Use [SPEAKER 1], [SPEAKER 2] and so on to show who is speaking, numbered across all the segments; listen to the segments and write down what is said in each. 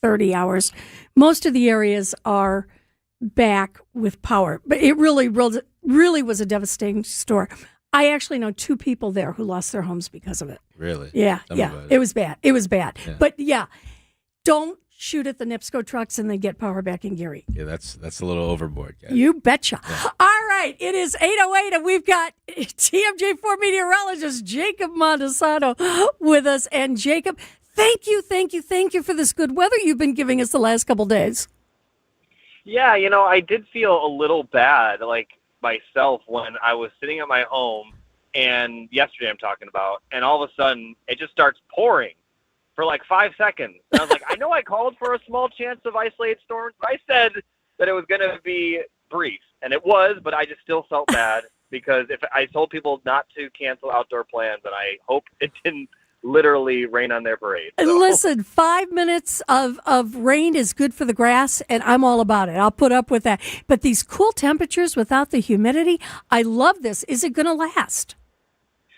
[SPEAKER 1] 30 hours. Most of the areas are back with power, but it really was a devastating storm. I actually know 2 people there who lost their homes because of it.
[SPEAKER 2] Really?
[SPEAKER 1] Yeah. It was bad. Yeah. But don't shoot at the NIPSCO trucks and then get power back in Gary.
[SPEAKER 2] Yeah, that's a little overboard, guys.
[SPEAKER 1] You betcha. Yeah. All right. It is 8:08 and we've got TMJ4 meteorologist Jacob Montesano with us. And Jacob, thank you for this good weather you've been giving us the last couple days.
[SPEAKER 3] Yeah, I did feel a little bad, myself, when I was sitting at my home, and yesterday I'm talking about, and all of a sudden it just starts pouring for 5 seconds. And I was like, I know I called for a small chance of isolated storms, but I said that it was going to be brief, and it was, but I just still felt bad because if I told people not to cancel outdoor plans, and I hope it didn't literally rain on their parade. So.
[SPEAKER 1] Listen, 5 minutes of rain is good for the grass, and I'm all about it. I'll put up with that. But these cool temperatures without the humidity, I love this. Is it going to last?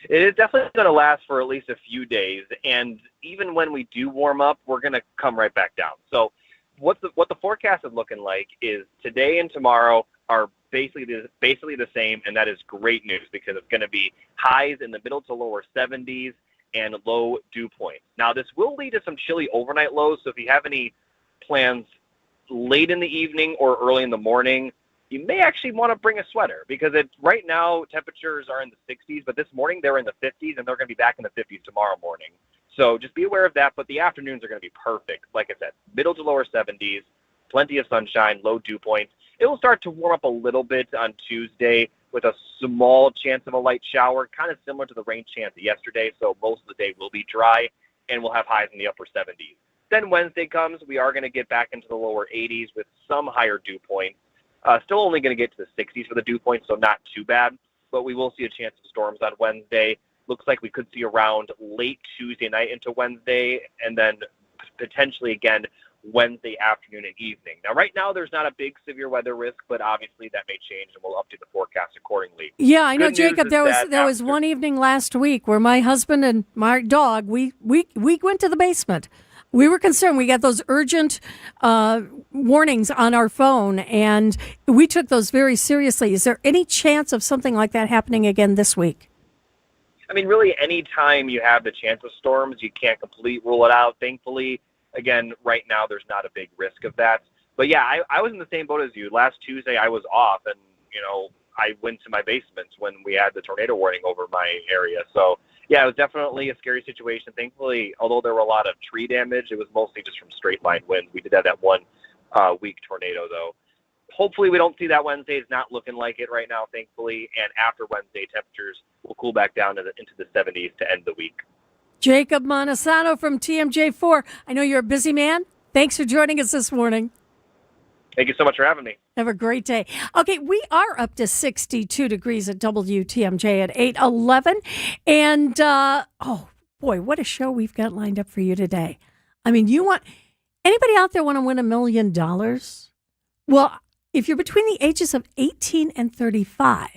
[SPEAKER 3] It is definitely going to last for at least a few days, and even when we do warm up, we're going to come right back down. So what the forecast is looking like is today and tomorrow are basically the same, and that is great news because it's going to be highs in the middle to lower 70s and low dew points. Now, this will lead to some chilly overnight lows, so if you have any plans late in the evening or early in the morning, you may actually want to bring a sweater because right now temperatures are in the 60s, but this morning they were in the 50s, and they're going to be back in the 50s tomorrow morning. So just be aware of that, but the afternoons are going to be perfect. Like I said, middle to lower 70s, plenty of sunshine, low dew points. It will start to warm up a little bit on Tuesday with a small chance of a light shower, kind of similar to the rain chance yesterday, so most of the day will be dry, and we'll have highs in the upper 70s. Then Wednesday comes, we are going to get back into the lower 80s with some higher dew points. Still only going to get to the 60s for the dew points, so not too bad, but we will see a chance of storms on Wednesday. Looks like we could see around late Tuesday night into Wednesday, and then potentially again Wednesday afternoon and evening. Now, right now, there's not a big severe weather risk, but obviously that may change, and we'll update the forecast accordingly.
[SPEAKER 1] Yeah, I know, Jacob. There was one evening last week where my husband and my dog we went to the basement. We were concerned. We got those urgent warnings on our phone, and we took those very seriously. Is there any chance of something like that happening again this week?
[SPEAKER 3] I mean, really, any time you have the chance of storms, you can't completely rule it out. Thankfully, again, right now, there's not a big risk of that. But yeah, I was in the same boat as you. Last Tuesday, I was off, and, I went to my basement when we had the tornado warning over my area. So, yeah, it was definitely a scary situation. Thankfully, although there were a lot of tree damage, it was mostly just from straight line winds. We did have that one weak tornado, though. Hopefully we don't see that Wednesday. It's not looking like it right now, thankfully. And after Wednesday, temperatures will cool back down into the 70s to end the week.
[SPEAKER 1] Jacob Montesano from TMJ4. I know you're a busy man. Thanks for joining us this morning.
[SPEAKER 3] Thank you so much for having me.
[SPEAKER 1] Have a great day. Okay, we are up to 62 degrees at WTMJ at 8:11. And, oh, boy, what a show we've got lined up for you today. I mean, anybody out there want to win $1 million? Well, if you're between the ages of 18 and 35,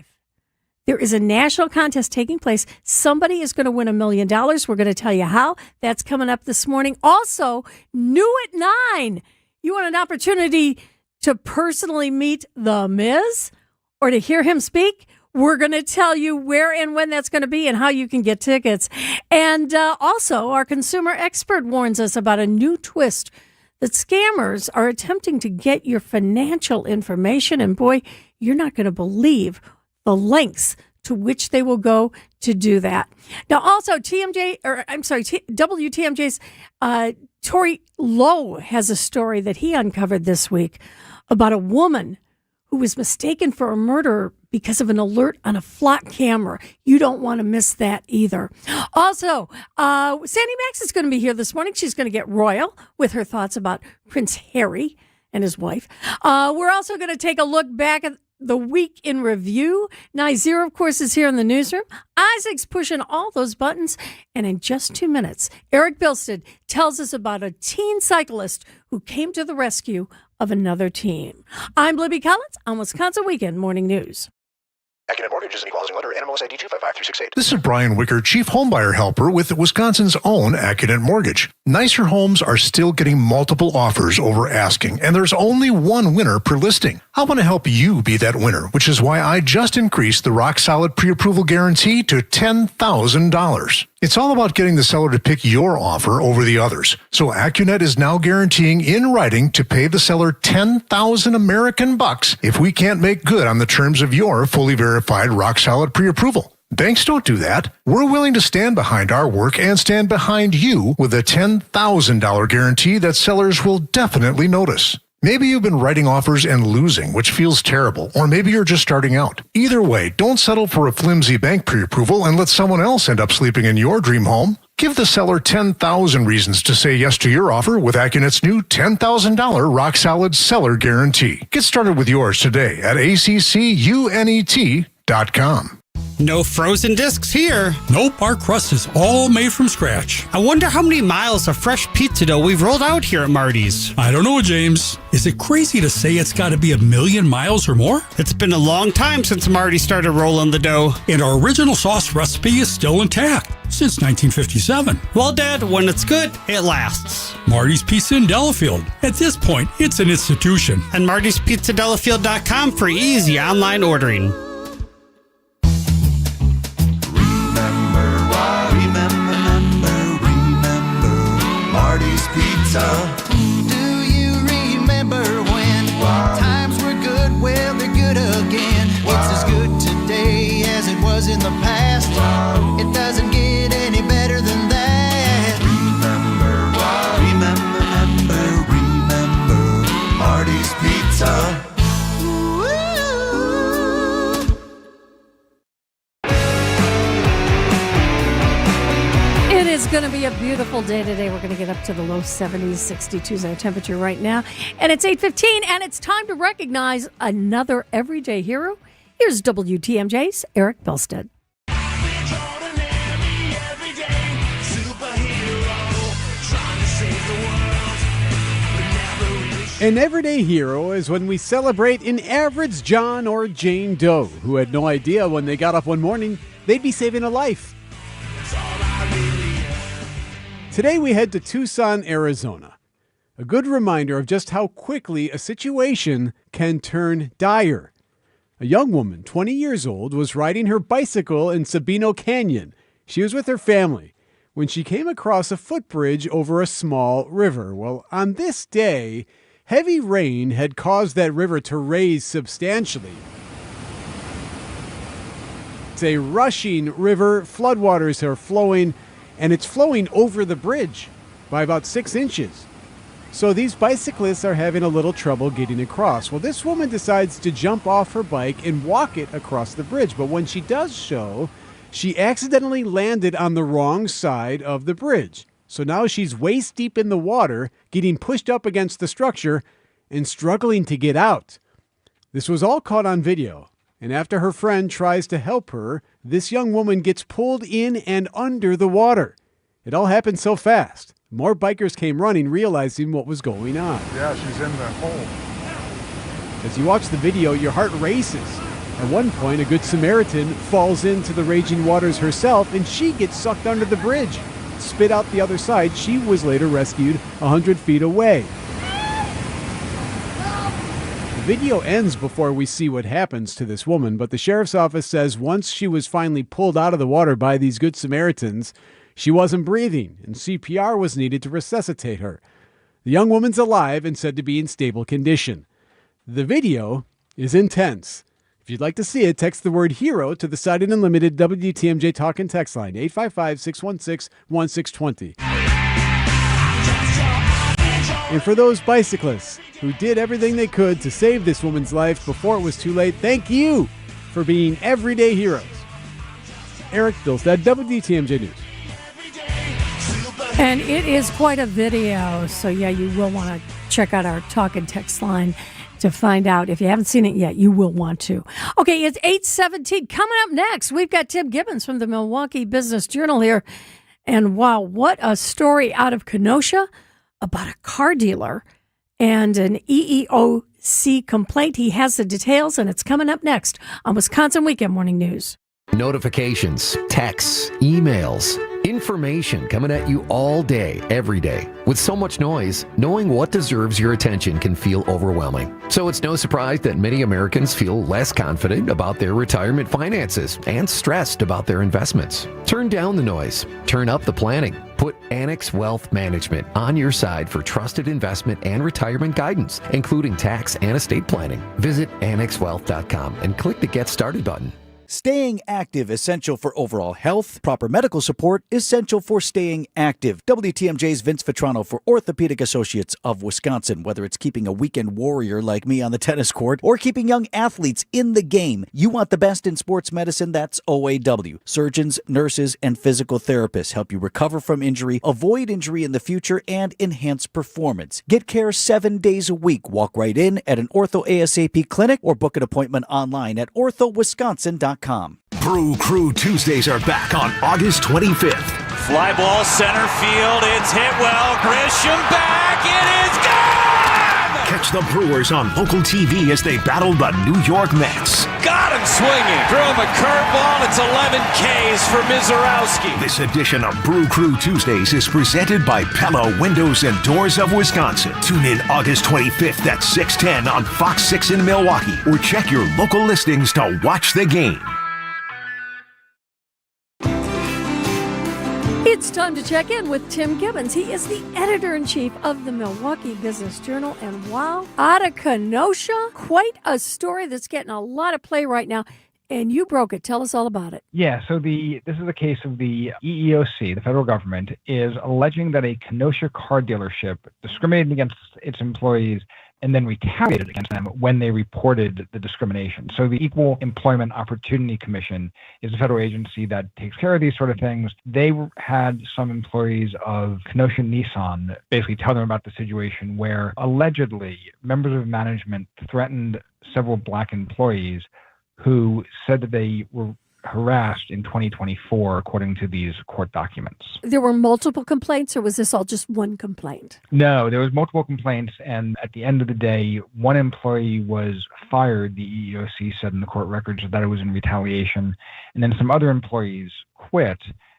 [SPEAKER 1] there is a national contest taking place. Somebody is going to win $1 million. We're going to tell you how. That's coming up this morning. Also, new at 9, you want an opportunity to personally meet The Miz or to hear him speak? We're going to tell you where and when that's going to be and how you can get tickets. And also, our consumer expert warns us about a new twist that scammers are attempting to get your financial information. And boy, you're not going to believe the lengths to which they will go to do that. Now, also, WTMJ's Tori Lowe has a story that he uncovered this week about a woman who was mistaken for a murderer because of an alert on a flock camera. You don't want to miss that either. Also, Sandy Max is going to be here this morning. She's going to get royal with her thoughts about Prince Harry and his wife. We're also going to take a look back at the week in review. Nazir, of course, is here in the newsroom. Isaac's pushing all those buttons. And in just 2 minutes, Eric Bilstead tells us about a teen cyclist who came to the rescue of another teen. I'm Libby Collins on Wisconsin Weekend Morning News.
[SPEAKER 4] Accunet Mortgage is an equal housing lender. NMLS ID 255368.
[SPEAKER 5] This is Brian Wicker, Chief Homebuyer Helper with Wisconsin's own Accunet Mortgage. Nicer homes are still getting multiple offers over asking, and there's only one winner per listing. I want to help you be that winner, which is why I just increased the rock-solid pre-approval guarantee to $10,000. It's all about getting the seller to pick your offer over the others. So Accunet is now guaranteeing in writing to pay the seller 10,000 American bucks if we can't make good on the terms of your fully verified rock-solid pre-approval. Banks don't do that. We're willing to stand behind our work and stand behind you with a $10,000 guarantee that sellers will definitely notice. Maybe you've been writing offers and losing, which feels terrible, or maybe you're just starting out. Either way, don't settle for a flimsy bank pre-approval and let someone else end up sleeping in your dream home. Give the seller 10,000 reasons to say yes to your offer with Accunet's new $10,000 rock-solid seller guarantee. Get started with yours today at accunet.com.
[SPEAKER 6] No frozen discs here.
[SPEAKER 7] Nope, our crust is all made from scratch.
[SPEAKER 6] I wonder how many miles of fresh pizza dough we've rolled out here at Marty's.
[SPEAKER 7] I don't know, James. Is it crazy to say it's got to be 1,000,000 miles or more?
[SPEAKER 6] It's been a long time since Marty started rolling the dough.
[SPEAKER 7] And our original sauce recipe is still intact since 1957.
[SPEAKER 6] Well, Dad, when it's good, it lasts.
[SPEAKER 7] Marty's Pizza in Delafield. At this point, it's an institution.
[SPEAKER 6] And Marty'sPizzaDelafield.com for easy online ordering.
[SPEAKER 8] Marty's Pizza. Do you remember when times were good? Well, they're good again. It's as good today as it was in the past. It doesn't get any better than that. Remember Marty's Pizza.
[SPEAKER 1] It is going to be a beautiful day today. We're going to get up to the low 70s, 62 is our temperature right now. And it's 8:15, and it's time to recognize another everyday hero. Here's WTMJ's Eric Belstead.
[SPEAKER 9] An everyday hero is when we celebrate an average John or Jane Doe who had no idea when they got up one morning they'd be saving a life. Today we head to Tucson, Arizona. A good reminder of just how quickly a situation can turn dire. A young woman, 20 years old, was riding her bicycle in Sabino Canyon. She was with her family when she came across a footbridge over a small river. Well, on this day, heavy rain had caused that river to raise substantially. It's a rushing river. Floodwaters are flowing, and it's flowing over the bridge by about 6 inches. So these bicyclists are having a little trouble getting across. Well, this woman decides to jump off her bike and walk it across the bridge. But when she does so, she accidentally landed on the wrong side of the bridge. So now she's waist deep in the water, getting pushed up against the structure and struggling to get out. This was all caught on video. And after her friend tries to help her, this young woman gets pulled in and under the water. It all happened so fast. More bikers came running, realizing what was going on.
[SPEAKER 10] Yeah, she's in the hole.
[SPEAKER 9] As you watch the video, your heart races. At one point, a good Samaritan falls into the raging waters herself, and she gets sucked under the bridge. Spit out the other side, she was later rescued 100 feet away. The video ends before we see what happens to this woman, but the sheriff's office says once she was finally pulled out of the water by these good Samaritans, she wasn't breathing, and CPR was needed to resuscitate her. The young woman's alive and said to be in stable condition. The video is intense. If you'd like to see it, text the word HERO to the Siding Unlimited WTMJ Talk and Text line, 855-616-1620. And for those bicyclists who did everything they could to save this woman's life before it was too late, thank you for being everyday heroes. Eric Bilstead, WTMJ News.
[SPEAKER 1] And it is quite a video, so yeah, you will want to check out our talk and text line to find out. If you haven't seen it yet, you will want to. Okay, it's 8:17. Coming up next, we've got Tim Gibbons from the Milwaukee Business Journal here. And wow, what a story out of Kenosha about a car dealer and an EEOC EEOC complaint. He has the details, and it's coming up next on Wisconsin Weekend Morning News.
[SPEAKER 10] Notifications, texts, emails, information coming at you all day, every day. With so much noise, knowing what deserves your attention can feel overwhelming. So it's no surprise that many Americans feel less confident about their retirement finances and stressed about their investments. Turn down the noise. Turn up the planning. Put Annex Wealth Management on your side for trusted investment and retirement guidance, including tax and estate planning. Visit annexwealth.com and click the Get Started button.
[SPEAKER 11] Staying active, essential for overall health. Proper medical support, essential for staying active. WTMJ's Vince Vitrano for Orthopedic Associates of Wisconsin. Whether it's keeping a weekend warrior like me on the tennis court or keeping young athletes in the game, you want the best in sports medicine, that's OAW. Surgeons, nurses, and physical therapists help you recover from injury, avoid injury in the future, and enhance performance. Get care 7 days a week. Walk right in at an Ortho ASAP clinic or book an appointment online at orthowisconsin.com.
[SPEAKER 12] Brew Crew Tuesdays are back on August 25th.
[SPEAKER 13] Fly ball center field. It's hit well. Grisham back. It is gone!
[SPEAKER 12] Catch the Brewers on local TV as they battle the New York Mets.
[SPEAKER 13] Got him swinging. Threw him a curveball. It's 11 Ks for Mizorowski.
[SPEAKER 12] This edition of Brew Crew Tuesdays is presented by Pella Windows and Doors of Wisconsin. Tune in August 25th at 6:10 on Fox 6 in Milwaukee, or check your local listings to watch the game.
[SPEAKER 1] It's time to check in with Tim Gibbons. He is the editor-in-chief of the Milwaukee Business Journal. And wow, out of Kenosha, quite a story that's getting a lot of play right now. And you broke it. Tell us all about it.
[SPEAKER 14] Yeah, so this is a case of the EEOC, the federal government, is alleging that a Kenosha car dealership discriminated against its employees and then retaliated against them when they reported the discrimination. So the Equal Employment Opportunity Commission is a federal agency that takes care of these sort of things. They had some employees of Kenosha Nissan basically tell them about the situation where allegedly members of management threatened several black employees who said that they were harassed in 2024, according to these court documents.
[SPEAKER 1] There were multiple complaints, or was this all just one complaint?
[SPEAKER 14] No, there was multiple complaints, and at the end of the day, one employee was fired, the EEOC said in the court records that it was in retaliation, and then some other employees quit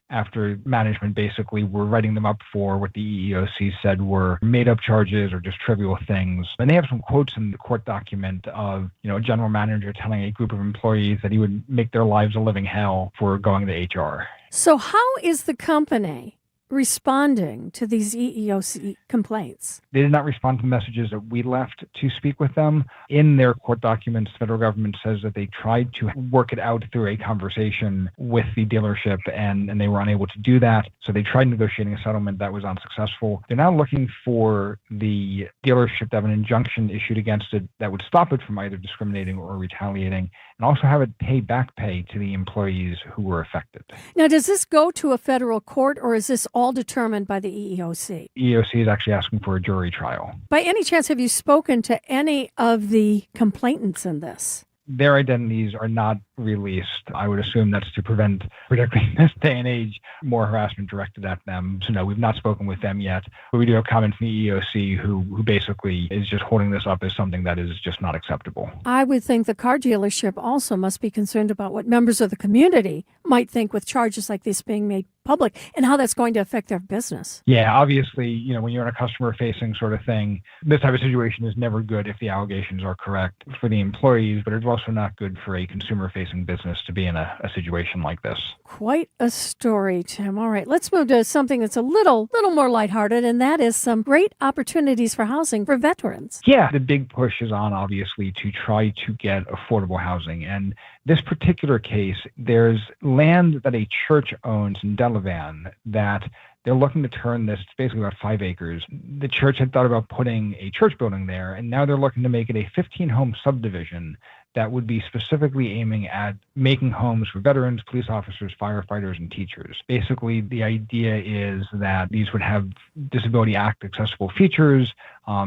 [SPEAKER 14] after management basically were writing them up for what the EEOC said were made-up charges or just trivial things. And they have some quotes in the court document of, a general manager telling a group of employees that he would make their lives a living hell for going to HR.
[SPEAKER 1] So how is the company responding to these EEOC complaints?
[SPEAKER 14] They did not respond to messages that we left to speak with them. In their court documents, the federal government says that they tried to work it out through a conversation with the dealership, and they were unable to do that. So they tried negotiating a settlement that was unsuccessful. They're now looking for the dealership to have an injunction issued against it that would stop it from either discriminating or retaliating, and also have it pay back pay to the employees who were affected.
[SPEAKER 1] Now, does this go to a federal court, or is this all determined by the EEOC?
[SPEAKER 14] EEOC is actually asking for a jury trial.
[SPEAKER 1] By any chance, have you spoken to any of the complainants in this?
[SPEAKER 14] Their identities are not released. I would assume that's to prevent, particularly in this day and age, more harassment directed at them. So no, we've not spoken with them yet. But we do have comments from the EEOC who basically is just holding this up as something that is just not acceptable.
[SPEAKER 1] I would think the car dealership also must be concerned about what members of the community might think with charges like this being made public and how that's going to affect their business.
[SPEAKER 14] Yeah, obviously, when you're in a customer-facing sort of thing, this type of situation is never good if the allegations are correct for the employees, but it's also not good for a consumer-facing business to be in a situation like this.
[SPEAKER 1] Quite a story, Tim. All right, let's move to something that's a little more lighthearted, and that is some great opportunities for housing for veterans.
[SPEAKER 14] Yeah, the big push is on, obviously, to try to get affordable housing. And this particular case, there's land that a church owns in Delavan that they're looking to turn this, it's basically about 5 acres. The church had thought about putting a church building there, and now they're looking to make it a 15-home subdivision that would be specifically aiming at making homes for veterans, police officers, firefighters, and teachers. Basically, the idea is that these would have Disability Act accessible features,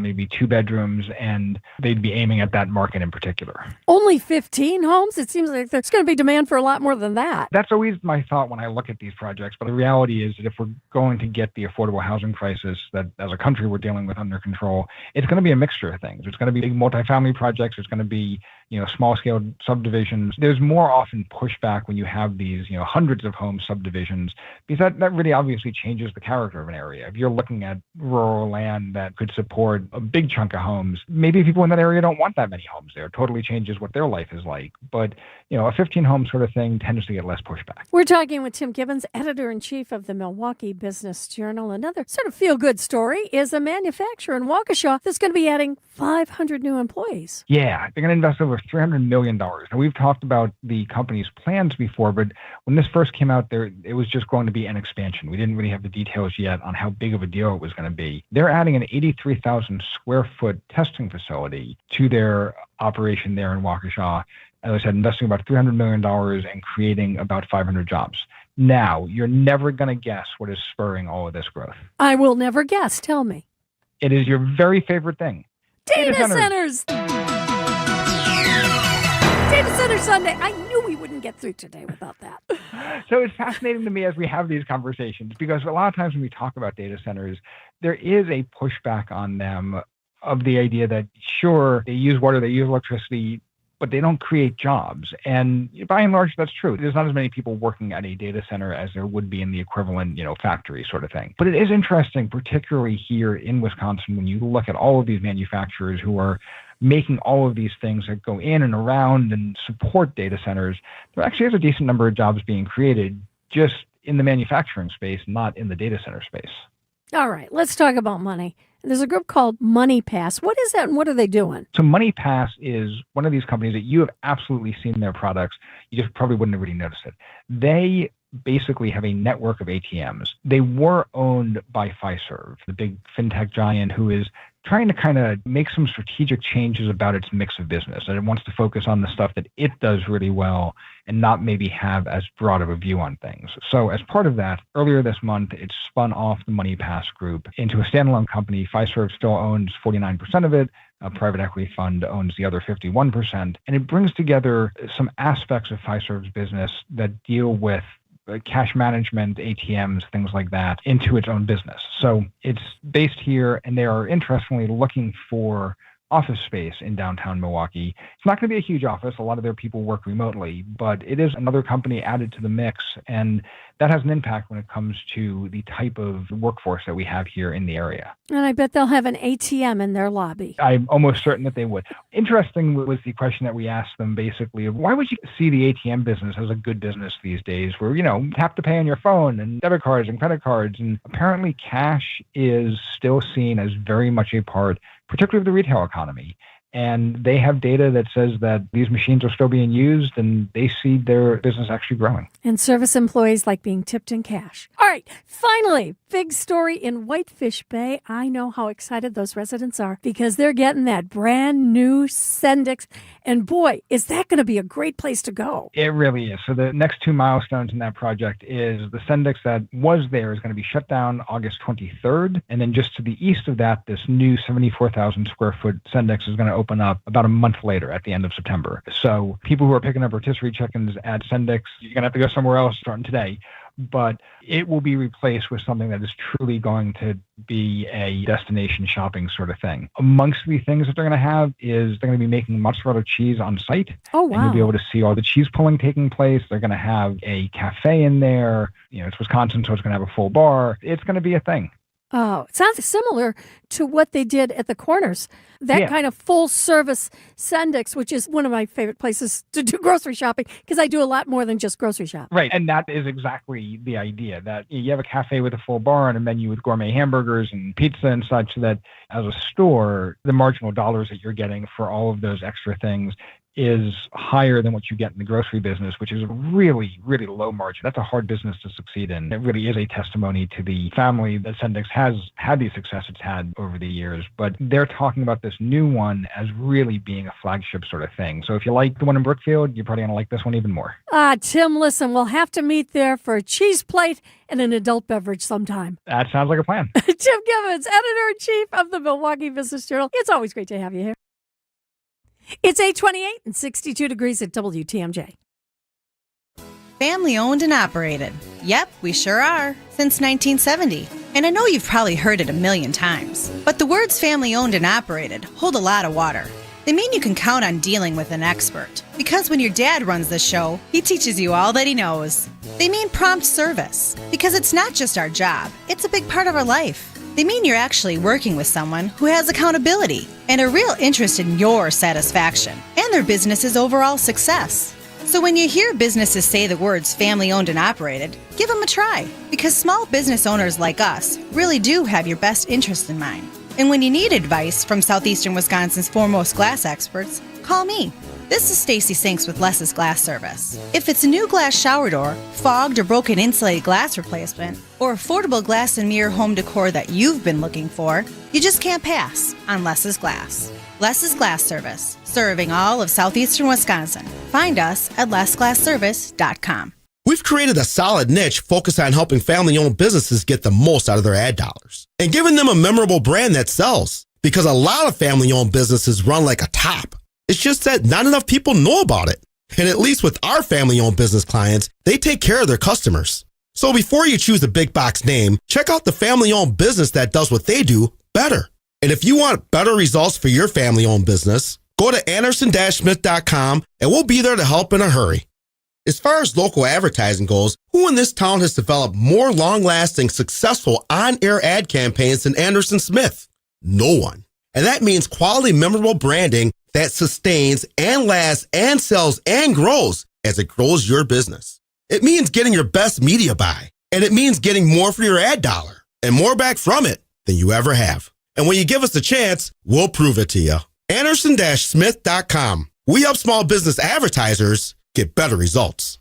[SPEAKER 14] maybe 2 bedrooms, and they'd be aiming at that market in particular.
[SPEAKER 1] Only 15 homes? It seems like there's going to be demand for a lot more than that.
[SPEAKER 14] That's always my thought when I look at these projects. But the reality is that if we're going to get the affordable housing crisis that as a country we're dealing with under control, it's going to be a mixture of things. It's going to be big multifamily projects. It's going to be, small scale subdivisions. There's more often pushback when you have these, hundreds of home subdivisions, because that really obviously changes the character of an area. If you're looking at rural land that could support a big chunk of homes, maybe people in that area don't want that many homes there. It totally changes what their life is like. But, a 15 home sort of thing tends to get less pushback.
[SPEAKER 1] We're talking with Tim Gibbons, editor-in-chief of the Milwaukee Business Journal. Another sort of feel-good story is a manufacturer in Waukesha that's going to be adding 500 new employees.
[SPEAKER 14] Yeah, they're going to invest over $300 million. Now, we've talked about the company's plans before, but when this first came out, it was just going to be an expansion. We didn't really have the details yet on how big of a deal it was going to be. They're adding an 83,000 square foot testing facility to their operation there in Waukesha. As I said, investing about $300 million and creating about 500 jobs. Now, you're never going to guess what is spurring all of this growth.
[SPEAKER 1] I will never guess. Tell me.
[SPEAKER 14] It is your very favorite thing.
[SPEAKER 1] Data centers. Data Center Sunday. I knew we wouldn't get through today without that.
[SPEAKER 14] So it's fascinating to me as we have these conversations, because a lot of times when we talk about data centers, there is a pushback on them of the idea that, sure, they use water, they use electricity, but they don't create jobs. And by and large, that's true. There's not as many people working at a data center as there would be in the equivalent, factory sort of thing. But it is interesting, particularly here in Wisconsin, when you look at all of these manufacturers who are making all of these things that go in and around and support data centers, there actually is a decent number of jobs being created just in the manufacturing space, not in the data center space.
[SPEAKER 1] All right, let's talk about money. There's a group called MoneyPass. What is that and what are they doing?
[SPEAKER 14] So MoneyPass is one of these companies that you have absolutely seen their products. You just probably wouldn't have really noticed it. They basically have a network of ATMs. They were owned by Fiserv, the big fintech giant who is trying to kind of make some strategic changes about its mix of business. And it wants to focus on the stuff that it does really well and not maybe have as broad of a view on things. So as part of that, earlier this month, it spun off the MoneyPass group into a standalone company. Fiserv still owns 49% of it. A private equity fund owns the other 51%. And it brings together some aspects of Fiserv's business that deal with cash management, ATMs, things like that, into its own business. So it's based here, and they are interestingly looking for office space in downtown Milwaukee. It's not going to be a huge office. A lot of their people work remotely, but it is another company added to the mix, and that has an impact when it comes to the type of workforce that we have here in the area.
[SPEAKER 1] And I bet they'll have an ATM in their lobby.
[SPEAKER 14] I'm almost certain that they would. Interesting was the question that we asked them, basically, of why would you see the ATM business as a good business these days where, tap to pay on your phone and debit cards and credit cards. And apparently cash is still seen as very much a part, particularly of the retail economy. And they have data that says that these machines are still being used and they see their business actually growing.
[SPEAKER 1] And service employees like being tipped in cash. All right, finally, big story in Whitefish Bay. I know how excited those residents are because they're getting that brand new Sendix. And boy, is that going to be a great place to go.
[SPEAKER 14] It really is. So the next 2 milestones in that project is the Sendix that was there is going to be shut down August 23rd. And then just to the east of that, this new 74,000 square foot Sendix is going to open up about a month later at the end of September. So people who are picking up rotisserie chickens at Sendix, you're going to have to go somewhere else starting today. But it will be replaced with something that is truly going to be a destination shopping sort of thing. Amongst the things that they're going to have is they're going to be making mozzarella cheese on site.
[SPEAKER 1] Oh, wow.
[SPEAKER 14] And you'll be able to see all the cheese pulling taking place. They're going to have a cafe in there. It's Wisconsin, so it's going to have a full bar. It's going to be a thing.
[SPEAKER 1] Oh, it sounds similar to what they did at the Corners. That kind of full-service Sendix, which is one of my favorite places to do grocery shopping because I do a lot more than just grocery shop.
[SPEAKER 14] Right, and that is exactly the idea, that you have a cafe with a full bar and a menu with gourmet hamburgers and pizza and such, that as a store, the marginal dollars that you're getting for all of those extra things is higher than what you get in the grocery business, which is really, really low margin. That's a hard business to succeed in. It really is a testimony to the family that Sendix has had the success it's had over the years, but they're talking about this new one as really being a flagship sort of thing. So if you like the one in Brookfield, you're probably going to like this one even more.
[SPEAKER 1] Tim, listen, we'll have to meet there for a cheese plate and an adult beverage sometime.
[SPEAKER 14] That sounds like a plan.
[SPEAKER 1] Tim Gibbons, editor-in-chief of the Milwaukee Business Journal. It's always great to have you here. It's 8:28 and 62 degrees at WTMJ.
[SPEAKER 15] Family owned and operated. Yep, we sure are. Since 1970. And I know you've probably heard it a million times. But the words family owned and operated hold a lot of water. They mean you can count on dealing with an expert. Because when your dad runs the show, he teaches you all that he knows. They mean prompt service. Because it's not just our job, it's a big part of our life. They mean you're actually working with someone who has accountability and a real interest in your satisfaction and their business's overall success. So when you hear businesses say the words family owned and operated, give them a try, because small business owners like us really do have your best interest in mind. And when you need advice from Southeastern Wisconsin's foremost glass experts, call me. This is Stacy Sinks with Less's Glass Service. If it's a new glass shower door, fogged or broken insulated glass replacement, or affordable glass and mirror home decor that you've been looking for, you just can't pass on Less's Glass. Less's Glass Service, serving all of Southeastern Wisconsin. Find us at lessglassservice.com.
[SPEAKER 16] We've created a solid niche focused on helping family-owned businesses get the most out of their ad dollars and giving them a memorable brand that sells, because a lot of family-owned businesses run like a top. It's just that not enough people know about it. And at least with our family-owned business clients, they take care of their customers. So before you choose a big box name, check out the family-owned business that does what they do better. And if you want better results for your family-owned business, go to anderson-smith.com and we'll be there to help in a hurry. As far as local advertising goes, who in this town has developed more long-lasting, successful on-air ad campaigns than Anderson Smith? No one. And that means quality, memorable branding that sustains and lasts and sells and grows as it grows your business. It means getting your best media buy, and it means getting more for your ad dollar and more back from it than you ever have. And when you give us a chance, we'll prove it to you. Anderson-Smith.com. We help small business advertisers get better results.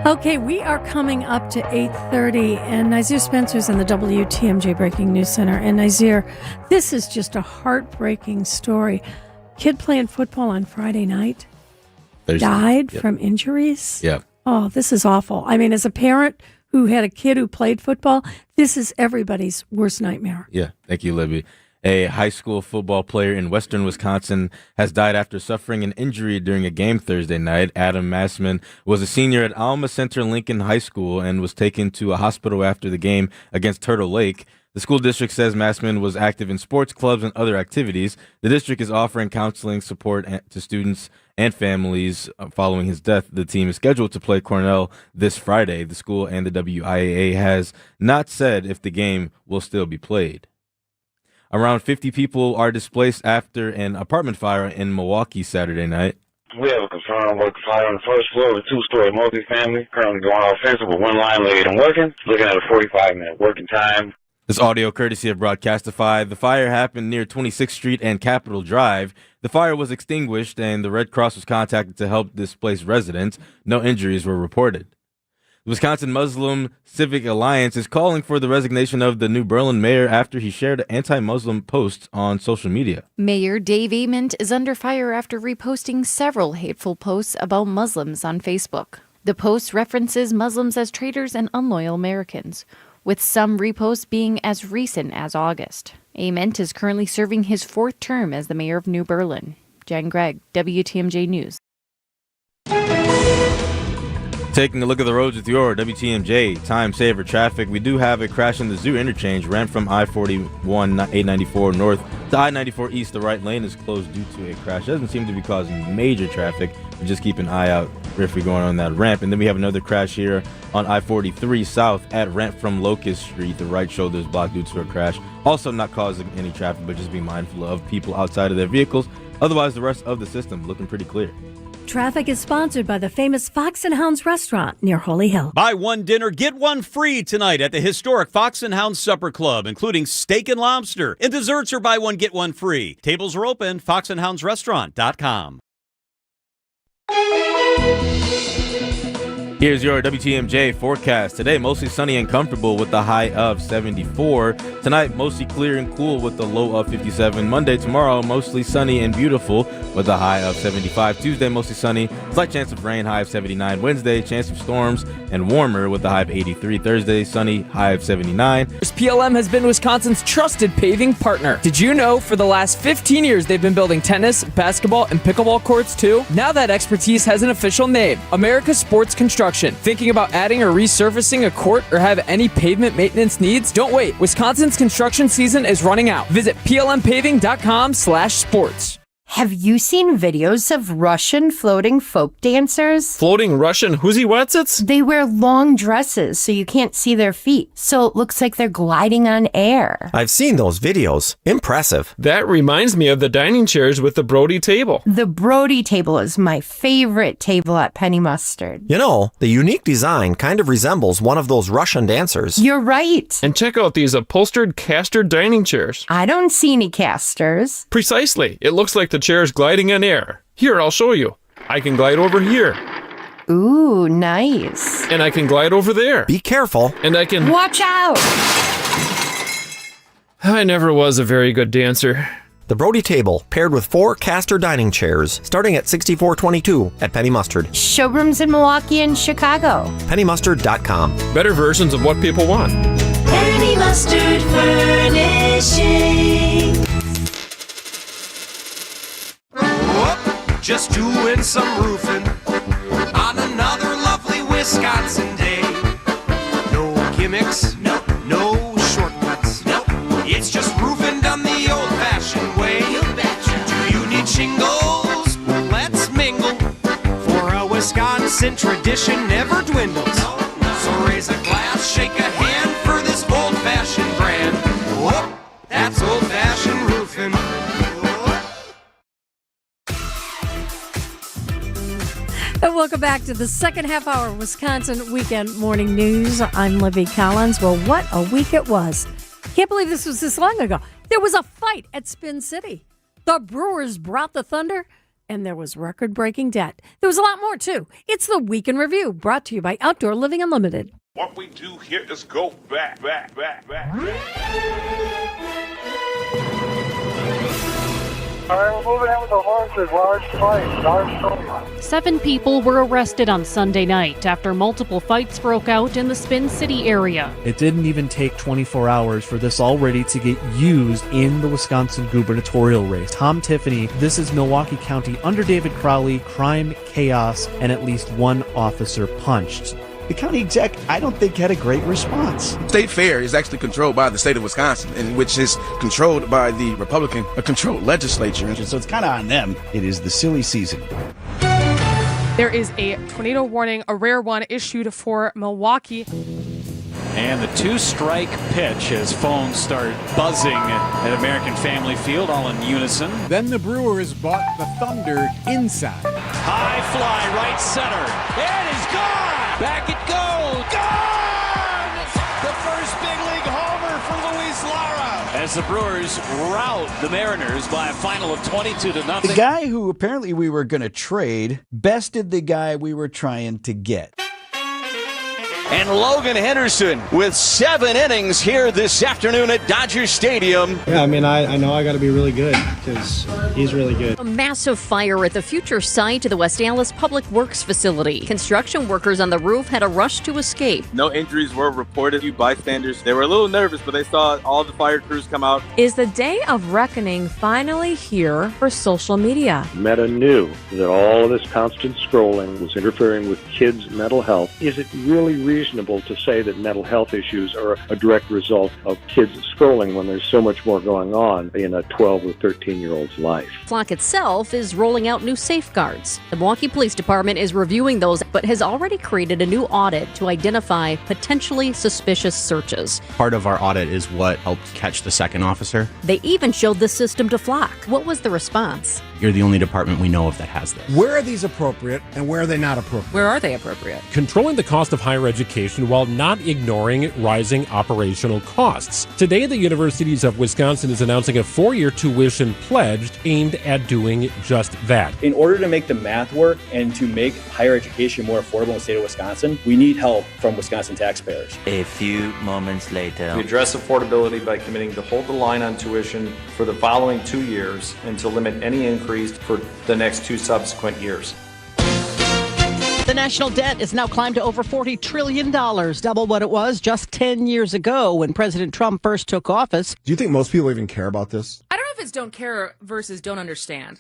[SPEAKER 1] Okay, we are coming up to 8:30, and Nazir Spencer's in the WTMJ Breaking News Center. And Nazir, this is just a heartbreaking story. Kid playing football on Friday night died from injuries.
[SPEAKER 2] Yep.
[SPEAKER 1] Oh, this is awful. I mean, as a parent who had a kid who played football, this is everybody's worst nightmare.
[SPEAKER 2] Yeah, thank you, Libby. A high school football player in western Wisconsin has died after suffering an injury during a game Thursday night. Adam Massman was a senior at Alma Center Lincoln High School and was taken to a hospital after the game against Turtle Lake. The school district says Massman was active in sports clubs and other activities. The district is offering counseling support to students and families following his death. The team is scheduled to play Cornell this Friday. The school and the WIAA has not said if the game will still be played. Around 50 people are displaced after an apartment fire in Milwaukee Saturday night.
[SPEAKER 17] We have a confirmed work fire on the first floor of a two-story multifamily. Currently going offensive with one line laid and working. Looking at a 45-minute working time.
[SPEAKER 2] This audio courtesy of Broadcastify. The fire happened near 26th Street and Capitol Drive. The fire was extinguished and the Red Cross was contacted to help displaced residents. No injuries were reported. The Wisconsin Muslim Civic Alliance is calling for the resignation of the New Berlin mayor after he shared anti-Muslim posts on social media.
[SPEAKER 18] Mayor Dave Ament is under fire after reposting several hateful posts about Muslims on Facebook. The post references Muslims as traitors and unloyal Americans, with some reposts being as recent as August. Ament is currently serving his fourth term as the mayor of New Berlin. Jen Gregg, WTMJ News.
[SPEAKER 2] Taking a look at the roads with your WTMJ time saver traffic. We do have a crash in the Zoo interchange. Ran from I-41 894 north to I-94 east. The right lane is closed due to a crash. Doesn't seem to be causing major traffic. Just keep an eye out if you're going on that ramp. And then we have another crash here on I-43 south at ramp from Locust Street. The right shoulder is blocked due to a crash. Also not causing any traffic, but just be mindful of people outside of their vehicles. Otherwise, the rest of the system looking pretty clear.
[SPEAKER 1] Traffic is sponsored by the famous Fox and Hounds restaurant near Holy Hill.
[SPEAKER 19] Buy one dinner, get one free tonight at the historic Fox and Hounds Supper Club, including steak and lobster. And desserts are buy one, get one free. Tables are open, foxandhoundsrestaurant.com.
[SPEAKER 2] Here's your WTMJ forecast. Today, mostly sunny and comfortable with the high of 74. Tonight, mostly clear and cool with the low of 57. Monday, tomorrow, mostly sunny and beautiful with the high of 75. Tuesday, mostly sunny, slight chance of rain, high of 79. Wednesday, chance of storms and warmer with the high of 83. Thursday, sunny, high of 79.
[SPEAKER 20] PLM has been Wisconsin's trusted paving partner. Did you know for the last 15 years they've been building tennis, basketball, and pickleball courts too? Now that expertise has an official name, America's Sports Construction. Thinking about adding or resurfacing a court or have any pavement maintenance needs? Don't wait. Wisconsin's construction season is running out. Visit plmpaving.com/sports.
[SPEAKER 21] Have you seen videos of Russian floating folk dancers?
[SPEAKER 22] Floating Russian whoozy-whatsits?
[SPEAKER 21] They wear long dresses so you can't see their feet, so it looks like they're gliding on air.
[SPEAKER 23] I've seen those videos. Impressive.
[SPEAKER 22] That reminds me of the dining chairs with the Brody table.
[SPEAKER 21] The Brody table is my favorite table at Penny Mustard.
[SPEAKER 23] You know, the unique design kind of resembles one of those Russian dancers.
[SPEAKER 21] You're right.
[SPEAKER 22] And check out these upholstered caster dining chairs.
[SPEAKER 21] I don't see any casters.
[SPEAKER 22] Precisely. It looks like the chair's gliding in air. Here, I'll show you. I can glide over here.
[SPEAKER 21] Ooh, nice.
[SPEAKER 22] And I can glide over there.
[SPEAKER 23] Be careful.
[SPEAKER 22] And I can...
[SPEAKER 21] Watch out!
[SPEAKER 22] I never was a very good dancer.
[SPEAKER 23] The Brody table, paired with 4 caster dining chairs, starting at $64.22 at Penny Mustard.
[SPEAKER 21] Showrooms in Milwaukee and Chicago.
[SPEAKER 23] PennyMustard.com.
[SPEAKER 22] Better versions of what people want.
[SPEAKER 8] Penny Mustard Furnishing.
[SPEAKER 24] Just doing some roofing on another lovely Wisconsin day. No gimmicks, no shortcuts, it's just roofing done the old-fashioned way. Do you need shingles? Let's mingle, for a Wisconsin tradition never dwindles. So raise a glass, shake a hand for this old-fashioned brand. Whoop, that's old-fashioned roofing.
[SPEAKER 1] And welcome back to the second half hour Wisconsin Weekend Morning News. I'm Libby Collins. Well, what a week it was. Can't believe this was this long ago. There was a fight at Spin City. The Brewers brought the thunder, and there was record-breaking debt. There was a lot more, too. It's the Week in Review, brought to you by Outdoor Living Unlimited.
[SPEAKER 25] What we do here is go back.
[SPEAKER 26] All right, we're moving in with the horses. Large fight.
[SPEAKER 27] 7 people were arrested on Sunday night after multiple fights broke out in the Spin City area.
[SPEAKER 28] It didn't even take 24 hours for this already to get used in the Wisconsin gubernatorial race. Tom Tiffany, this is Milwaukee County under David Crowley, crime, chaos, and at least one officer punched.
[SPEAKER 29] The county exec, I don't think, had a great response.
[SPEAKER 30] State Fair is actually controlled by the state of Wisconsin, and which is controlled by the Republican-controlled legislature.
[SPEAKER 29] So it's kind of on them. It is the silly season.
[SPEAKER 31] There is a tornado warning, a rare one, issued for Milwaukee.
[SPEAKER 13] And the 2-strike pitch as phones start buzzing at American Family Field, all in unison.
[SPEAKER 9] Then the Brewers bought the Thunder inside.
[SPEAKER 13] High fly, right center. It is gone! Back it goes! Gone! The first big league homer for Luis Lara. As the Brewers rout the Mariners by a final of 22-0.
[SPEAKER 29] The guy who apparently we were going to trade bested the guy we were trying to get.
[SPEAKER 32] And Logan Henderson with 7 innings here this afternoon at Dodger Stadium.
[SPEAKER 33] Yeah, I mean, I know I got to be really good because he's really good.
[SPEAKER 34] A massive fire at the future site of the West Allis Public Works facility. Construction workers on the roof had a rush to escape.
[SPEAKER 2] No injuries were reported. Few bystanders, they were a little nervous, but they saw all the fire crews come out.
[SPEAKER 35] Is the day of reckoning finally here for social media?
[SPEAKER 36] Meta knew that all of this constant scrolling was interfering with kids' mental health. Is it really reasonable to say that mental health issues are a direct result of kids scrolling when there's so much more going on in a 12 or 13-year-old's life?
[SPEAKER 34] Flock itself is rolling out new safeguards. The Milwaukee Police Department is reviewing those, but has already created a new audit to identify potentially suspicious searches.
[SPEAKER 37] Part of our audit is what helped catch the second officer.
[SPEAKER 34] They even showed the system to Flock. What was the response?
[SPEAKER 3] You're the only department we know of that has this.
[SPEAKER 4] Where are these appropriate and where are they not appropriate?
[SPEAKER 5] Where are they appropriate?
[SPEAKER 6] Controlling the cost of higher education while not ignoring rising operational costs. Today, the Universities of Wisconsin is announcing a 4-year tuition pledge aimed at doing just that.
[SPEAKER 7] In order to make the math work and to make higher education more affordable in the state of Wisconsin, we need help from Wisconsin taxpayers.
[SPEAKER 10] A few moments later.
[SPEAKER 11] We address affordability by committing to hold the line on tuition for the following 2 years and to limit any increase for the next 2 subsequent years.
[SPEAKER 12] The national debt has now climbed to over $40 trillion, double what it was just 10 years ago when President Trump first took office.
[SPEAKER 4] Do you think most people even care about this?
[SPEAKER 5] I don't know if it's don't care versus don't understand.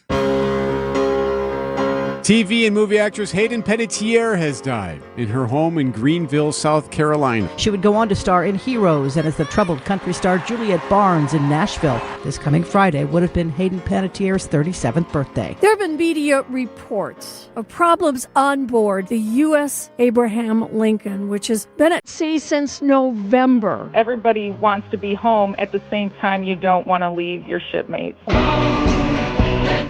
[SPEAKER 9] TV and movie actress Hayden Panettiere has died in her home in Greenville, South Carolina.
[SPEAKER 12] She would go on to star in Heroes and as the troubled country star Juliet Barnes in Nashville. This coming Friday would have been Hayden Panettiere's 37th birthday.
[SPEAKER 1] There have been media reports of problems on board the U.S. Abraham Lincoln, which has been at sea since November.
[SPEAKER 26] Everybody wants to be home at the same time you don't want to leave your shipmates.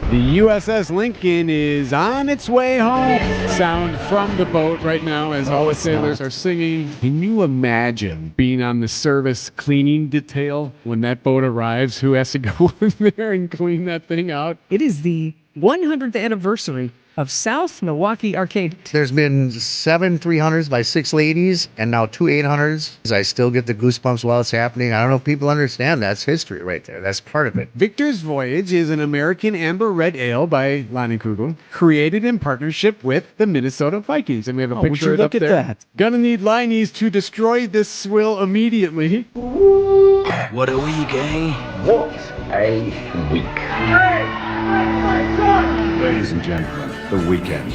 [SPEAKER 9] The USS Lincoln is on its way home. Sound from the boat right now as all the sailors are singing. Can you imagine being on the service cleaning detail when that boat arrives? Who has to go in there and clean that thing out?
[SPEAKER 14] It is the 100th anniversary of South Milwaukee Arcade.
[SPEAKER 15] There's been 7 300s by 6 ladies and now 2 800s. I still get the goosebumps while it's happening. I don't know if people understand that's history right there. That's part of it.
[SPEAKER 9] Victor's Voyage is an American amber red ale by Lonnie Kugel, created in partnership with the Minnesota Vikings. And we have a picture
[SPEAKER 14] would you
[SPEAKER 9] up
[SPEAKER 14] look at
[SPEAKER 9] there.
[SPEAKER 14] that?
[SPEAKER 9] Gonna need Liney's to destroy this swill immediately.
[SPEAKER 10] What a week, eh?
[SPEAKER 4] What a week. Ladies and gentlemen, the weekend.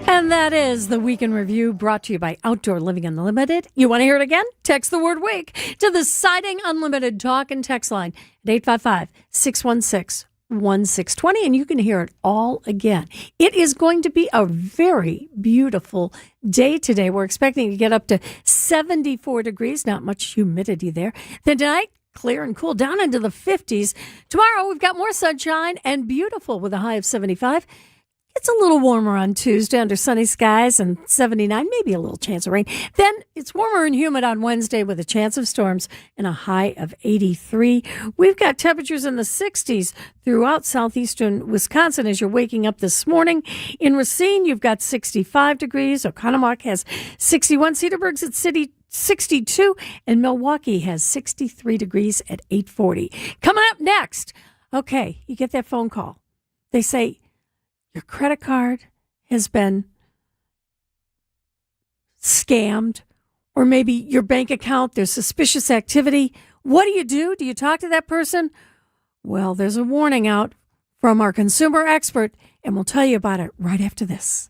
[SPEAKER 1] And that is the Weekend Review brought to you by Outdoor Living Unlimited. You want to hear it again? Text the word week to the Siding Unlimited talk and text line at 855-616-1620, and you can hear it all again. It is going to be a very beautiful day today. We're expecting to get up to 74 degrees, not much humidity there. Then tonight, clear and cool down into the 50s. Tomorrow, we've got more sunshine and beautiful with a high of 75. It's a little warmer on Tuesday under sunny skies and 79, maybe a little chance of rain. Then it's warmer and humid on Wednesday with a chance of storms and a high of 83. We've got temperatures in the 60s throughout southeastern Wisconsin as you're waking up this morning. In Racine, you've got 65 degrees. Oconomowoc has 61. Cedarburg's at 62, and Milwaukee has 63 degrees at 8:40. Coming up next, okay, you get that phone call. They say your credit card has been scammed, or maybe your bank account, there's suspicious activity. What do? Do you talk to that person? Well, there's a warning out from our consumer expert, and we'll tell you about it right after this.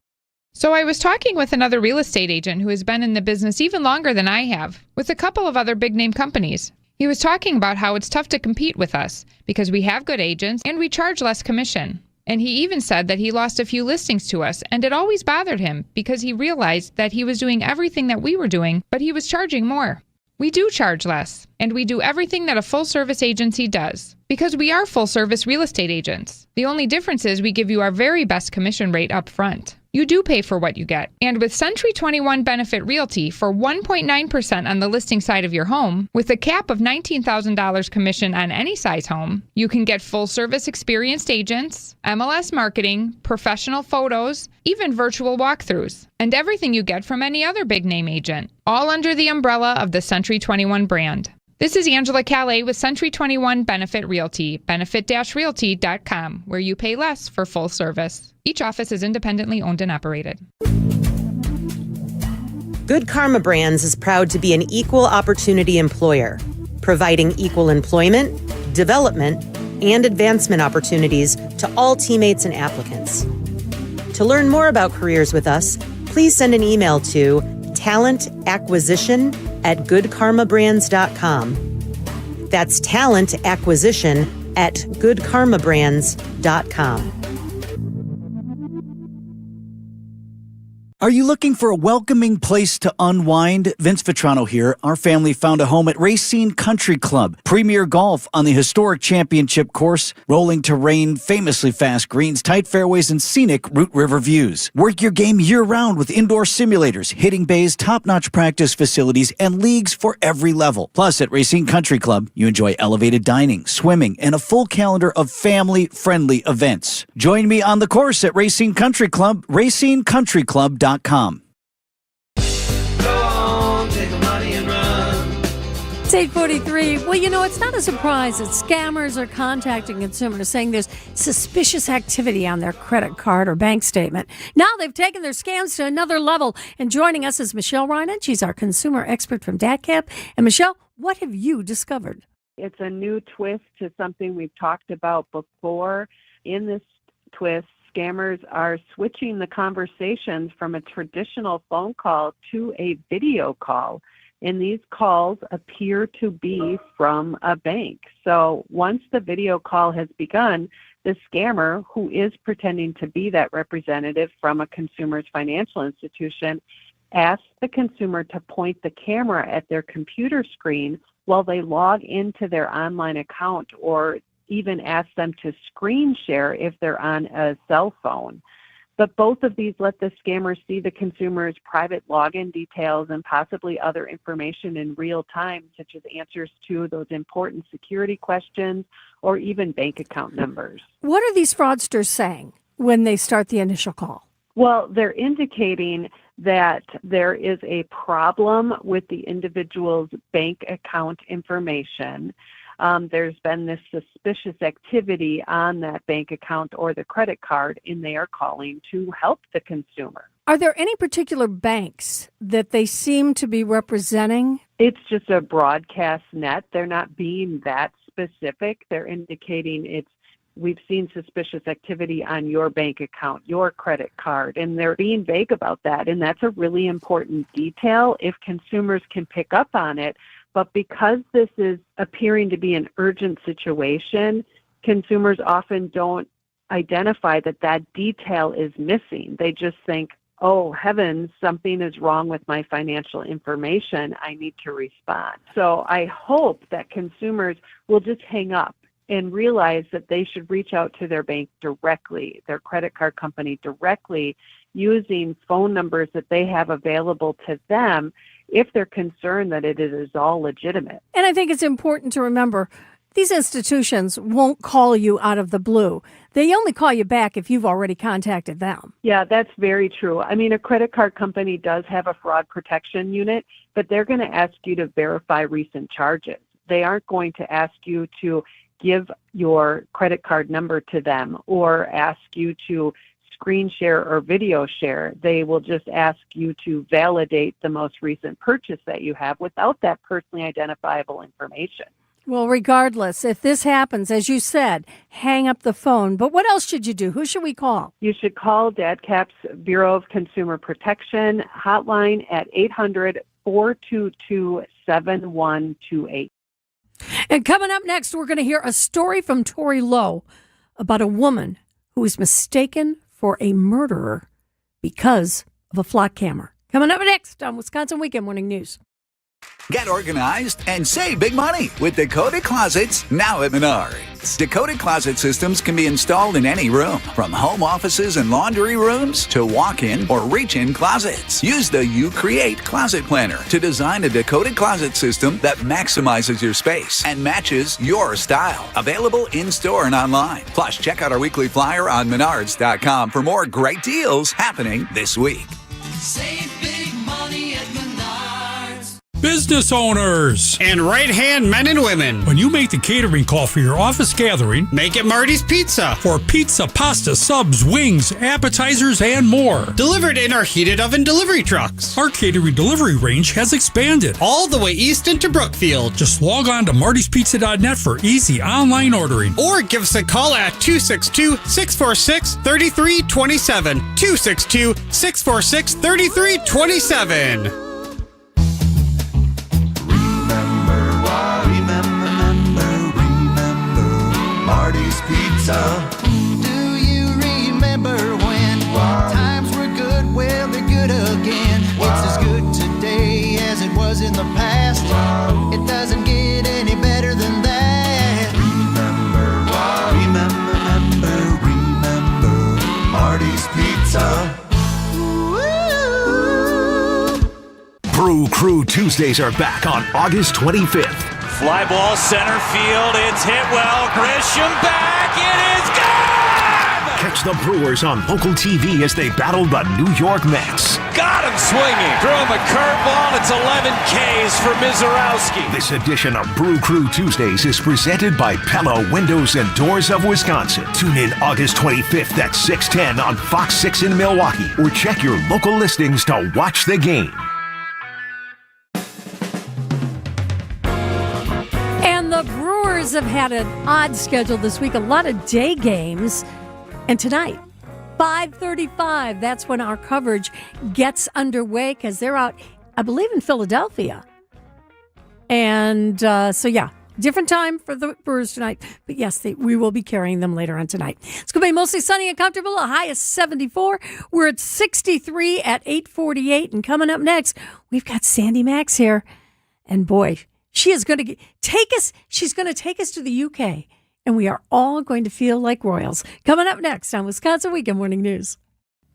[SPEAKER 16] So I was talking with another real estate agent who has been in the business even longer than I have, with a couple of other big name companies. He was talking about how it's tough to compete with us because we have good agents and we charge less commission. And he even said that he lost a few listings to us, and it always bothered him because he realized that he was doing everything that we were doing, but he was charging more. We do charge less, and we do everything that a full-service agency does, because we are full-service real estate agents. The only difference is we give you our very best commission rate up front. You do pay for what you get. And with Century 21 Benefit Realty for 1.9% on the listing side of your home, with a cap of $19,000 commission on any size home, you can get full-service experienced agents, MLS marketing, professional photos, even virtual walkthroughs, and everything you get from any other big-name agent, all under the umbrella of the Century 21 brand. This is Angela Calais with Century 21 Benefit Realty, benefit-realty.com, where you pay less for full service. Each office is independently owned and operated.
[SPEAKER 17] Good Karma Brands is proud to be an equal opportunity employer, providing equal employment, development, and advancement opportunities to all teammates and applicants. To learn more about careers with us, please send an email to talentacquisition@goodkarmabrands.com. That's talentacquisition@goodkarmabrands.com.
[SPEAKER 8] Are you looking for a welcoming place to unwind? Vince Vitrano here. Our family found a home at Racine Country Club. Premier golf on the historic championship course, rolling terrain, famously fast greens, tight fairways, and scenic Root River views. Work your game year-round with indoor simulators, hitting bays, top-notch practice facilities, and leagues for every level. Plus, at Racine Country Club, you enjoy elevated dining, swimming, and a full calendar of family-friendly events. Join me on the course at Racine Country Club, racinecountryclub.com.
[SPEAKER 1] It's 8:43. Well, it's not a surprise that scammers are contacting consumers saying there's suspicious activity on their credit card or bank statement. Now they've taken their scams to another level. And joining us is Michelle Rynan. She's our consumer expert from DATCAP. And Michelle, what have you discovered?
[SPEAKER 13] It's a new twist to something we've talked about before. In this twist, scammers are switching the conversations from a traditional phone call to a video call. And these calls appear to be from a bank. So once the video call has begun, the scammer, who is pretending to be that representative from a consumer's financial institution, asks the consumer to point the camera at their computer screen while they log into their online account, or even ask them to screen share if they're on a cell phone. But both of these let the scammer see the consumer's private login details and possibly other information in real time, such as answers to those important security questions or even bank account numbers.
[SPEAKER 1] What are these fraudsters saying when they start the initial call?
[SPEAKER 13] Well, they're indicating that there is a problem with the individual's bank account information. There's been this suspicious activity on that bank account or the credit card, and they are calling to help the consumer.
[SPEAKER 1] Are there any particular banks that they seem to be representing?
[SPEAKER 13] It's just a broadcast net. They're not being that specific. They're indicating we've seen suspicious activity on your bank account, your credit card, and they're being vague about that. And that's a really important detail if consumers can pick up on it. But because this is appearing to be an urgent situation, consumers often don't identify that detail is missing. They just think, oh, heavens, something is wrong with my financial information. I need to respond. So I hope that consumers will just hang up and realize that they should reach out to their bank directly, their credit card company directly, using phone numbers that they have available to them if they're concerned that it is all legitimate.
[SPEAKER 1] And I think it's important to remember, these institutions won't call you out of the blue. They only call you back if you've already contacted them.
[SPEAKER 13] Yeah, that's very true. I mean, a credit card company does have a fraud protection unit, but they're going to ask you to verify recent charges. They aren't going to ask you to give your credit card number to them or ask you to screen share or video share. They will just ask you to validate the most recent purchase that you have without that personally identifiable information.
[SPEAKER 1] Well, regardless, if this happens, as you said, hang up the phone. But what else should you do? Who should we call?
[SPEAKER 13] You should call DATCAP's Bureau of Consumer Protection hotline at 800-422-7128.
[SPEAKER 1] And coming up next, we're going to hear a story from Tori Lowe about a woman who was mistaken for a murderer because of a flock camera. Coming up next on Wisconsin Weekend Morning News.
[SPEAKER 18] Get organized and save big money with Dakota Closets now at Menards. Dakota Closet systems can be installed in any room, from home offices and laundry rooms to walk-in or reach-in closets. Use the You Create Closet Planner to design a Dakota Closet system that maximizes your space and matches your style. Available in-store and online. Plus, check out our weekly flyer on Menards.com for more great deals happening this week.
[SPEAKER 19] Save big money at Menards.
[SPEAKER 20] Business owners
[SPEAKER 21] and right-hand men and women.
[SPEAKER 20] When you make the catering call for your office gathering,
[SPEAKER 21] make it Marty's Pizza.
[SPEAKER 20] For pizza, pasta, subs, wings, appetizers, and more.
[SPEAKER 21] Delivered in our heated oven delivery trucks.
[SPEAKER 20] Our catering delivery range has expanded
[SPEAKER 21] all the way east into Brookfield.
[SPEAKER 20] Just log on to martyspizza.net for easy online ordering.
[SPEAKER 21] Or give us a call at 262-646-3327. 262-646-3327.
[SPEAKER 19] Marty's Pizza. Do you remember when times were good? Well, they're good
[SPEAKER 2] Crew Tuesdays are back on August 25th.
[SPEAKER 3] Fly ball center field. It's hit well. Grisham back. It is gone!
[SPEAKER 2] Catch the Brewers on local TV as they battle the New York Mets.
[SPEAKER 3] Got him swinging. Throw him a curveball. It's 11 Ks for Mizorowski.
[SPEAKER 2] This edition of Brew Crew Tuesdays is presented by Pella Windows and Doors of Wisconsin. Tune in August 25th at 6:10 on Fox 6 in Milwaukee, or check your local listings to watch the game.
[SPEAKER 1] And the Brewers have had an odd schedule this week, a lot of day games. And tonight, 5:35, that's when our coverage gets underway because they're out, I believe, in Philadelphia. And different time for the Brewers tonight. But yes, we will be carrying them later on tonight. It's going to be mostly sunny and comfortable, a high of 74. We're at 63 at 8:48. And coming up next, we've got Sandy Max here. And boy, she is going to take us. She's going to take us to the UK. And we are all going to feel like royals. Coming up next on Wisconsin Weekend Morning News.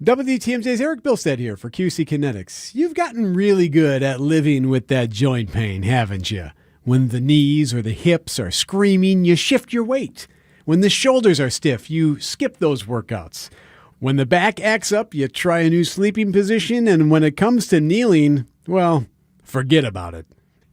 [SPEAKER 9] WTMJ's Eric Bilstead here for QC Kinetics. You've gotten really good at living with that joint pain, haven't you? When the knees or the hips are screaming, you shift your weight. When the shoulders are stiff, you skip those workouts. When the back acts up, you try a new sleeping position. And when it comes to kneeling, well, forget about it.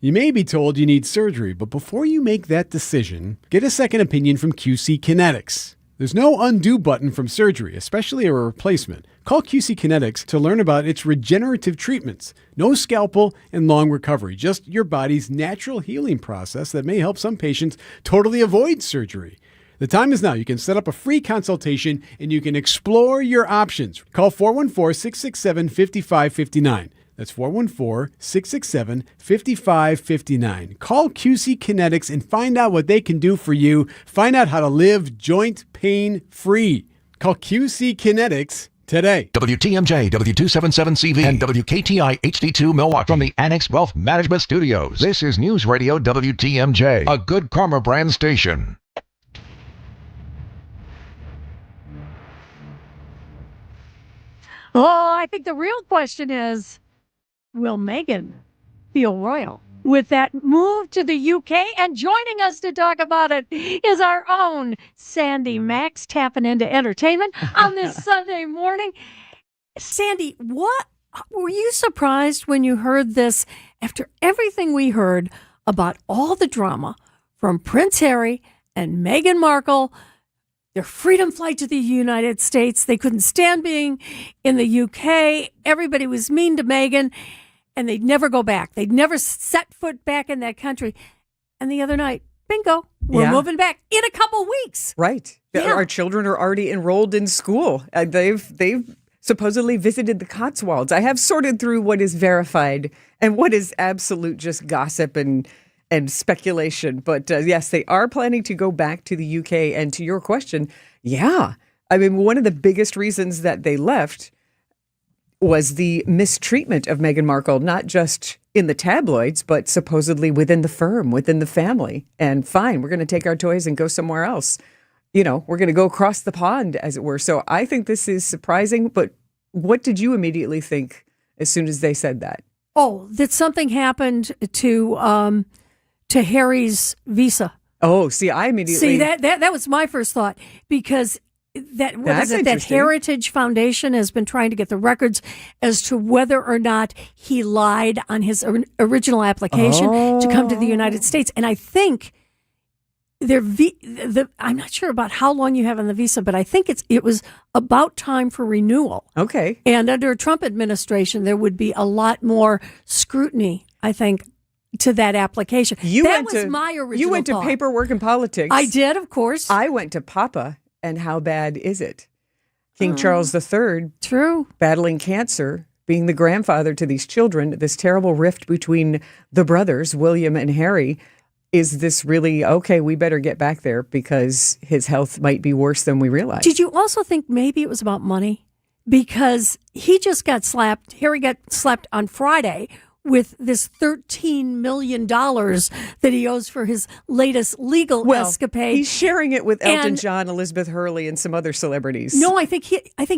[SPEAKER 9] You may be told you need surgery, but before you make that decision, get a second opinion from QC Kinetics. There's no undo button from surgery, especially a replacement. Call QC Kinetics to learn about its regenerative treatments. No scalpel and long recovery, just your body's natural healing process that may help some patients totally avoid surgery. The time is now. You can set up a free consultation and you can explore your options. Call 414-667-5559. That's 414-667-5559. Call QC Kinetics and find out what they can do for you. Find out how to live joint pain free. Call QC Kinetics today.
[SPEAKER 22] WTMJ, W277CV, and WKTI HD2 Milwaukee from the Annex Wealth Management Studios. This is News Radio WTMJ, a Good Karma brand station.
[SPEAKER 1] Oh, I think the real question is, will Meghan feel royal with that move to the UK? And joining us to talk about it is our own Sandy Max, tapping into entertainment on this Sunday morning. Sandy, what were you surprised when you heard this after everything we heard about all the drama from Prince Harry and Meghan Markle? Their freedom flight to the United States. They couldn't stand being in the UK. Everybody was mean to Meghan, and they'd never go back. They'd never set foot back in that country. And the other night, bingo, we're moving back in a couple weeks.
[SPEAKER 23] Right.
[SPEAKER 1] Yeah.
[SPEAKER 23] Our children are already enrolled in school. They've supposedly visited the Cotswolds. I have sorted through what is verified and what is absolute just gossip and speculation. But yes, they are planning to go back to the UK. And to your question, yeah. I mean, one of the biggest reasons that they left was the mistreatment of Meghan Markle, not just in the tabloids, but supposedly within the firm, within the family. And fine, we're going to take our toys and go somewhere else. You know, we're going to go across the pond, as it were. So I think this is surprising. But what did you immediately think as soon as they said that?
[SPEAKER 1] Oh, that something happened to Harry's visa.
[SPEAKER 23] Oh, see, I immediately...
[SPEAKER 1] See, that was my first thought, because that Heritage Foundation has been trying to get the records as to whether or not he lied on his original application to come to the United States. And I think I'm not sure about how long you have on the visa, but I think it was about time for renewal.
[SPEAKER 23] Okay.
[SPEAKER 1] And under a Trump administration, there would be a lot more scrutiny, I think, to that application. That was my original
[SPEAKER 23] You went
[SPEAKER 1] thought.
[SPEAKER 23] to Paperwork and Politics.
[SPEAKER 1] I did, of course.
[SPEAKER 23] I went to Papa, and how bad is it? King Charles III.
[SPEAKER 1] True.
[SPEAKER 23] Battling cancer, being the grandfather to these children, this terrible rift between the brothers, William and Harry. Is this really, okay, we better get back there because his health might be worse than we realize.
[SPEAKER 1] Did you also think maybe it was about money? Because he just got slapped. Harry got slapped on Friday with this $13 million that he owes for his latest legal escapade.
[SPEAKER 23] He's sharing it with Elton John, Elizabeth Hurley, and some other celebrities.
[SPEAKER 1] No, I think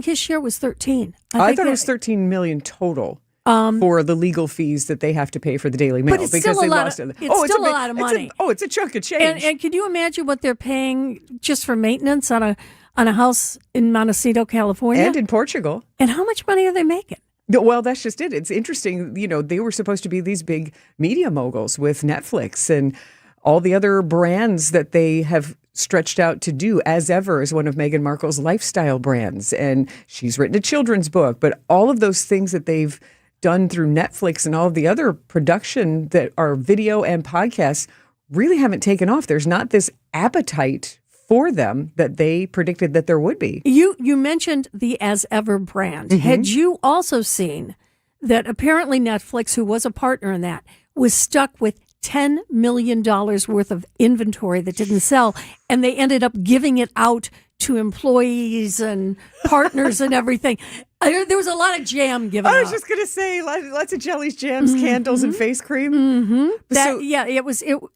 [SPEAKER 1] his share was 13.
[SPEAKER 23] I thought it was 13 million total. for the legal fees that they have to pay for the Daily Mail
[SPEAKER 1] But it's
[SPEAKER 23] because
[SPEAKER 1] still
[SPEAKER 23] they
[SPEAKER 1] a lot
[SPEAKER 23] lost
[SPEAKER 1] of,
[SPEAKER 23] it.
[SPEAKER 1] it's still a lot of money.
[SPEAKER 23] It's a chunk of change.
[SPEAKER 1] And can you imagine what they're paying just for maintenance on a house in Montecito, California?
[SPEAKER 23] And in Portugal.
[SPEAKER 1] And how much money are they making?
[SPEAKER 23] Well, that's just it. It's interesting. They were supposed to be these big media moguls with Netflix and all the other brands that they have stretched out to do. As Ever is one of Meghan Markle's lifestyle brands. And she's written a children's book. But all of those things that they've done through Netflix and all of the other production that are video and podcasts really haven't taken off. There's not this appetite for them that they predicted that there would be.
[SPEAKER 1] You mentioned the As Ever brand.
[SPEAKER 23] Mm-hmm.
[SPEAKER 1] Had you also seen that apparently Netflix, who was a partner in that, was stuck with $10 million worth of inventory that didn't sell, and they ended up giving it out to employees and partners and everything. There was a lot of jam given out.
[SPEAKER 23] I was just going to say, lots of jellies, jams, candles, and face cream.
[SPEAKER 1] Mm-hmm.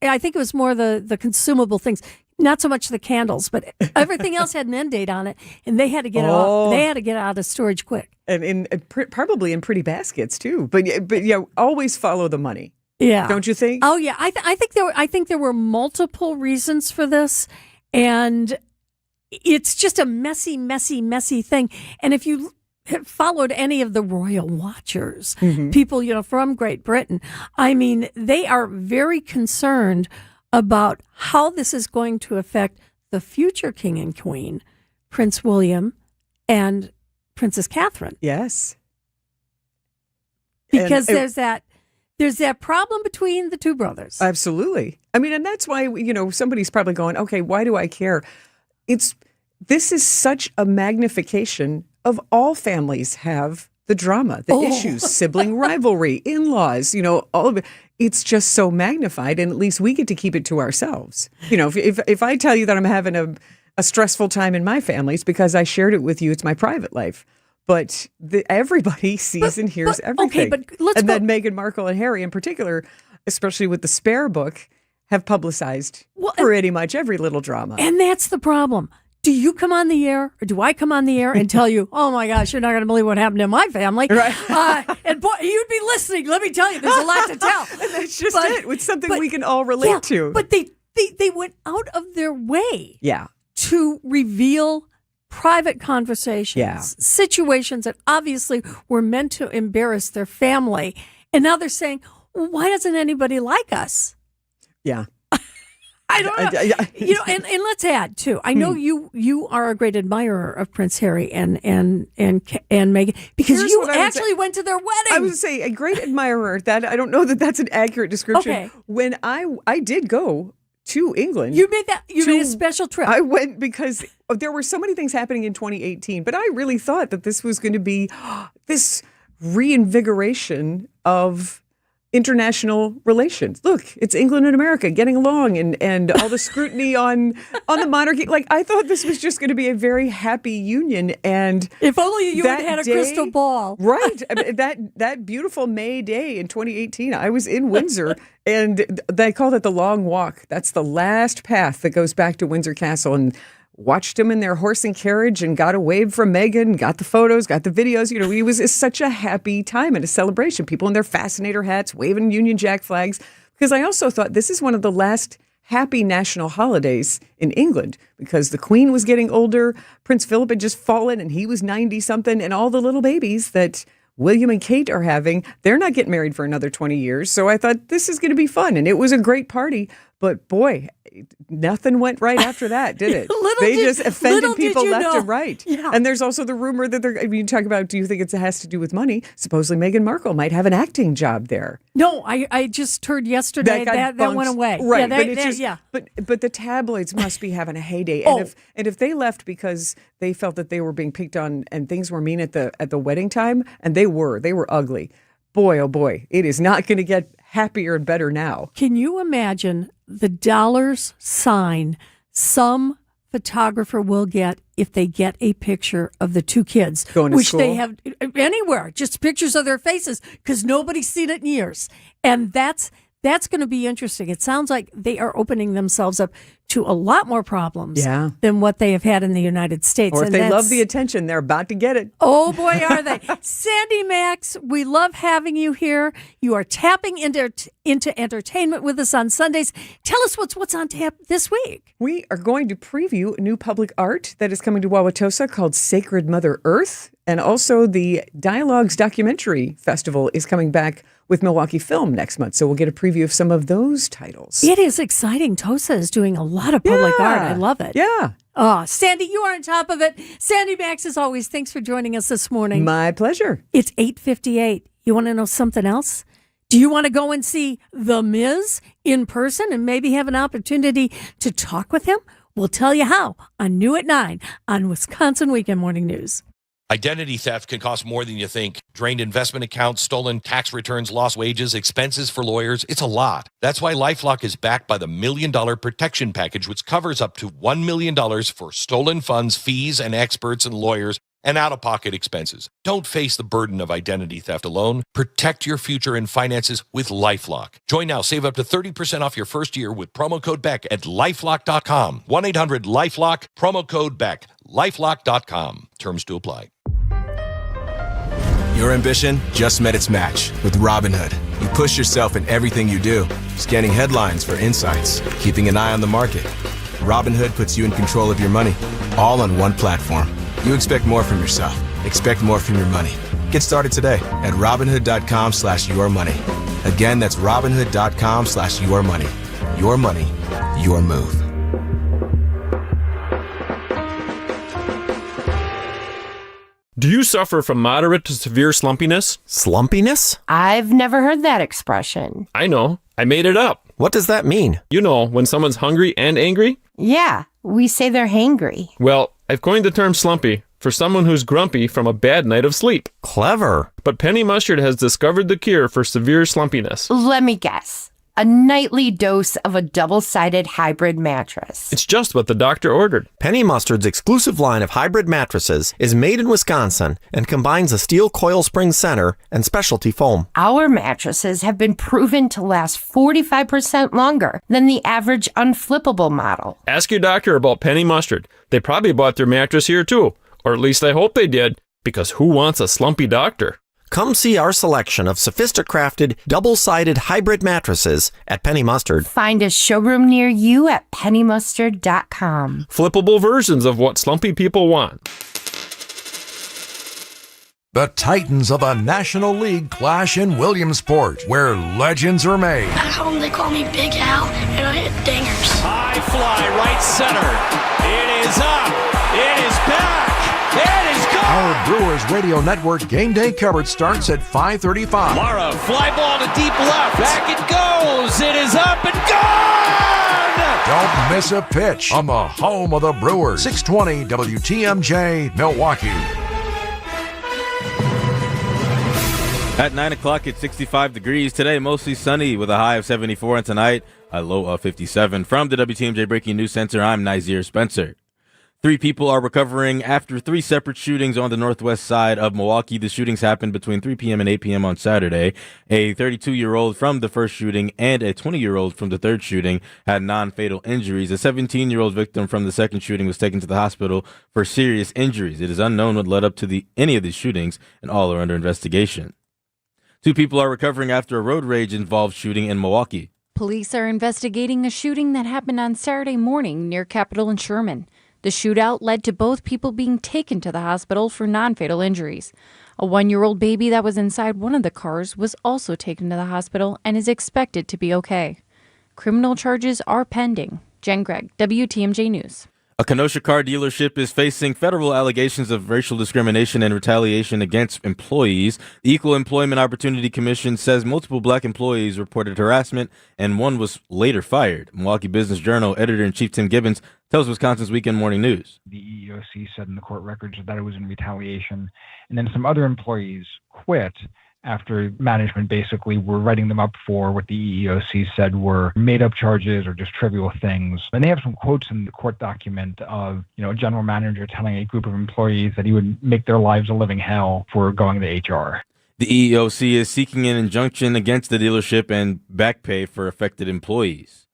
[SPEAKER 1] I think it was more the consumable things. Not so much the candles, but everything else had an end date on it, and they had to get it off. They had to get out of storage quick,
[SPEAKER 23] and probably in pretty baskets too. But always follow the money.
[SPEAKER 1] Yeah,
[SPEAKER 23] don't you think?
[SPEAKER 1] Oh yeah, I think there were multiple reasons for this, and it's just a messy thing. And if you have followed any of the royal watchers, people from Great Britain, I mean, they are very concerned about how this is going to affect the future king and queen, Prince William and Princess Catherine.
[SPEAKER 23] Yes.
[SPEAKER 1] Because there's that problem between the two brothers.
[SPEAKER 23] Absolutely. I mean, and that's why, somebody's probably going, okay, why do I care? This is such a magnification of all families have the drama, the issues, sibling rivalry, in-laws, all of it. It's just so magnified, and at least we get to keep it to ourselves. If I tell you that I'm having a stressful time in my family, it's because I shared it with you. It's my private life. But everybody sees and hears everything.
[SPEAKER 1] Okay, but
[SPEAKER 23] then Meghan Markle and Harry in particular, especially with the Spare book, have publicized pretty much every little drama.
[SPEAKER 1] And that's the problem. Do you come on the air, or do I come on the air and tell you, oh my gosh, you're not going to believe what happened in my family?
[SPEAKER 23] Right.
[SPEAKER 1] And boy, you'd be listening. Let me tell you, there's a lot to tell.
[SPEAKER 23] And that's just it. It's something we can all relate to.
[SPEAKER 1] But they went out of their way
[SPEAKER 23] Yeah.
[SPEAKER 1] to reveal private conversations, situations that obviously were meant to embarrass their family. And now they're saying, well, why doesn't anybody like us?
[SPEAKER 23] Yeah.
[SPEAKER 1] I don't know. And let's add too. I know you are a great admirer of Prince Harry and Meghan because you actually went to their wedding.
[SPEAKER 23] I would say a great admirer. That I don't know that that's an accurate description.
[SPEAKER 1] Okay.
[SPEAKER 23] When I did go to England,
[SPEAKER 1] you made a special trip.
[SPEAKER 23] I went because there were so many things happening in 2018, but I really thought that this was going to be this reinvigoration of international relations. Look, it's England and America getting along, and all the scrutiny on the monarchy. Like, I thought this was just going to be a very happy union. And
[SPEAKER 1] if only you had a crystal ball,
[SPEAKER 23] right? I mean, that beautiful May day in 2018, I was in Windsor, and they called it the Long Walk. That's the last path that goes back to Windsor Castle, and watched them in their horse and carriage and got a wave from Meghan, got the photos, got the videos. It was such a happy time and a celebration. People in their fascinator hats, waving Union Jack flags. Because I also thought this is one of the last happy national holidays in England because the Queen was getting older. Prince Philip had just fallen and he was 90-something. And all the little babies that William and Kate are having, they're not getting married for another 20 years. So I thought this is going to be fun. And it was a great party. But boy, nothing went right after that, did it? They just offended people left and right.
[SPEAKER 1] Yeah.
[SPEAKER 23] And there's also the rumor that you talk about, do you think it has to do with money? Supposedly Meghan Markle might have an acting job there.
[SPEAKER 1] No, I just heard yesterday that went away.
[SPEAKER 23] Right.
[SPEAKER 1] Yeah,
[SPEAKER 23] but the tabloids must be having a heyday. And if they left because they felt that they were being picked on and things were mean at the wedding time, and they were ugly. Boy, oh boy, it is not going to get happier and better now.
[SPEAKER 1] Can you imagine the dollars sign some photographer will get if they get a picture of the two kids,
[SPEAKER 23] going to
[SPEAKER 1] which
[SPEAKER 23] school?
[SPEAKER 1] They have anywhere, just pictures of their faces because nobody's seen it in years. And that's that's going to be interesting. It sounds like they are opening themselves up to a lot more problems than what they have had in the United States.
[SPEAKER 23] Or if
[SPEAKER 1] And
[SPEAKER 23] they
[SPEAKER 1] that's-
[SPEAKER 23] love the attention, they're about to get it.
[SPEAKER 1] Oh, boy, are they. Sandy Max, we love having you here. You are tapping into entertainment with us on Sundays. Tell us what's on tap this week.
[SPEAKER 23] We are going to preview new public art that is coming to Wauwatosa called Sacred Mother Earth. And also the Dialogues Documentary Festival is coming back with Milwaukee Film next month. So we'll get a preview of some of those titles.
[SPEAKER 1] It is exciting. Tosa is doing a lot of public art. I love it.
[SPEAKER 23] Yeah.
[SPEAKER 1] Oh, Sandy, you are on top of it. Sandy Max, as always, thanks for joining us this morning.
[SPEAKER 23] My pleasure.
[SPEAKER 1] It's 8:58. You want to know something else? Do you want to go and see The Miz in person and maybe have an opportunity to talk with him? We'll tell you how on New at 9 on Wisconsin Weekend Morning News.
[SPEAKER 5] Identity theft can cost more than you think. Drained investment accounts, stolen tax returns, lost wages, expenses for lawyers. It's a lot. That's why LifeLock is backed by the $1 Million Protection Package, which covers up to $1 million for stolen funds, fees, and experts and lawyers, and out-of-pocket expenses. Don't face the burden of identity theft alone. Protect your future and finances with LifeLock. Join now. Save up to 30% off your first year with promo code Beck at LifeLock.com. 1-800-LifeLock, promo code Beck. LifeLock.com. Terms to apply.
[SPEAKER 6] Your ambition just met its match with Robinhood. You push yourself in everything you do, scanning headlines for insights, keeping an eye on the market. Robinhood puts you in control of your money, all on one platform. You expect more from yourself. Expect more from your money. Get started today at Robinhood.com/yourmoney. Again, that's Robinhood.com/yourmoney. Your money, your move.
[SPEAKER 7] Do you suffer from moderate to severe slumpiness?
[SPEAKER 11] Slumpiness? I've never heard that expression.
[SPEAKER 7] I know. I made it up.
[SPEAKER 11] What does that mean?
[SPEAKER 7] You know, when someone's hungry and angry?
[SPEAKER 11] Yeah, we say they're hangry.
[SPEAKER 7] Well, I've coined the term slumpy for someone who's grumpy from a bad night of sleep.
[SPEAKER 11] Clever.
[SPEAKER 7] But Penny Mustard has discovered the cure for severe slumpiness.
[SPEAKER 11] Let me guess. A nightly dose of a double-sided hybrid mattress.
[SPEAKER 7] It's just what the doctor ordered.
[SPEAKER 11] Penny Mustard's exclusive line of hybrid mattresses is made in Wisconsin and combines a steel coil spring center and specialty foam. Our mattresses have been proven to last 45% longer than the average unflippable model.
[SPEAKER 7] Ask your doctor about Penny Mustard. They probably bought their mattress here too. Or at least I hope they did, because who wants a slumpy doctor?
[SPEAKER 11] Come see our selection of sophisticrafted, double-sided hybrid mattresses at Penny Mustard. Find a showroom near you at pennymustard.com.
[SPEAKER 7] Flippable versions of what slumpy people want.
[SPEAKER 22] The Titans of the National League clash in Williamsport, where legends are made.
[SPEAKER 24] At home, they call me Big Al, and I hit dingers.
[SPEAKER 3] High fly, right center. It is up. It is back. It is gone.
[SPEAKER 22] Our Brewers Radio Network game day coverage starts at 5:35.
[SPEAKER 3] Mara, fly ball to deep left. Back it goes. It is up and gone.
[SPEAKER 22] Don't miss a pitch on the home of the Brewers. 620 WTMJ, Milwaukee.
[SPEAKER 25] At 9 o'clock, it's 65 degrees. Today, mostly sunny with a high of 74, and tonight, a low of 57. From the WTMJ Breaking News Center, I'm Nazir Spencer. 3 people are recovering after 3 separate shootings on the northwest side of Milwaukee. The shootings happened between 3 p.m. and 8 p.m. on Saturday. A 32-year-old from the first shooting and a 20-year-old from the third shooting had non-fatal injuries. A 17-year-old victim from the second shooting was taken to the hospital for serious injuries. It is unknown what led up to any of these shootings, and all are under investigation. 2 people are recovering after a road rage-involved shooting in Milwaukee.
[SPEAKER 27] Police are investigating a shooting that happened on Saturday morning near Capitol and Sherman. The shootout led to both people being taken to the hospital for non-fatal injuries. A 1-year-old baby that was inside one of the cars was also taken to the hospital and is expected to be okay. Criminal charges are pending. Jen Gregg, WTMJ News.
[SPEAKER 25] A Kenosha car dealership is facing federal allegations of racial discrimination and retaliation against employees. The Equal Employment Opportunity Commission says multiple black employees reported harassment and one was later fired. Milwaukee Business Journal editor-in-chief Tim Gibbons tells Wisconsin's Weekend Morning News.
[SPEAKER 28] The EEOC said in the court records that it was in retaliation, and then some other employees quit after management basically were writing them up for what the EEOC said were made-up charges or just trivial things. And they have some quotes in the court document of, a general manager telling a group of employees that he would make their lives a living hell for going to HR.
[SPEAKER 25] The EEOC is seeking an injunction against the dealership and back pay for affected employees.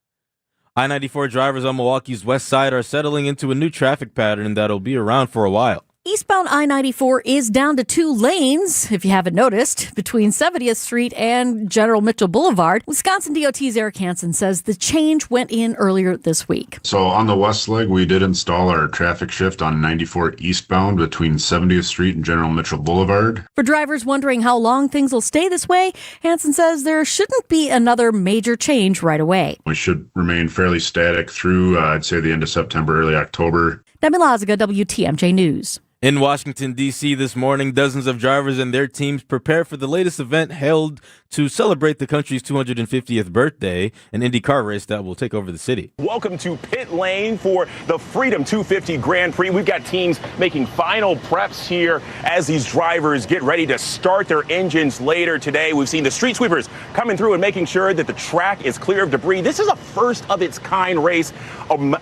[SPEAKER 25] I-94 drivers on Milwaukee's west side are settling into a new traffic pattern that'll be around for a while.
[SPEAKER 4] Eastbound I-94 is down to 2 lanes, if you haven't noticed, between 70th Street and General Mitchell Boulevard. Wisconsin DOT's Eric Hansen says the change went in earlier this week.
[SPEAKER 10] So on the west leg, we did install our traffic shift on 94 eastbound between 70th Street and General Mitchell Boulevard.
[SPEAKER 4] For drivers wondering how long things will stay this way, Hansen says there shouldn't be another major change right away.
[SPEAKER 10] We should remain fairly static through, I'd say, the end of September, early October.
[SPEAKER 4] Demi Loziga, WTMJ News.
[SPEAKER 25] In Washington, D.C. this morning, dozens of drivers and their teams prepare for the latest event held to celebrate the country's 250th birthday, an Indy car race that will take over the city.
[SPEAKER 12] Welcome to pit lane for the Freedom 250 Grand Prix. We've got teams making final preps here as these drivers get ready to start their engines later today. We've seen the street sweepers coming through and making sure that the track is clear of debris. This is a first of its kind race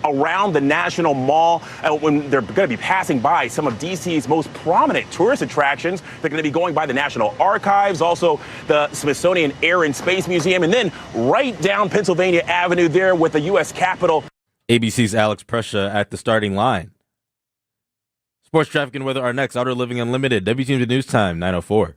[SPEAKER 12] around the National Mall when they're going to be passing by some of DC's most prominent tourist attractions. They're going to be going by the National Archives, also the Smithsonian Air and Space Museum, and then right down Pennsylvania Avenue there with the U.S. Capitol.
[SPEAKER 25] ABC's Alex Prussia at the starting line. Sports, traffic, and weather are next. Outer Living Unlimited, WTMJ News Time, 9:04.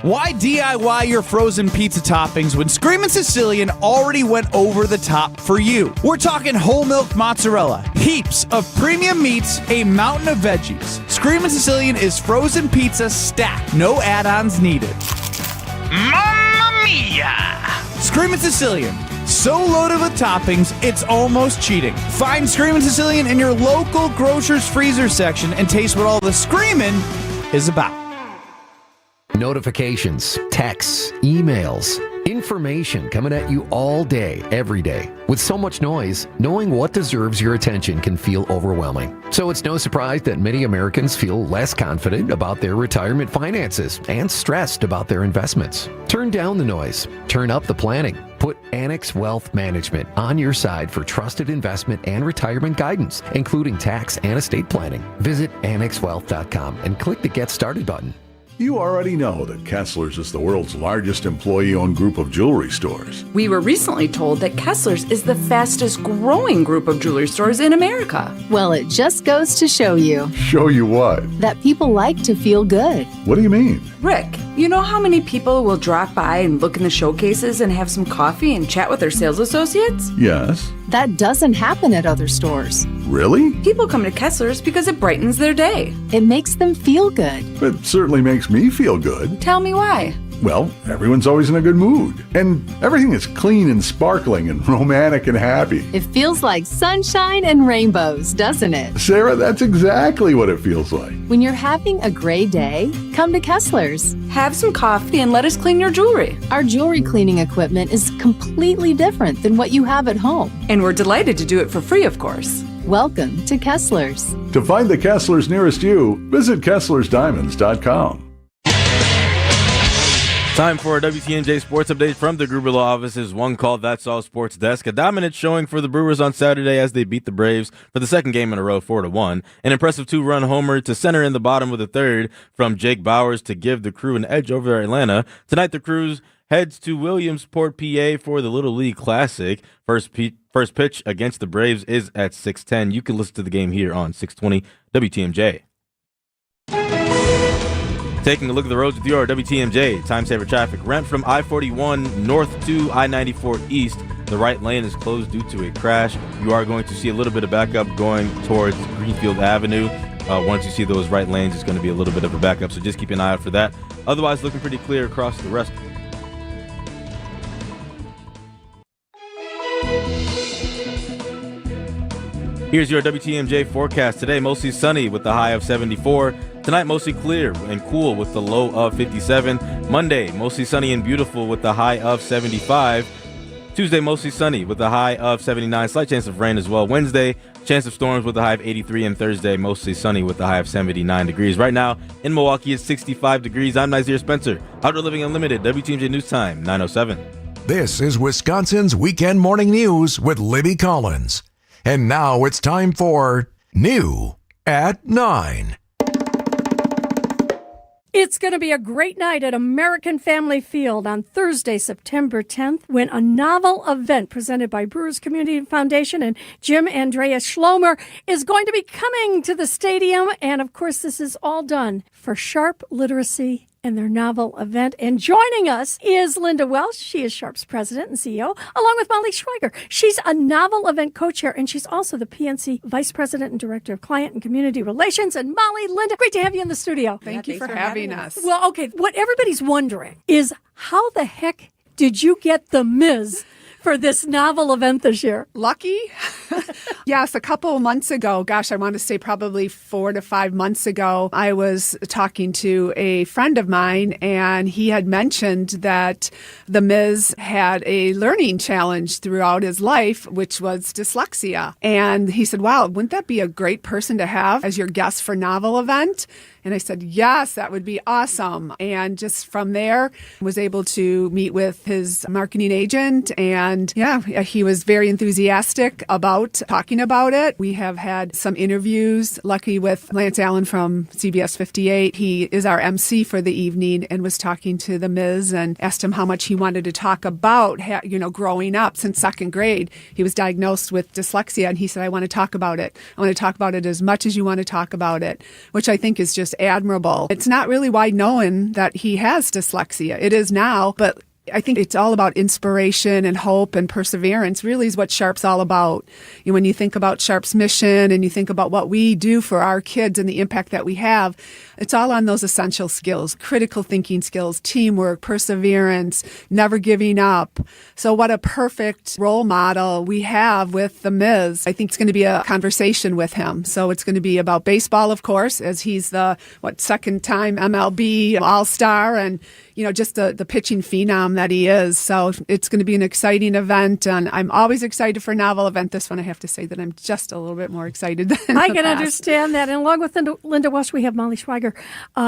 [SPEAKER 14] Why DIY your frozen pizza toppings when Screamin' Sicilian already went over the top for you? We're talking whole milk mozzarella, heaps of premium meats, a mountain of veggies. Screamin' Sicilian is frozen pizza stacked, no add-ons needed. Mamma mia! Screamin' Sicilian, so loaded with toppings, it's almost cheating. Find Screamin' Sicilian in your local grocer's freezer section and taste what all the screamin' is about.
[SPEAKER 15] Notifications, texts, emails, information coming at you all day, every day. With so much noise, knowing what deserves your attention can feel overwhelming. So it's no surprise that many Americans feel less confident about their retirement finances and stressed about their investments. Turn down the noise. Turn up the planning. Put Annex Wealth Management on your side for trusted investment and retirement guidance, including tax and estate planning. Visit annexwealth.com and click the Get Started button.
[SPEAKER 16] You already know that Kessler's is the world's largest employee-owned group of jewelry stores.
[SPEAKER 17] We were recently told that Kessler's is the fastest growing group of jewelry stores in America.
[SPEAKER 26] Well, it just goes to show you.
[SPEAKER 16] Show you what?
[SPEAKER 26] That people like to feel good.
[SPEAKER 16] What do you mean?
[SPEAKER 17] Rick, you know how many people will drop by and look in the showcases and have some coffee and chat with their sales associates?
[SPEAKER 16] Yes.
[SPEAKER 26] That doesn't happen at other stores.
[SPEAKER 16] Really?
[SPEAKER 17] People come to Kessler's because it brightens their day.
[SPEAKER 26] It makes them feel good.
[SPEAKER 16] It certainly makes me feel good.
[SPEAKER 17] Tell me why.
[SPEAKER 16] Well, everyone's always in a good mood. And everything is clean and sparkling and romantic and happy.
[SPEAKER 26] It feels like sunshine and rainbows, doesn't it?
[SPEAKER 16] Sarah, that's exactly what it feels like.
[SPEAKER 26] When you're having a great day, come to Kessler's.
[SPEAKER 17] Have some coffee and let us clean your jewelry.
[SPEAKER 26] Our jewelry cleaning equipment is completely different than what you have at home.
[SPEAKER 17] And we're delighted to do it for free, of course.
[SPEAKER 26] Welcome to Kessler's.
[SPEAKER 16] To find the Kessler's nearest you, visit KesslersDiamonds.com.
[SPEAKER 25] Time for a WTMJ sports update from the Gruber Law Office's One Call That's All Sports Desk. A dominant showing for the Brewers on Saturday as they beat the Braves for the second game in a row, 4-1. An impressive 2-run homer to center in the bottom of the third from Jake Bowers to give the Crew an edge over Atlanta. Tonight, the Crews heads to Williamsport, PA for the Little League Classic. First pitch against the Braves is at 6:10. You can listen to the game here on 620 WTMJ. Taking a look at the roads with your WTMJ time saver traffic. Rent from I-41 north to I-94 east. The right lane is closed due to a crash. You are going to see a little bit of backup going towards Greenfield Avenue. Once you see those right lanes, it's going to be a little bit of a backup, so just keep an eye out for that. Otherwise, looking pretty clear across the rest. Here's your WTMJ forecast. Today, mostly sunny with the high of 74. Tonight, mostly clear and cool with the low of 57. Monday, mostly sunny and beautiful with the high of 75. Tuesday, mostly sunny with the high of 79. Slight chance of rain as well. Wednesday, chance of storms with the high of 83. And Thursday, mostly sunny with the high of 79 degrees. Right now, in Milwaukee, it's 65 degrees. I'm Nazir Spencer. Outdoor Living Unlimited, WTMJ News Time, 9:07.
[SPEAKER 22] This is Wisconsin's Weekend Morning News with Libby Collins. And now it's time for New at 9.
[SPEAKER 1] It's going to be a great night at American Family Field on Thursday, September 10th, when a novel event presented by Brewers Community Foundation and Jim Andreas Schlomer is going to be coming to the stadium. And of course, this is all done for Sharp Literacy and their novel event. And joining us is Linda Welsh. She is Sharp's president and CEO, along with Molly Schweiger. She's a novel event co-chair, and she's also the PNC vice president and director of client and community relations. And Molly, Linda, great to have you in the studio.
[SPEAKER 23] Thank you for having us.
[SPEAKER 1] Well, okay, what everybody's wondering is how the heck did you get the Ms. for this novel event this year?
[SPEAKER 2] Lucky? Yes, a couple months ago, I want to say probably 4 to 5 months ago, I was talking to a friend of mine, and he had mentioned that the Ms. had a learning challenge throughout his life, which was dyslexia. And he said, wow, wouldn't that be a great person to have as your guest for novel event? And I said, yes, that would be awesome. And just from there, was able to meet with his marketing agent. And yeah, he was very enthusiastic about talking about it. We have had some interviews, lucky with Lance Allen from CBS 58. He is our MC for the evening and was talking to the Ms. and asked him how much he wanted to talk about, growing up since second grade. He was diagnosed with dyslexia. And he said, I want to talk about it. I want to talk about it as much as you want to talk about it, which I think is just admirable. It's not really wide known that he has dyslexia. It is now, but I think it's all about inspiration and hope and perseverance really is what Sharp's all about. When you think about Sharp's mission and you think about what we do for our kids and the impact that we have, it's all on those essential skills, critical thinking skills, teamwork, perseverance, never giving up. So what a perfect role model we have with the Ms. I think it's going to be a conversation with him. So it's going to be about baseball, of course, as he's the, second-time MLB All-Star and, just the pitching phenom that he is. So it's going to be an exciting event, and I'm always excited for a novel event. This one, I have to say that I'm just a little bit more excited than
[SPEAKER 1] I
[SPEAKER 2] the
[SPEAKER 1] can
[SPEAKER 2] past.
[SPEAKER 1] understand that. And along with Linda Welsh, we have Molly Schweiger,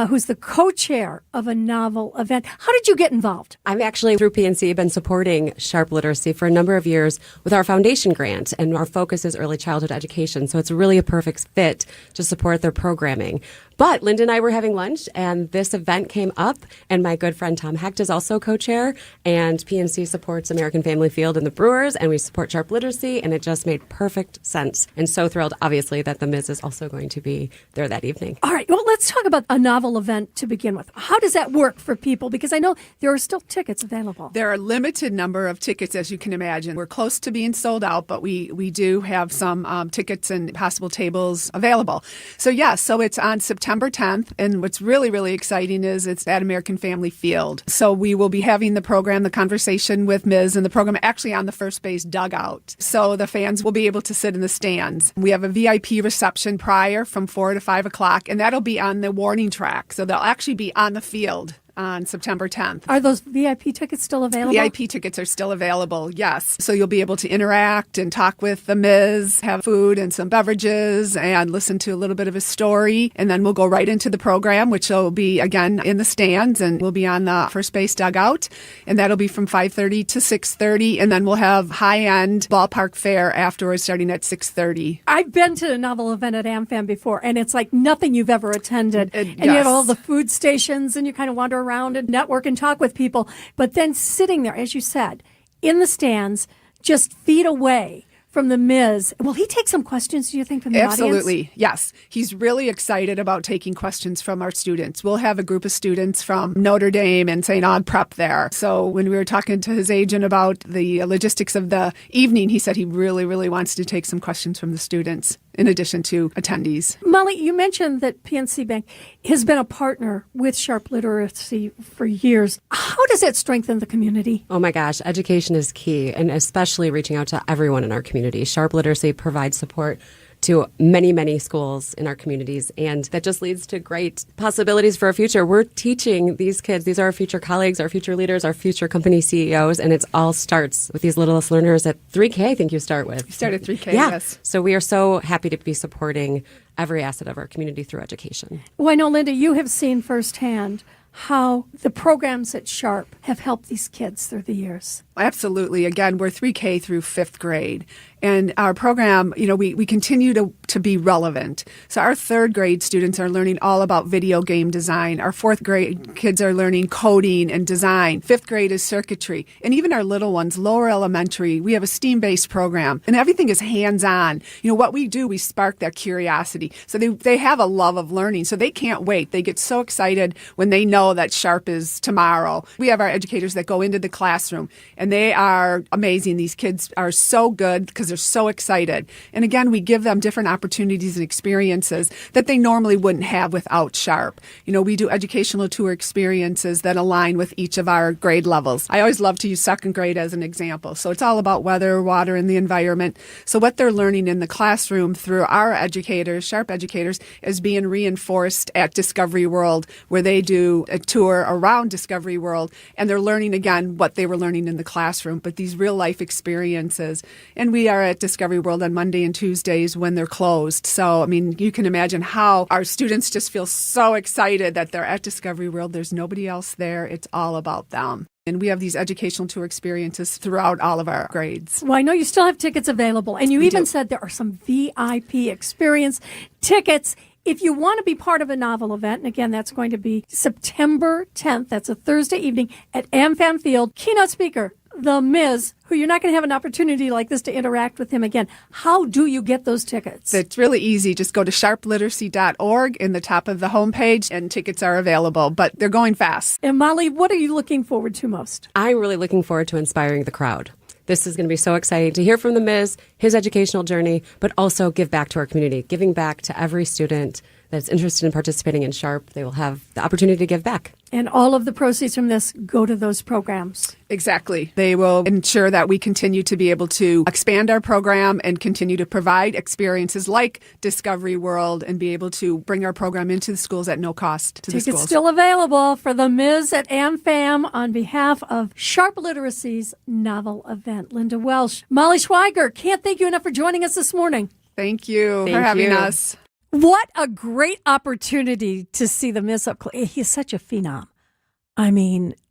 [SPEAKER 1] who's the co-chair of a novel event. How did you get involved?
[SPEAKER 8] I've actually, through PNC, been supporting Sharp Literacy for a number of years with our foundation grant, and our focus is early childhood education. So it's really a perfect fit to support their programming. But Linda and I were having lunch, and this event came up, and my good friend Tom Hecht is also co-chair, and PNC supports American Family Field and the Brewers, and we support Sharp Literacy, and it just made perfect sense. And so thrilled, obviously, that the Ms. is also going to be there that evening.
[SPEAKER 1] All right, well, let's talk about a novel event to begin with. How does that work for people? Because I know there are still tickets available.
[SPEAKER 2] There are a limited number of tickets, as you can imagine. We're close to being sold out, but we do have some tickets and possible tables available. So, so it's on September 10th, and what's really, really exciting is it's at American Family Field. So we will be having the program, the conversation with Ms., and the program actually on the first base dugout. So the fans will be able to sit in the stands. We have a VIP reception prior from 4 to 5 o'clock, and that'll be on the warning track. So they'll actually be on the field on September 10th.
[SPEAKER 1] Are those VIP tickets still available?
[SPEAKER 2] VIP tickets are still available, yes. So you'll be able to interact and talk with the Ms., have food and some beverages, and listen to a little bit of his story. And then we'll go right into the program, which will be, again, in the stands, and we'll be on the first base dugout. And that'll be from 5:30 to 6:30. And then we'll have high-end ballpark fare afterwards, starting at 6:30.
[SPEAKER 1] I've been to a novel event at AmFam before, and it's like nothing you've ever attended. And you have all the food stations, and you kind of wander around and network and talk with people. But then sitting there, as you said, in the stands, just feet away from the Ms. Will he take some questions, do you think, from the audience?
[SPEAKER 2] Absolutely, yes. He's really excited about taking questions from our students. We'll have a group of students from Notre Dame and St. Aug Prep there. So when we were talking to his agent about the logistics of the evening, he said he really, really wants to take some questions from the students in addition to attendees.
[SPEAKER 1] Molly, you mentioned that PNC Bank has been a partner with Sharp Literacy for years. How does it strengthen the community?
[SPEAKER 8] Oh my gosh, education is key, and especially reaching out to everyone in our community. Sharp Literacy provides support to many, many schools in our communities, and that just leads to great possibilities for our future. We're teaching these kids. These are our future colleagues, our future leaders, our future company CEOs, and it all starts with these littlest learners at 3K, I think you start with.
[SPEAKER 2] You start at 3K,
[SPEAKER 8] yeah.
[SPEAKER 2] Yes.
[SPEAKER 8] So we are so happy to be supporting every asset of our community through education.
[SPEAKER 1] Well, I know, Linda, you have seen firsthand how the programs at Sharp have helped these kids through the years.
[SPEAKER 2] Absolutely. Again, we're 3K through 5th grade. And our program, we continue to to be relevant. So our third grade students are learning all about video game design. Our fourth grade kids are learning coding and design. Fifth grade is circuitry. And even our little ones, lower elementary, we have a STEAM-based program. And everything is hands-on. What we do, we spark their curiosity. So they have a love of learning. So they can't wait. They get so excited when they know that Sharp is tomorrow. We have our educators that go into the classroom, and they are amazing. These kids are so good because they're so excited. And again, we give them different opportunities and experiences that they normally wouldn't have without Sharp. We do educational tour experiences that align with each of our grade levels. I always love to use second grade as an example. So it's all about weather, water, and the environment. So what they're learning in the classroom through our educators, Sharp educators, is being reinforced at Discovery World, where they do a tour around Discovery World, and they're learning again what they were learning in the classroom, but these real life experiences. And we are at Discovery World on Monday and Tuesdays when they're closed. So, you can imagine how our students just feel so excited that they're at Discovery World. There's nobody else there. It's all about them. And we have these educational tour experiences throughout all of our grades.
[SPEAKER 1] Well, I know you still have tickets available, and you even said there are some VIP experience tickets. If you want to be part of a novel event, and again, that's going to be September 10th. That's a Thursday evening at AmFam Field. Keynote speaker, The Miz, who you're not going to have an opportunity like this to interact with him again. How do you get those tickets?
[SPEAKER 2] It's really easy. Just go to sharpliteracy.org in the top of the homepage, and tickets are available, but they're going fast.
[SPEAKER 1] And Molly, what are you looking forward to most?
[SPEAKER 8] I'm really looking forward to inspiring the crowd. This is going to be so exciting to hear from the Miz, his educational journey, but also give back to our community, giving back to every student that's interested in participating in Sharp. They will have the opportunity to give back.
[SPEAKER 1] And all of the proceeds from this go to those programs.
[SPEAKER 2] Exactly. They will ensure that we continue to be able to expand our program and continue to provide experiences like Discovery World and be able to bring our program into the schools at no cost to the schools.
[SPEAKER 1] Tickets still available for The Miz at AmFam on behalf of Sharp Literacy's novel event. Linda Welsh, Molly Schweiger, can't thank you enough for joining us this morning.
[SPEAKER 2] Thank you for having us.
[SPEAKER 1] What a great opportunity to see The Miz up close. He's such a phenom.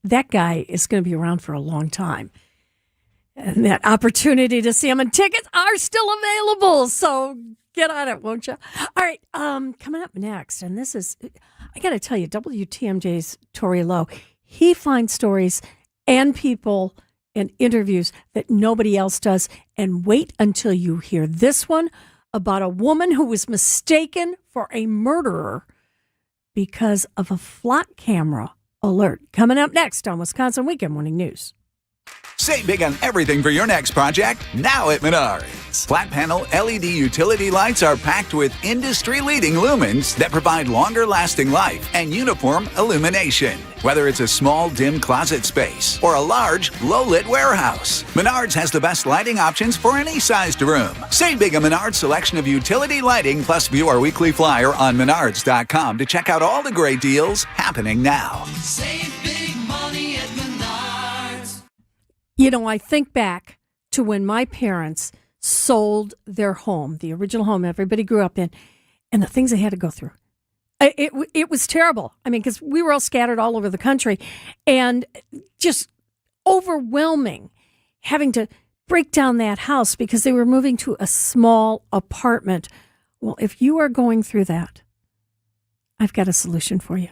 [SPEAKER 1] That guy is going to be around for a long time. And that opportunity to see him, and tickets are still available. So get on it, won't you? All right, coming up next, and this is, I got to tell you, WTMJ's Tori Lowe, he finds stories and people and interviews that nobody else does. And wait until you hear this one about a woman who was mistaken for a murderer because of a flat camera alert. Coming up next on Wisconsin Weekend Morning News.
[SPEAKER 5] Save big on everything for your next project now at Menards. Flat panel LED utility lights are packed with industry-leading lumens that provide longer-lasting life and uniform illumination. Whether it's a small, dim closet space or a large, low-lit warehouse, Menards has the best lighting options for any sized room. Save big on Menards' selection of utility lighting, plus view our weekly flyer on Menards.com to check out all the great deals happening now.
[SPEAKER 6] Save big money at Menards.
[SPEAKER 1] I think back to when my parents sold their home, the original home everybody grew up in, and the things they had to go through. It was terrible. Because we were all scattered all over the country, and just overwhelming having to break down that house because they were moving to a small apartment. Well, if you are going through that, I've got a solution for you.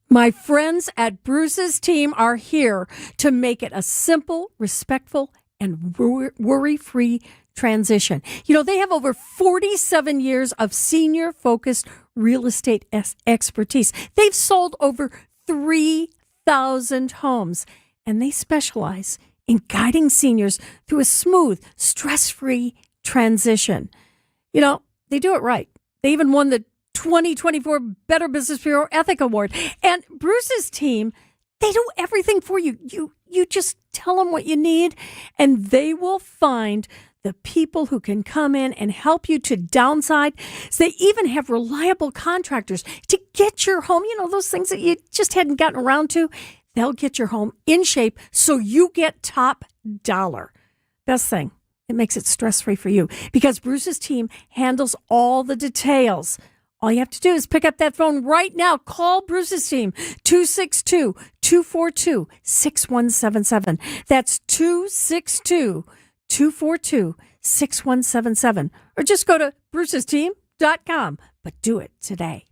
[SPEAKER 1] My friends at Bruce's team are here to make it a simple, respectful, and worry-free transition. They have over 47 years of senior-focused real estate expertise. They've sold over 3,000 homes, and they specialize in guiding seniors through a smooth, stress-free transition. They do it right. They even won the 2024 Better Business Bureau Ethic Award. And Bruce's team, they do everything for you. You just tell them what you need, and they will find the people who can come in and help you to downside. So they even have reliable contractors to get your home, those things that you just hadn't gotten around to. They'll get your home in shape so you get top dollar. Best thing, it makes it stress-free for you because Bruce's team handles all the details. All you have to do is pick up that phone right now. Call Bruce's team, 262-242-6177. That's 262-242-6177. 6177. Or just go to brucesteam.com. But do it today.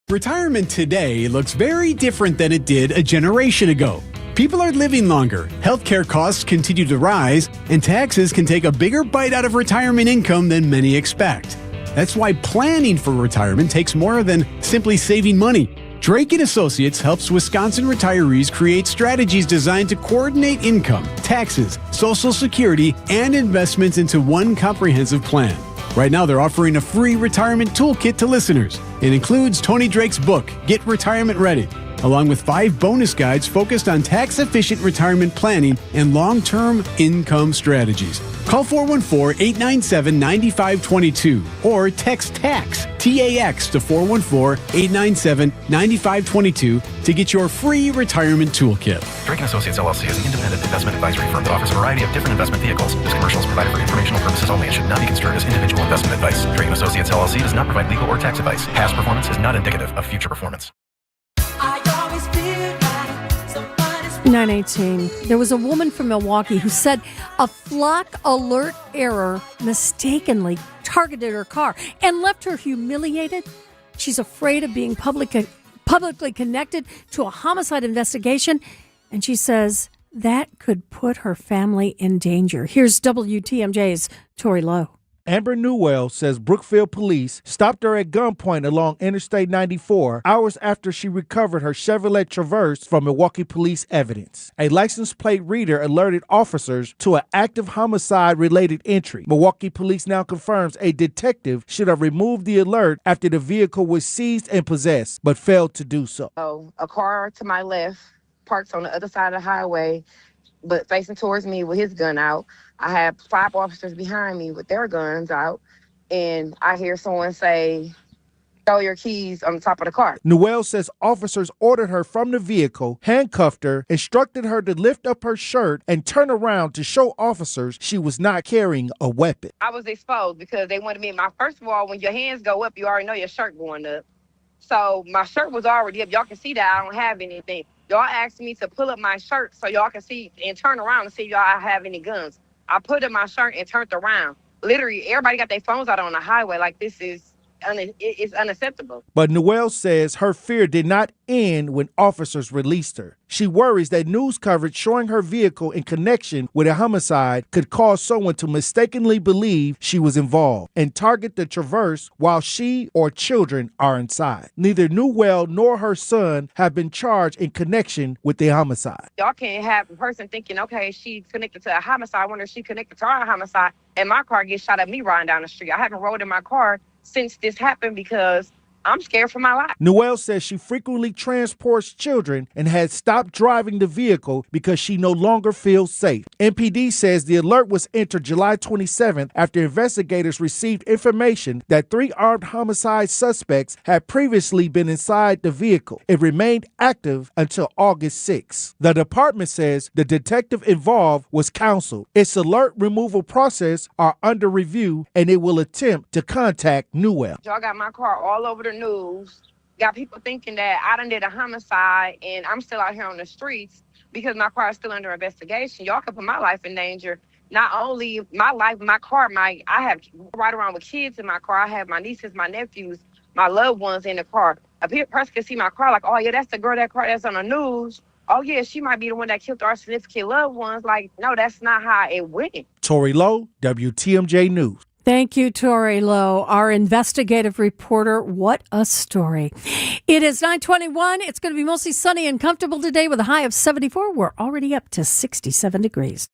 [SPEAKER 7] Retirement today looks very different than it did a generation ago. People are living longer, healthcare costs continue to rise, and taxes can take a bigger bite out of retirement income than many expect. That's why planning for retirement takes more than simply saving money. Drake & Associates helps Wisconsin retirees create strategies designed to coordinate income, taxes, Social Security, and investments into one comprehensive plan. Right now, they're offering a free retirement toolkit to listeners. It includes Tony Drake's book, Get Retirement Ready, along with 5 bonus guides focused on tax-efficient retirement planning and long-term income strategies. Call 414-897-9522 or text TAX, T-A-X, to 414-897-9522 to get your free retirement toolkit.
[SPEAKER 9] Drake & Associates, LLC is an independent investment advisory firm that offers a variety of different investment vehicles. This commercial is provided for informational purposes only and should not be construed as individual investment advice. Drake & Associates, LLC does not provide legal or tax advice. Past performance is not indicative of future performance.
[SPEAKER 1] 918. There was a woman from Milwaukee who said a flock alert error mistakenly targeted her car and left her humiliated. She's afraid of being publicly connected to a homicide investigation, and she says that could put her family in danger. Here's WTMJ's Tori Lowe.
[SPEAKER 11] Amber Newell says Brookfield police stopped her at gunpoint along Interstate 94 hours after she recovered her Chevrolet Traverse from Milwaukee police evidence. A license plate reader alerted officers to an active homicide-related entry. Milwaukee police now confirms a detective should have removed the alert after the vehicle was seized and possessed, but failed to do so.
[SPEAKER 13] A car to my left parks on the other side of the highway, but facing towards me with his gun out. I have 5 officers behind me with their guns out, and I hear someone say, "Throw your keys on the top of the car."
[SPEAKER 11] Newell says officers ordered her from the vehicle, handcuffed her, instructed her to lift up her shirt and turn around to show officers she was not carrying a weapon.
[SPEAKER 13] I was exposed because they wanted me. First of all, when your hands go up, you already know your shirt going up. So my shirt was already up. Y'all can see that I don't have anything. Y'all asked me to pull up my shirt so y'all can see and turn around and see if y'all have any guns. I put up my shirt and turned around. Literally, everybody got their phones out on the highway. Like, this is it's unacceptable.
[SPEAKER 11] But Newell says her fear did not end when officers released her. She worries that news coverage showing her vehicle in connection with a homicide could cause someone to mistakenly believe she was involved and target the Traverse while she or children are inside. Neither Newell nor her son have been charged in connection with the homicide.
[SPEAKER 13] Y'all can't have a person thinking, okay, she's connected to a homicide. I wonder if she's connected to our homicide. And my car gets shot at me riding down the street. I haven't rolled in my car since this happened because I'm scared for my life.
[SPEAKER 11] Newell says she frequently transports children and had stopped driving the vehicle because she no longer feels safe. MPD says the alert was entered July 27th after investigators received information that 3 armed homicide suspects had previously been inside the vehicle. It remained active until August 6th. The department says the detective involved was counseled. Its alert removal process are under review and it will attempt to contact Newell.
[SPEAKER 13] Y'all got my car all over the news, got people thinking that I done did a homicide and I'm still out here on the streets because my car is still under investigation. Y'all can put my life in danger. Not only my life, my car, I have ride around with kids in my car. I have my nieces, my nephews, my loved ones in the car. A person can see my car like, oh yeah, that's the girl, that car that's on the news. Oh yeah, she might be the one that killed our significant loved ones. Like, no, that's not how it went.
[SPEAKER 11] Tori Lowe, WTMJ News.
[SPEAKER 1] Thank you, Tori Lowe, our investigative reporter. What a story. It is 9:21. It's going to be mostly sunny and comfortable today with a high of 74. We're already up to 67 degrees.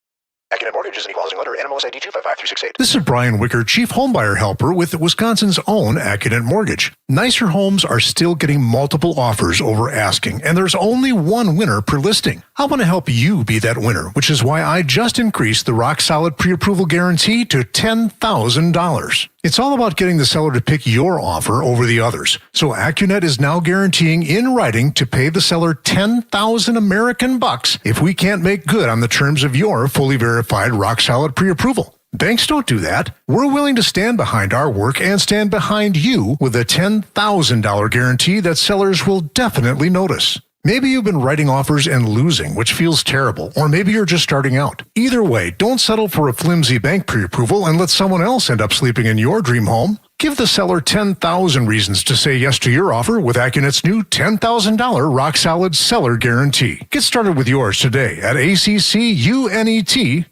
[SPEAKER 18] Accident Mortgage is an equal housing lender. NMLS ID 255368.
[SPEAKER 19] This is Brian Wicker, Chief Homebuyer Helper with Wisconsin's own Accident Mortgage. Nicer homes are still getting multiple offers over asking, and there's only one winner per listing. I want to help you be that winner, which is why I just increased the rock-solid pre-approval guarantee to $10,000. It's all about getting the seller to pick your offer over the others. So AccuNet is now guaranteeing in writing to pay the seller $10,000 American bucks if we can't make good on the terms of your fully verified rock-solid pre-approval. Banks don't do that. We're willing to stand behind our work and stand behind you with a $10,000 guarantee that sellers will definitely notice. Maybe you've been writing offers and losing, which feels terrible, or maybe you're just starting out. Either way, don't settle for a flimsy bank pre-approval and let someone else end up sleeping in your dream home. Give the seller 10,000 reasons to say yes to your offer with AccuNet's new $10,000 rock-solid seller guarantee. Get started with yours today at accunet.com.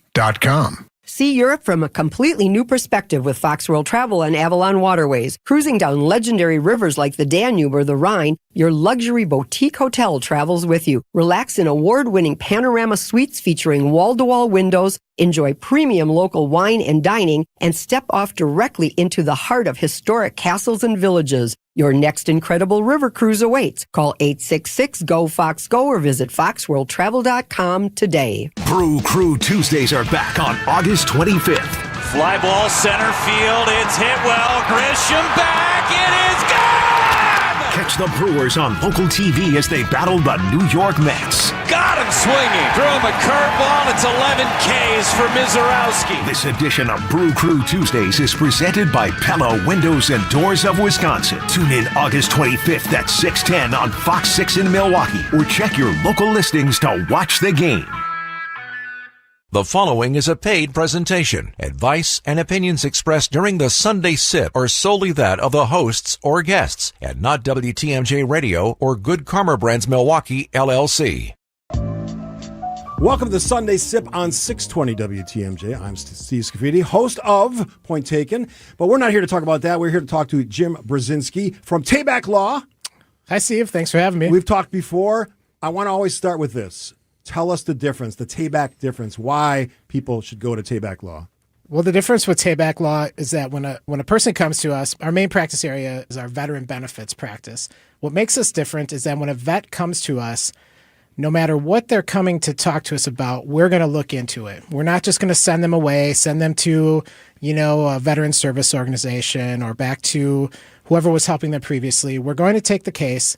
[SPEAKER 3] See Europe from a completely new perspective with Fox World Travel and Avalon Waterways. Cruising down legendary rivers like the Danube or the Rhine, your luxury boutique hotel travels with you. Relax in award-winning panorama suites featuring wall-to-wall windows, enjoy premium local wine and dining, and step off directly into the heart of historic castles and villages. Your next incredible river cruise awaits. Call 866-GO-FOX-GO or visit foxworldtravel.com today.
[SPEAKER 4] Brew Crew Tuesdays are back on August 25th.
[SPEAKER 10] Fly ball center field. It's hit well. Grisham back. It is gone!
[SPEAKER 4] Catch the Brewers on local TV as they battle the New York Mets.
[SPEAKER 10] Got him swinging. Threw him a curveball. It's 11 Ks for Mizorowski.
[SPEAKER 4] This edition of Brew Crew Tuesdays is presented by Pella Windows and Doors of Wisconsin. Tune in August 25th at 6:10 on Fox 6 in Milwaukee, or check your local listings to watch the game.
[SPEAKER 22] The following is a paid presentation. Advice and opinions expressed during the Sunday Sip are solely that of the hosts or guests, and not WTMJ Radio or Good Karma Brands Milwaukee, LLC.
[SPEAKER 20] Welcome to the Sunday Sip on 620 WTMJ. I'm Steve Scafidi, host of Point Taken. But we're not here to talk about that. We're here to talk to Jim Brzezinski from Tayback Law.
[SPEAKER 21] Hi, Steve. Thanks for having me.
[SPEAKER 20] We've talked before. I want to always start with this. Tell us the difference, the Tayback difference, why people should go to Tayback Law.
[SPEAKER 21] Well, the difference with Tayback Law is that when a person comes to us, our main practice area is our veteran benefits practice. What makes us different is that when a vet comes to us, no matter what they're coming to talk to us about, we're going to look into it. We're not just going to send them away, send them to, a veteran service organization or back to whoever was helping them previously. We're going to take the case,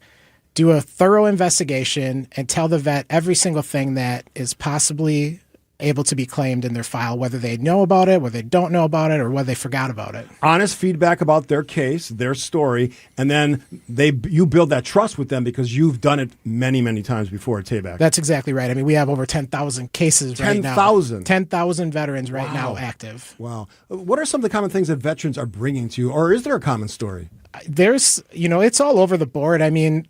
[SPEAKER 21] do a thorough investigation, and tell the vet every single thing that is possibly able to be claimed in their file, whether they know about it, whether they don't know about it, or whether they forgot about it.
[SPEAKER 20] Honest feedback about their case, their story, and then you build that trust with them because you've done it many, many times before at Tayback.
[SPEAKER 21] That's exactly right. I mean, we have over 10,000 cases right now.
[SPEAKER 20] 10,000?
[SPEAKER 21] 10,000 veterans right now active.
[SPEAKER 20] Wow. What are some of the common things that veterans are bringing to you, or is there a common story?
[SPEAKER 21] There's, it's all over the board. I mean,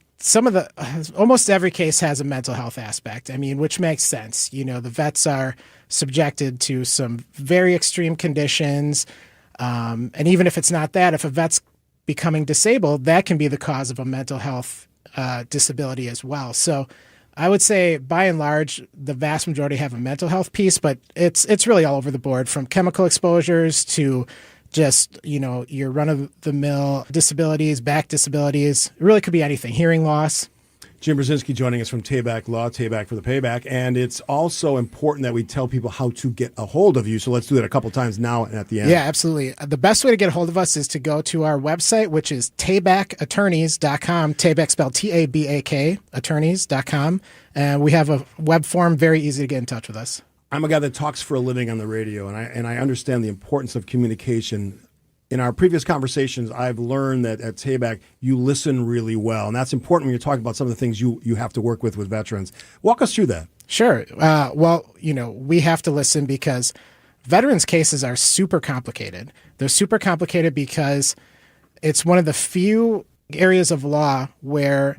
[SPEAKER 21] almost every case has a mental health aspect. I mean, which makes sense. The vets are subjected to some very extreme conditions. And even if it's not that, if a vet's becoming disabled, that can be the cause of a mental health disability as well. So I would say by and large, the vast majority have a mental health piece, but it's really all over the board, from chemical exposures to just, your run-of-the-mill disabilities, back disabilities. It really could be anything. Hearing loss.
[SPEAKER 20] Jim Brzezinski joining us from Tayback Law, Tayback for the Payback. And it's also important that we tell people how to get a hold of you. So let's do that a couple times now and at the end.
[SPEAKER 21] Yeah, absolutely. The best way to get a hold of us is to go to our website, which is taybacattorneys.com. Tayback spelled T-A-B-A-K, attorneys.com. And we have a web form, very easy to get in touch with us.
[SPEAKER 20] I'm a guy that talks for a living on the radio, and I understand the importance of communication. In our previous conversations, I've learned that at Tayback, you listen really well, and that's important when you're talking about some of the things you have to work with veterans. Walk us through that.
[SPEAKER 21] Sure. We have to listen because veterans' cases are super complicated. They're super complicated because it's one of the few areas of law where,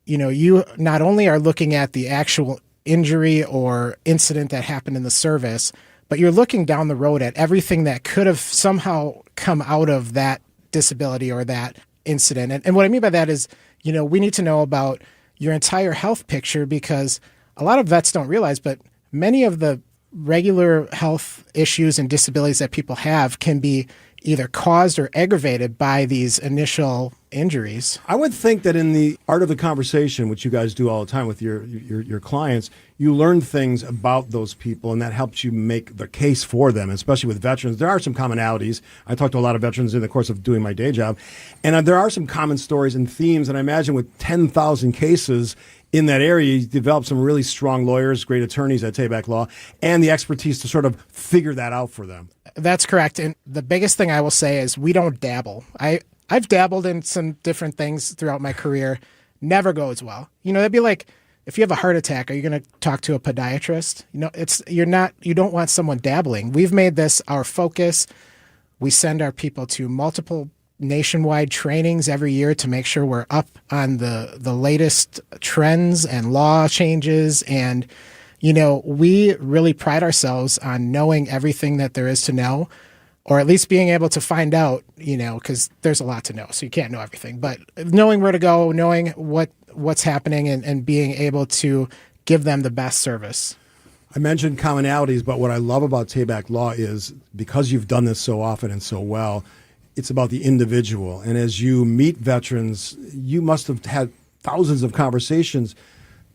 [SPEAKER 21] you not only are looking at the actual injury or incident that happened in the service, but you're looking down the road at everything that could have somehow come out of that disability or that incident. And what I mean by that is, we need to know about your entire health picture, because a lot of vets don't realize, but many of the regular health issues and disabilities that people have can be either caused or aggravated by these initial injuries.
[SPEAKER 20] I would think that in the art of the conversation, which you guys do all the time with your clients, you learn things about those people, and that helps you make the case for them, especially with veterans. There are some commonalities. I talk to a lot of veterans in the course of doing my day job, and there are some common stories and themes, and I imagine with 10,000 cases in that area, you develop some really strong lawyers, great attorneys at Tayback Law, and the expertise to sort of figure that out for them.
[SPEAKER 21] That's correct. And the biggest thing I will say is we don't dabble. I've dabbled in some different things throughout my career. Never goes well. That'd be like if you have a heart attack, are you going to talk to a podiatrist? You don't want someone dabbling. We've made this our focus. We send our people to multiple nationwide trainings every year to make sure we're up on the latest trends and law changes. And, we really pride ourselves on knowing everything that there is to know, or at least being able to find out, because there's a lot to know. So you can't know everything, but knowing where to go, knowing what's happening and being able to give them the best service.
[SPEAKER 20] I mentioned commonalities, but what I love about Tabak Law is because you've done this so often and so well, it's about the individual. And as you meet veterans, you must have had thousands of conversations.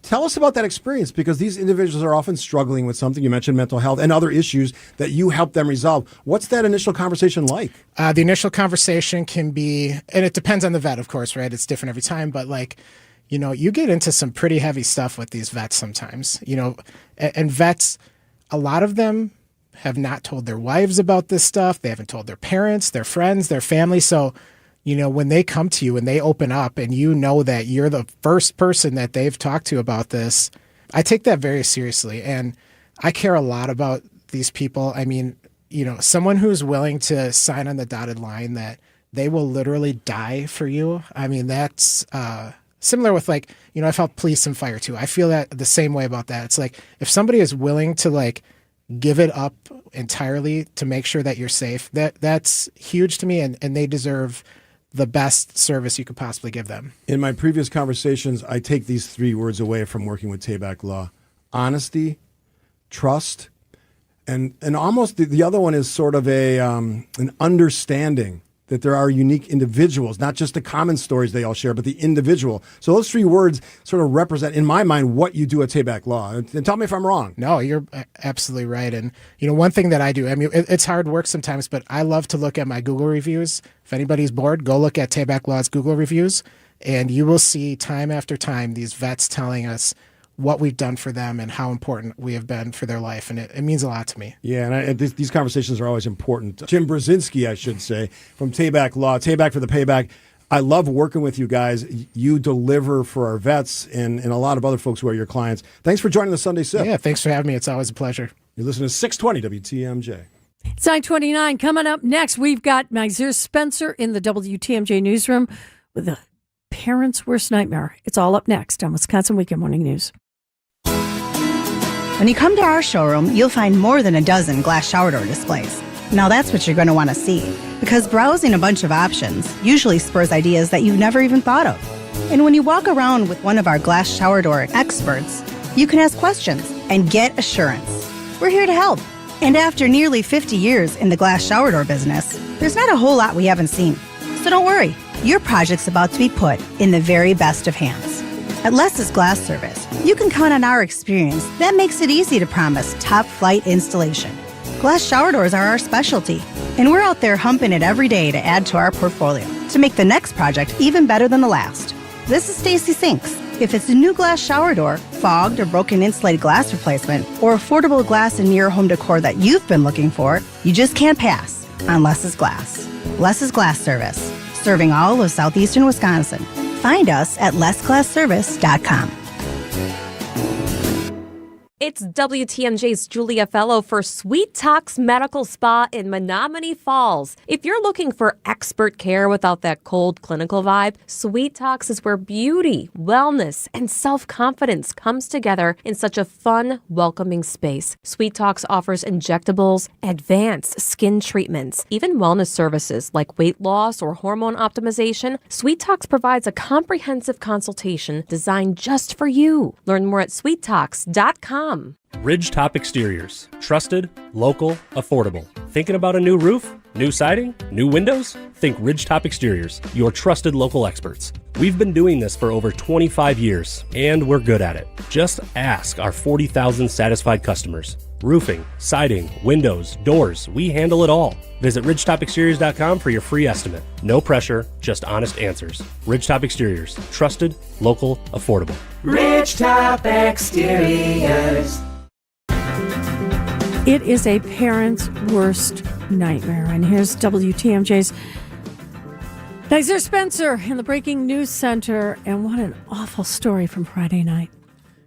[SPEAKER 20] Tell us about that experience, because these individuals are often struggling with something. You mentioned mental health and other issues that you help them resolve. What's that initial conversation like?
[SPEAKER 21] The initial conversation can be, and it depends on the vet, of course, right? It's different every time, but you get into some pretty heavy stuff with these vets sometimes, and vets, a lot of them have not told their wives about this stuff. They haven't told their parents, their friends, their family. So, when they come to you and they open up and that you're the first person that they've talked to about this, I take that very seriously. And I care a lot about these people. I mean, someone who's willing to sign on the dotted line that they will literally die for you. I mean, that's similar with I've helped police and fire too. I feel that the same way about that. It's like if somebody is willing to give it up entirely to make sure that you're safe, that's huge to me, and they deserve the best service you could possibly give them.
[SPEAKER 20] In my previous conversations, I take these 3 words away from working with Tabak Law: honesty, trust, and almost the other one is sort of an understanding that there are unique individuals, not just the common stories they all share, but the individual. So those 3 words sort of represent, in my mind, what you do at Tabak Law. And tell me if I'm wrong.
[SPEAKER 21] No, you're absolutely right. And, one thing that I do, I mean, it's hard work sometimes, but I love to look at my Google reviews. If anybody's bored, go look at Tabak Law's Google reviews, and you will see time after time these vets telling us what we've done for them and how important we have been for their life. And it means a lot to me.
[SPEAKER 20] Yeah, and these conversations are always important. Jim Brzezinski, I should say, from Tabak Law, Tabak for the Payback. I love working with you guys. You deliver for our vets and a lot of other folks who are your clients. Thanks for joining the Sunday Sip.
[SPEAKER 21] Yeah, thanks for having me. It's always a pleasure.
[SPEAKER 20] You're listening to 620 WTMJ.
[SPEAKER 1] It's 9:29. Coming up next, we've got Nizer Spencer in the WTMJ newsroom with a parent's worst nightmare. It's all up next on Wisconsin Weekend Morning News.
[SPEAKER 12] When you come to our showroom, you'll find more than a dozen glass shower door displays. Now that's what you're going to want to see, because browsing a bunch of options usually spurs ideas that you've never even thought of. And when you walk around with one of our glass shower door experts, you can ask questions and get assurance. We're here to help. And after nearly 50 years in the glass shower door business, there's not a whole lot we haven't seen. So don't worry, your project's about to be put in the very best of hands. At Les's Glass Service, you can count on our experience that makes it easy to promise top-flight installation. Glass shower doors are our specialty, and we're out there humping it every day to add to our portfolio to make the next project even better than the last. This is Stacy Sinks. If it's a new glass shower door, fogged or broken insulated glass replacement, or affordable glass and mirror home decor that you've been looking for, you just can't pass on Les's Glass. Les's Glass Service, serving all of southeastern Wisconsin. Find us at lesglassservice.com.
[SPEAKER 14] It's WTMJ's Julia Fellow for Sweet Talks Medical Spa in Menominee Falls. If you're looking for expert care without that cold clinical vibe, Sweet Talks is where beauty, wellness, and self-confidence comes together in such a fun, welcoming space. Sweet Talks offers injectables, advanced skin treatments, even wellness services like weight loss or hormone optimization. Sweet Talks provides a comprehensive consultation designed just for you. Learn more at sweettalks.com.
[SPEAKER 15] Ridgetop Exteriors. Trusted, local, affordable. Thinking about a new roof? New siding? New windows? Think Ridgetop Exteriors, your trusted local experts. We've been doing this for over 25 years, and we're good at it. Just ask our 40,000 satisfied customers. Roofing, siding, windows, doors, we handle it all. Visit ridgetopexteriors.com for your free estimate. No pressure, just honest answers. Ridgetop Exteriors. Trusted, local, affordable.
[SPEAKER 6] Ridgetop Exteriors.
[SPEAKER 1] It is a parent's worst nightmare. And here's WTMJ's Nizer Spencer in the Breaking News Center. And what an awful story from Friday night.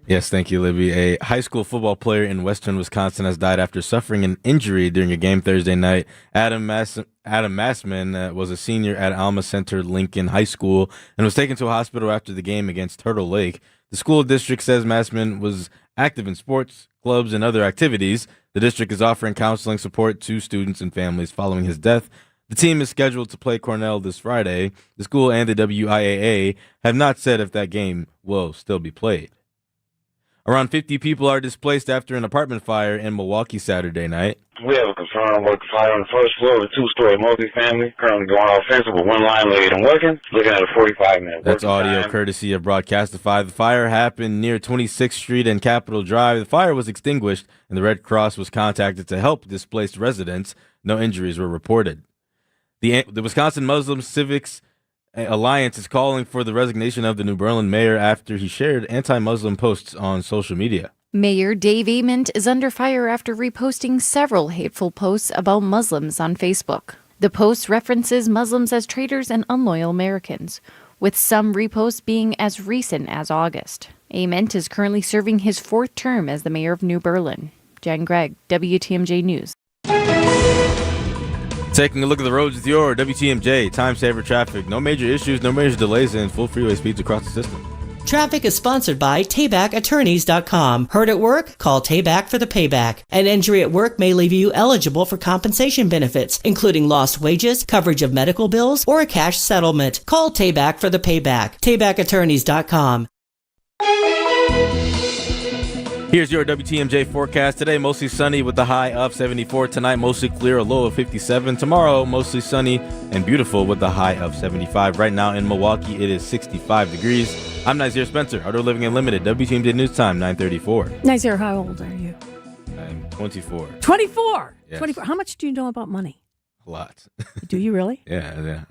[SPEAKER 16] Yes, thank you, Libby. A high school football player in western Wisconsin has died after suffering an injury during a game Thursday night. Adam Massman was a senior at Alma Center Lincoln High School and was taken to a hospital after the game against Turtle Lake. The school district says Massman was active in sports, clubs, and other activities. The district is offering counseling support to students and families following his death. The team is scheduled to play Cornell this Friday. The school and the WIAA have not said if that game will still be played. Around 50 people are displaced after an apartment fire in Milwaukee Saturday night.
[SPEAKER 17] We have a confirmed work fire on the first floor of a two-story multifamily. Currently going offensive with one line laid and working. Looking at a 45-minute
[SPEAKER 16] That's audio
[SPEAKER 17] time.
[SPEAKER 16] courtesy of Broadcastify. The fire happened near 26th Street and Capitol Drive. The fire was extinguished, and the Red Cross was contacted to help displaced residents. No injuries were reported. The Wisconsin Muslim Civics Alliance is calling for the resignation of the New Berlin mayor after he shared anti-Muslim posts on social media.
[SPEAKER 23] Mayor Dave Ament is under fire after reposting several hateful posts about Muslims on Facebook. The post references Muslims as traitors and unloyal Americans, with some reposts being as recent as August. Ament is currently serving his 4th term as the mayor of New Berlin. Jen Gregg, WTMJ News.
[SPEAKER 16] Taking a look at the roads with your WTMJ time saver traffic. No major issues, no major delays, and full freeway speeds across the system.
[SPEAKER 24] Traffic is sponsored by TaybackAttorneys.com. Heard at work? Call Tayback for the payback. An injury at work may leave you eligible for compensation benefits, including lost wages, coverage of medical bills, or a cash settlement. Call Tayback for the payback. TaybackAttorneys.com.
[SPEAKER 16] Here's your WTMJ forecast. Today, mostly sunny with a high of 74. Tonight, mostly clear, a low of 57. Tomorrow, mostly sunny and beautiful with a high of 75. Right now in Milwaukee, it is 65 degrees. I'm Nazir Spencer, Outdoor Living Unlimited, WTMJ News Time, 9:34.
[SPEAKER 1] Nazir, how old are you?
[SPEAKER 16] I'm 24.
[SPEAKER 1] 24?
[SPEAKER 16] Yes.
[SPEAKER 1] 24. How much do you know about money?
[SPEAKER 16] A lot.
[SPEAKER 1] Do you really?
[SPEAKER 16] Yeah.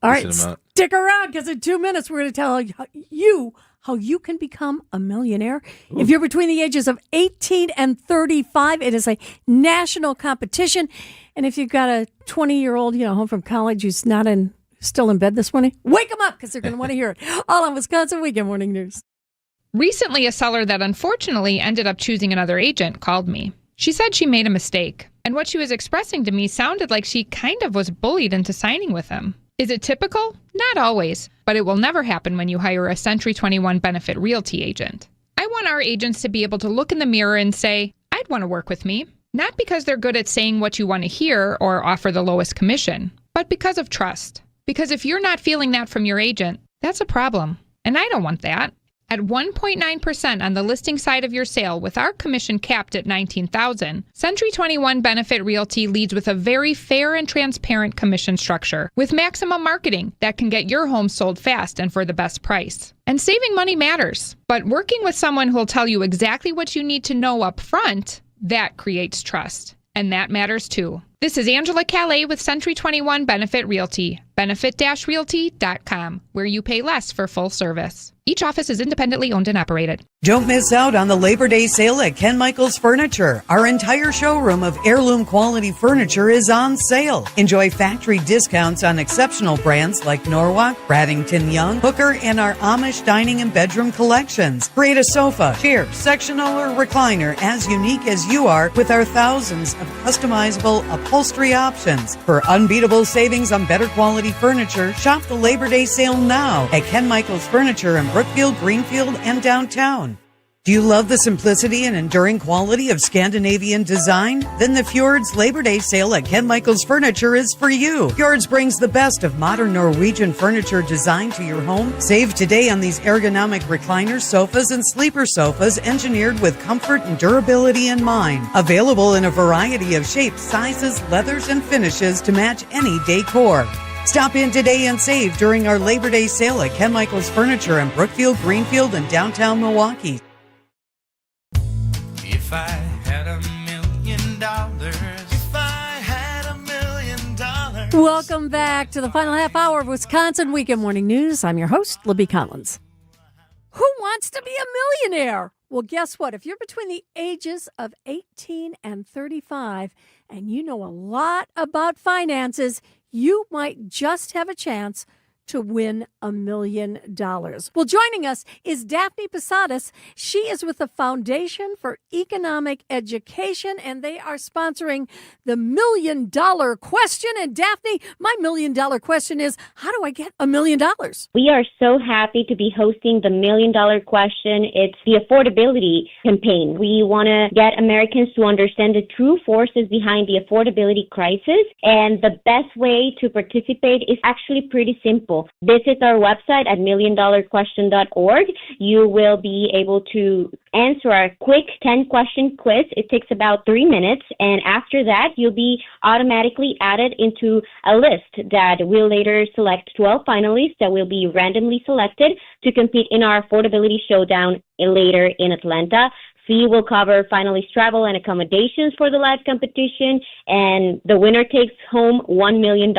[SPEAKER 1] All right, stick around because in 2 minutes we're going to tell you how you can become a millionaire. Ooh. If you're between the ages of 18 and 35, it is a national competition. And if you've got a 20-year-old, home from college who's still in bed this morning, wake them up because they're going to want to hear it. All on Wisconsin Weekend Morning News.
[SPEAKER 25] Recently, a seller that unfortunately ended up choosing another agent called me. She said she made a mistake, and what she was expressing to me sounded like she kind of was bullied into signing with him. Is it typical? Not always, but it will never happen when you hire a Century 21 Benefit Realty agent. I want our agents to be able to look in the mirror and say, I'd want to work with me. Not because they're good at saying what you want to hear or offer the lowest commission, but because of trust. Because if you're not feeling that from your agent, that's a problem. And I don't want that. At 1.9% on the listing side of your sale with our commission capped at $19,000, Century 21 Benefit Realty leads with a very fair and transparent commission structure with maximum marketing that can get your home sold fast and for the best price. And saving money matters, but working with someone who'll tell you exactly what you need to know up front, that creates trust. And that matters too. This is Angela Calais with Century 21 Benefit Realty, benefit-realty.com, where you pay less for full service. Each office is independently owned and operated.
[SPEAKER 26] Don't miss out on the Labor Day sale at Ken Michaels Furniture. Our entire showroom of heirloom quality furniture is on sale. Enjoy factory discounts on exceptional brands like Norwalk, Bradington Young, Hooker, and our Amish dining and bedroom collections. Create a sofa, chair, sectional, or recliner as unique as you are with our thousands of customizable upholstery options. For unbeatable savings on better quality furniture, shop the Labor Day sale now at Ken Michaels Furniture in Brookfield, Greenfield, and downtown. Do you love the simplicity and enduring quality of Scandinavian design? Then the Fjords Labor Day sale at Ken Michaels Furniture is for you. Fjords brings the best of modern Norwegian furniture design to your home. Save today on these ergonomic recliners, sofas, and sleeper sofas engineered with comfort and durability in mind. Available in a variety of shapes, sizes, leathers, and finishes to match any decor. Stop in today and save during our Labor Day sale at Ken Michaels Furniture in Brookfield, Greenfield, and downtown Milwaukee.
[SPEAKER 6] If I had $1 million, if I had $1 million.
[SPEAKER 1] Welcome back to the final half hour of Wisconsin Weekend Morning News. I'm your host, Libby Collins. Who wants to be a millionaire? Well, guess what? If you're between the ages of 18 and 35 and you know a lot about finances, you might just have a chance to win $1 million. Well, joining us is Daphne Posadas. She is with the Foundation for Economic Education, and they are sponsoring the $1 million question. And Daphne, my $1 million question is, how do I get $1 million?
[SPEAKER 2] We are so happy to be hosting the $1 million question. It's the affordability campaign. We want to get Americans to understand the true forces behind the affordability crisis. And the best way to participate is actually pretty simple. Visit our website at milliondollarquestion.org. You will be able to answer our quick 10-question quiz. It takes about 3 minutes. And after that, you'll be automatically added into a list that will later select 12 finalists that will be randomly selected to compete in our affordability showdown later in Atlanta. Fee will cover finalist travel and accommodations for the live competition, and the winner takes home $1 million.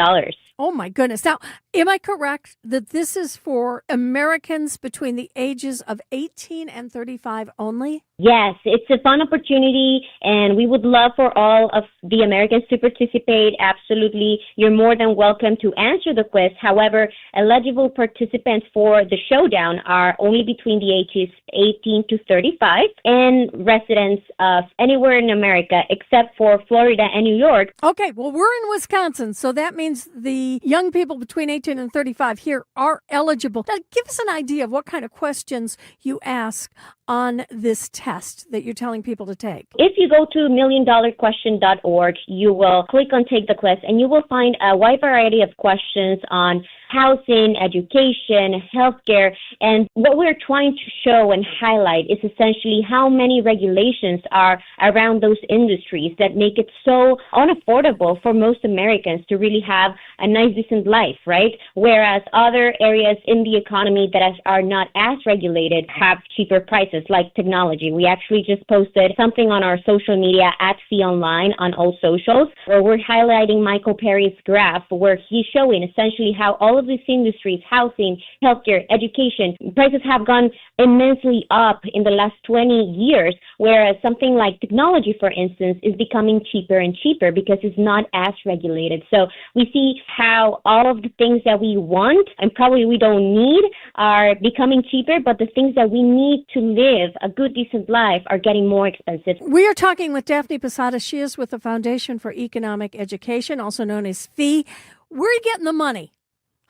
[SPEAKER 1] Oh, my goodness. Now, am I correct that this is for Americans between the ages of 18 and 35 only?
[SPEAKER 2] Yes, it's a fun opportunity, and we would love for all of the Americans to participate. Absolutely. You're more than welcome to answer the quiz. However, eligible participants for the showdown are only between the ages 18 to 35 and residents of anywhere in America except for Florida and New York.
[SPEAKER 1] Okay, well, we're in Wisconsin, so that means the young people between 18 and 35 here are eligible. Now, give us an idea of what kind of questions you ask on this test that you're telling people to take.
[SPEAKER 2] If you go to milliondollarquestion.org, you will click on Take the Quiz, and you will find a wide variety of questions on housing, education, healthcare, and what we're trying to show and highlight is essentially how many regulations are around those industries that make it so unaffordable for most Americans to really have a nice, decent life, right? Whereas other areas in the economy that are not as regulated have cheaper prices, like technology. We actually just posted something on our social media at Fee Online on all socials, where we're highlighting Michael Perry's graph, where he's showing essentially how all of these industries, housing, healthcare, education, prices have gone immensely up in the last 20 years, whereas something like technology, for instance, is becoming cheaper and cheaper because it's not as regulated. So we see how all of the things that we want and probably we don't need are becoming cheaper, but the things that we need to live a good, decent life are getting more expensive.
[SPEAKER 1] We are talking with Daphne Posadas. She is with the Foundation for Economic Education, also known as FEE. Where are you getting the money?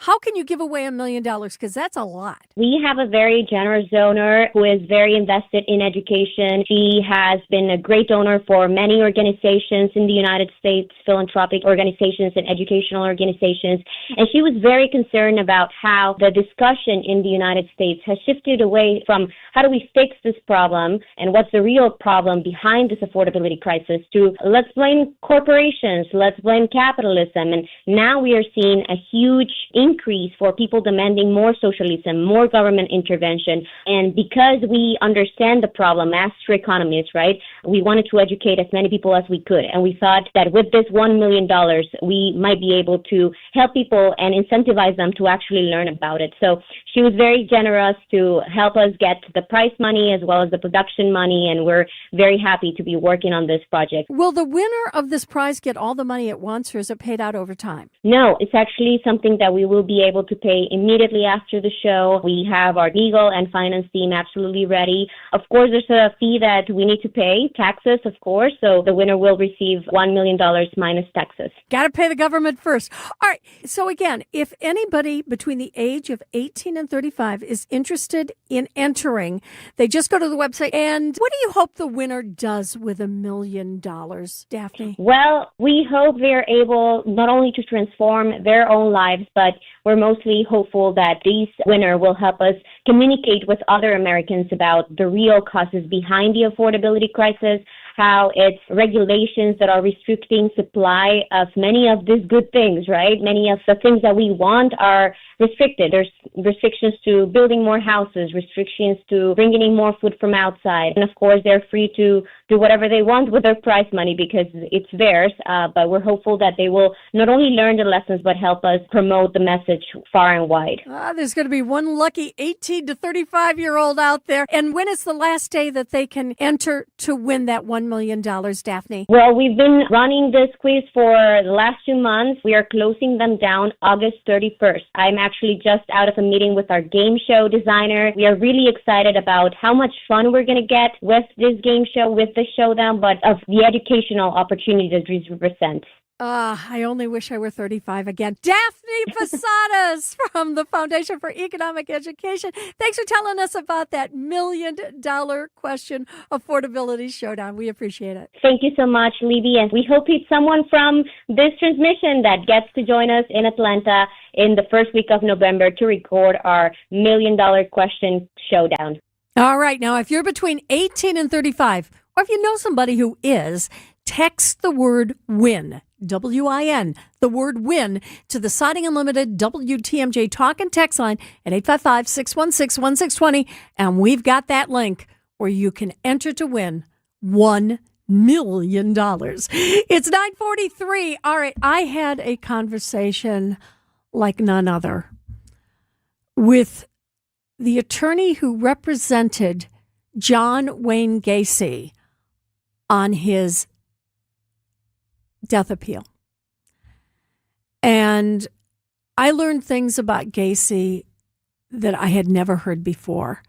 [SPEAKER 1] How can you give away $1 million? Because that's a lot.
[SPEAKER 2] We have a very generous donor who is very invested in education. She has been a great donor for many organizations in the United States, philanthropic organizations and educational organizations. And she was very concerned about how the discussion in the United States has shifted away from how do we fix this problem and what's the real problem behind this affordability crisis to let's blame corporations, let's blame capitalism. And now we are seeing a huge increase for people demanding more socialism, more government intervention. And because we understand the problem as true economists, right, we wanted to educate as many people as we could. And we thought that with this $1 million, we might be able to help people and incentivize them to actually learn about it. So she was very generous to help us get the prize money as well as the production money. And we're very happy to be working on this project.
[SPEAKER 1] Will the winner of this prize get all the money at once, or is it paid out over time?
[SPEAKER 2] No, it's actually something that we will be able to pay immediately after the show. We have our legal and finance team absolutely ready. Of course, there's a fee that we need to pay, taxes, of course, so the winner will receive $1 million minus taxes.
[SPEAKER 1] Got to pay the government first. All right, so again, if anybody between the age of 18 and 35 is interested in entering, they just go to the website. And what do you hope the winner does with $1 million, Daphne?
[SPEAKER 2] Well, we hope they're able not only to transform their own lives, but we're mostly hopeful that this winner will help us communicate with other Americans about the real causes behind the affordability crisis, how it's regulations that are restricting supply of many of these good things, right? Many of the things that we want are restricted. There's restrictions to building more houses, restrictions to bringing in more food from outside. And of course, they're free to do whatever they want with their prize money because it's theirs. But we're hopeful that they will not only learn the lessons, but help us promote the message far and wide.
[SPEAKER 1] There's going to be one lucky 18 to 35-year-old out there. And when is the last day that they can enter to win that $1 $1 million, Daphne?
[SPEAKER 2] Well, we've been running this quiz for the last 2 months. We are closing them down August 31st. I'm actually just out of a meeting with our game show designer. We are really excited about how much fun we're going to get with this game show, with the showdown, but of the educational opportunity that these represent.
[SPEAKER 1] I only wish I were 35 again. Daphne Posadas from the Foundation for Economic Education. Thanks for telling us about that $1 million question affordability showdown. We appreciate it.
[SPEAKER 2] Thank you so much, Libby. And we hope it's someone from this transmission that gets to join us in Atlanta in the first week of November to record our $1 million question showdown.
[SPEAKER 1] All right. Now, if you're between 18 and 35, or if you know somebody who is, text the word WIN. WIN, the word WIN, to the Siding Unlimited WTMJ talk and text line at 855-616-1620. And we've got that link where you can enter to win $1 million. It's 9:43. All right. I had a conversation like none other with the attorney who represented John Wayne Gacy on his death appeal. And I learned things about Gacy that I had never heard before.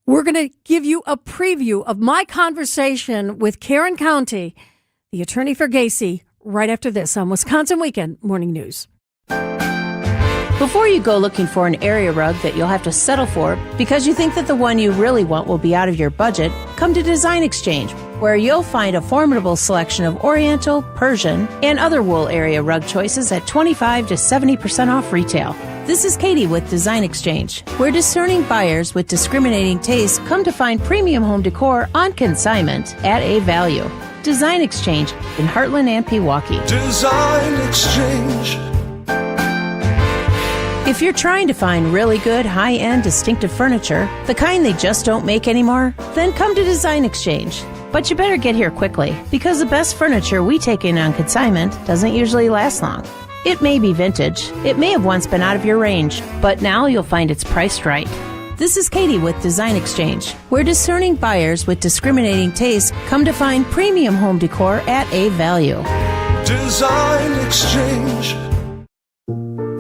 [SPEAKER 1] We're going to give you a preview of my conversation with Karen County, the attorney for Gacy, right after this on Wisconsin Weekend Morning News.
[SPEAKER 5] Before you go looking for an area rug that you'll have to settle for because you think that the one you really want will be out of your budget, come to Design Exchange, where you'll find a formidable selection of Oriental, Persian, and other wool area rug choices at 25 to 70% off retail. This is Katie with Design Exchange, where discerning buyers with discriminating tastes come to find premium home decor on consignment at a value. Design Exchange in Heartland and Pewaukee.
[SPEAKER 6] Design Exchange.
[SPEAKER 5] If you're trying to find really good, high-end, distinctive furniture, the kind they just don't make anymore, then come to Design Exchange. But you better get here quickly, because the best furniture we take in on consignment doesn't usually last long. It may be vintage, it may have once been out of your range, but now you'll find it's priced right. This is Katie with Design Exchange, where discerning buyers with discriminating tastes come to find premium home decor at a value.
[SPEAKER 6] Design Exchange.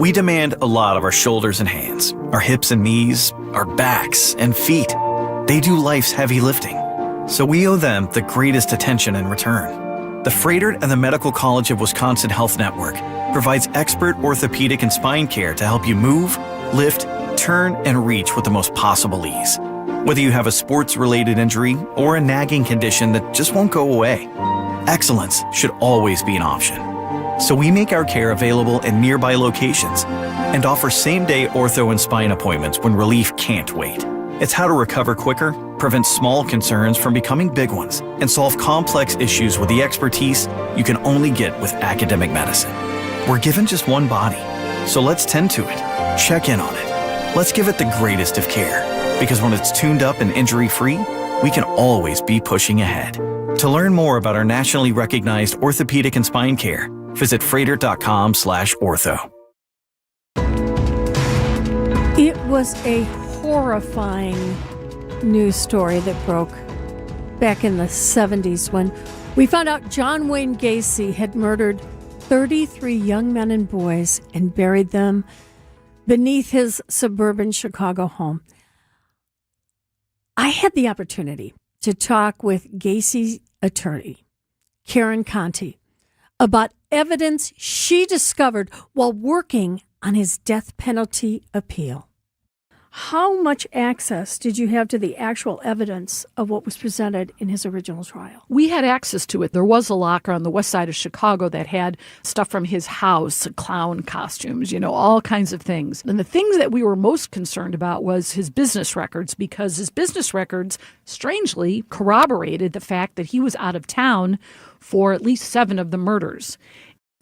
[SPEAKER 7] We demand a lot of our shoulders and hands, our hips and knees, our backs and feet. They do life's heavy lifting, so we owe them the greatest attention in return. The Freighter and the Medical College of Wisconsin Health Network provides expert orthopedic and spine care to help you move, lift, turn, and reach with the most possible ease. Whether you have a sports-related injury or a nagging condition that just won't go away, excellence should always be an option. So we make our care available in nearby locations and offer same-day ortho and spine appointments when relief can't wait. It's how to recover quicker, prevent small concerns from becoming big ones, and solve complex issues with the expertise you can only get with academic medicine. We're given just one body, so let's tend to it, check in on it. Let's give it the greatest of care, because when it's tuned up and injury-free, we can always be pushing ahead. To learn more about our nationally recognized orthopedic and spine care, visit freighter.com/ortho.
[SPEAKER 1] It was a horrifying news story that broke back in the 70s when we found out John Wayne Gacy had murdered 33 young men and boys and buried them beneath his suburban Chicago home. I had the opportunity to talk with Gacy's attorney, Karen Conti, about evidence she discovered while working on his death penalty appeal. How much access did you have to the actual evidence of what was presented in his original trial?
[SPEAKER 8] We had access to it. There was a locker on the west side of Chicago that had stuff from his house, clown costumes, all kinds of things. And the things that we were most concerned about was his business records, because his business records strangely corroborated the fact that he was out of town for at least 7 of the murders.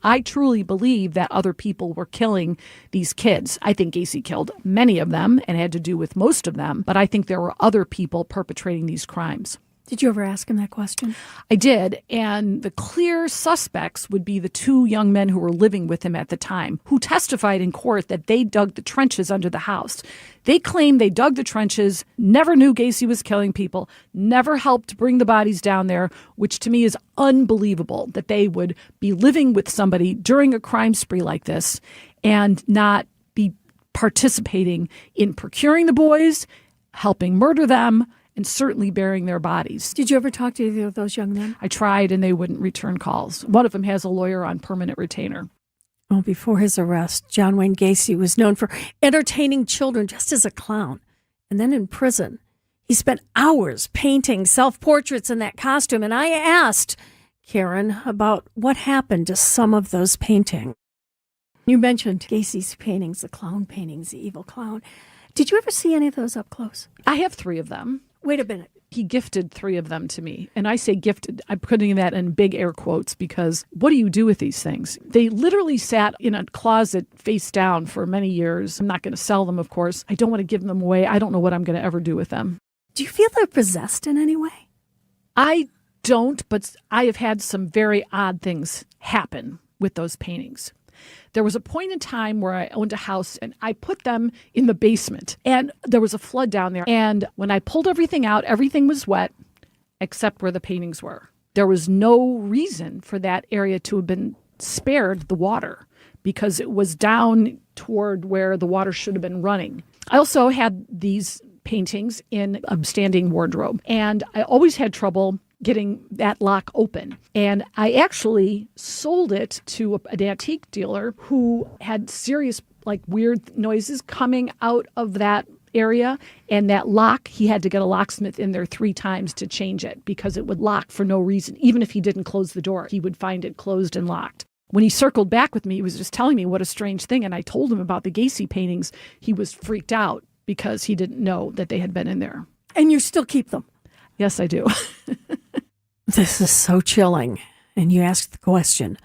[SPEAKER 8] I truly believe that other people were killing these kids. I think Gacy killed many of them and had to do with most of them, but I think there were other people perpetrating these crimes.
[SPEAKER 1] Did you ever ask him that question?
[SPEAKER 8] I did, and the clear suspects would be the two young men who were living with him at the time, who testified in court that they dug the trenches under the house. They claimed they dug the trenches, never knew Gacy was killing people, never helped bring the bodies down there, which to me is unbelievable that they would be living with somebody during a crime spree like this and not be participating in procuring the boys, helping murder them, and certainly burying their bodies.
[SPEAKER 1] Did you ever talk to either of those young men?
[SPEAKER 8] I tried, and they wouldn't return calls. One of them has a lawyer on permanent retainer.
[SPEAKER 1] Well, before his arrest, John Wayne Gacy was known for entertaining children just as a clown. And then in prison, he spent hours painting self-portraits in that costume. And I asked Karen about what happened to some of those paintings. You mentioned Gacy's paintings, the clown paintings, the evil clown. Did you ever see any of those up close?
[SPEAKER 8] I have 3 of them.
[SPEAKER 1] Wait a minute.
[SPEAKER 8] He gifted 3 of them to me. And I say gifted, I'm putting that in big air quotes because what do you do with these things? They literally sat in a closet face down for many years. I'm not going to sell them, of course. I don't want to give them away. I don't know what I'm going to ever do with them.
[SPEAKER 1] Do you feel they're possessed in any way?
[SPEAKER 8] I don't, but I have had some very odd things happen with those paintings. There was a point in time where I owned a house and I put them in the basement and there was a flood down there. And when I pulled everything out, everything was wet except where the paintings were. There was no reason for that area to have been spared the water because it was down toward where the water should have been running. I also had these paintings in a standing wardrobe and I always had trouble getting that lock open. And I actually sold it to an antique dealer who had serious, weird noises coming out of that area. And that lock, he had to get a locksmith in there 3 times to change it because it would lock for no reason. Even if he didn't close the door, he would find it closed and locked. When he circled back with me, he was just telling me what a strange thing. And I told him about the Gacy paintings. He was freaked out because he didn't know that they had been in there.
[SPEAKER 1] And you still keep them?
[SPEAKER 8] Yes, I do.
[SPEAKER 1] This is so chilling. And you asked the question,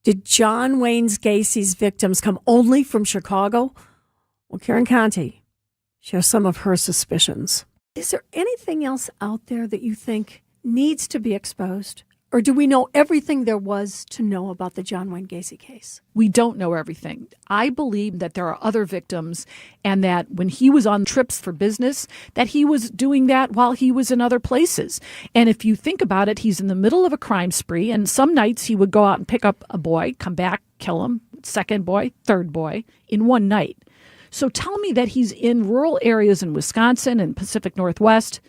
[SPEAKER 1] did John Wayne Gacy's victims come only from Chicago? Well, Karen Conti shares some of her suspicions. Is there anything else out there that you think needs to be exposed? Or do we know everything there was to know about the John Wayne Gacy case?
[SPEAKER 8] We don't know everything. I believe that there are other victims and that when he was on trips for business, that he was doing that while he was in other places. And if you think about it, he's in the middle of a crime spree and some nights he would go out and pick up a boy, come back, kill him, second boy, third boy, in one night. So tell me that he's in rural areas in Wisconsin and Pacific Northwest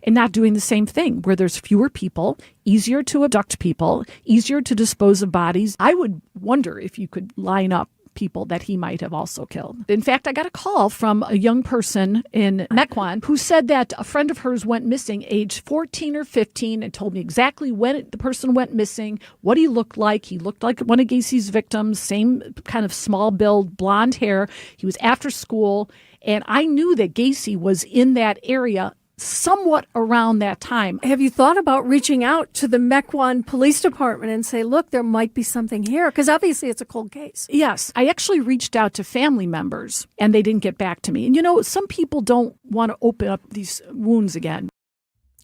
[SPEAKER 8] and not doing the same thing, where there's fewer people, easier to abduct people, easier to dispose of bodies. I would wonder if you could line up people that he might have also killed. In fact, I got a call from a young person in Mequon who said that a friend of hers went missing age 14 or 15 and told me exactly when the person went missing, what he looked like. He looked like one of Gacy's victims, same kind of small build, blonde hair. He was after school. And I knew that Gacy was in that area somewhat around that time.
[SPEAKER 1] Have you thought about reaching out to the Mequon Police Department and say, look, there might be something here? Because obviously it's a cold case.
[SPEAKER 8] Yes. I actually reached out to family members and they didn't get back to me. And some people don't want to open up these wounds again.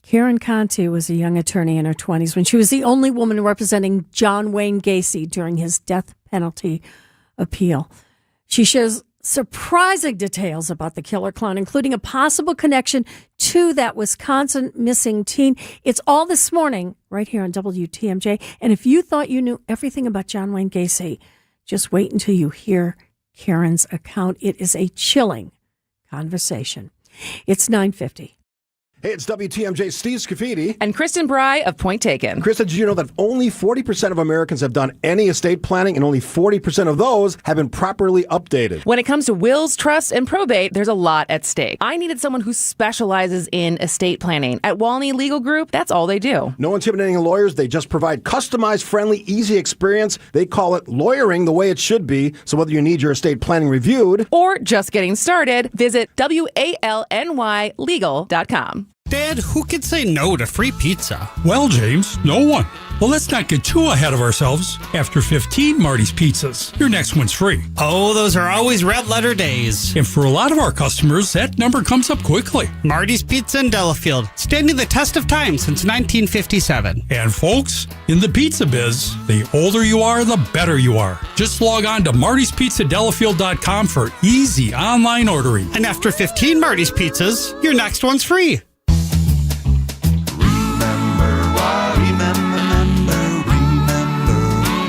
[SPEAKER 1] Karen Conti was a young attorney in her 20s when she was the only woman representing John Wayne Gacy during his death penalty appeal. She shares surprising details about the killer clown, including a possible connection to that Wisconsin missing teen. It's all this morning right here on WTMJ. And if you thought you knew everything about John Wayne Gacy, just wait until you hear Karen's account. It is a chilling conversation. It's 9:50.
[SPEAKER 20] Hey, it's WTMJ Steve Scafidi.
[SPEAKER 3] And Kristen Bry of Point Taken.
[SPEAKER 20] Krista, did you know that only 40% of Americans have done any estate planning and only 40% of those have been properly updated?
[SPEAKER 3] When it comes to wills, trusts, and probate, there's a lot at stake. I needed someone who specializes in estate planning. At Walney Legal Group, that's all they do.
[SPEAKER 20] No intimidating lawyers. They just provide customized, friendly, easy experience. They call it lawyering the way it should be. So whether you need your estate planning reviewed
[SPEAKER 3] or just getting started, visit WALNYlegal.com.
[SPEAKER 9] Dad, who could say no to free pizza?
[SPEAKER 10] Well, James, no one. Well, let's not get too ahead of ourselves. After 15 Marty's Pizzas, your next one's free.
[SPEAKER 9] Oh, those are always red letter days.
[SPEAKER 10] And for a lot of our customers, that number comes up quickly.
[SPEAKER 9] Marty's Pizza in Delafield, standing the test of time since 1957.
[SPEAKER 10] And folks, in the pizza biz, the older you are, the better you are. Just log on to marty'spizzadelafield.com for easy online ordering.
[SPEAKER 9] And after 15 Marty's Pizzas, your next one's free.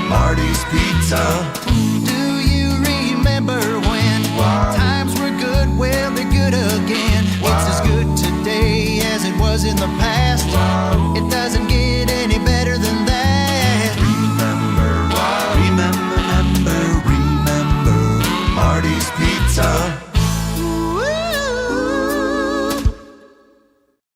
[SPEAKER 6] Marty's Pizza. Do you remember when times were good? Well, they're good again. It's as good today as it was in the past. It doesn't get any better than that. Remember Marty's Pizza.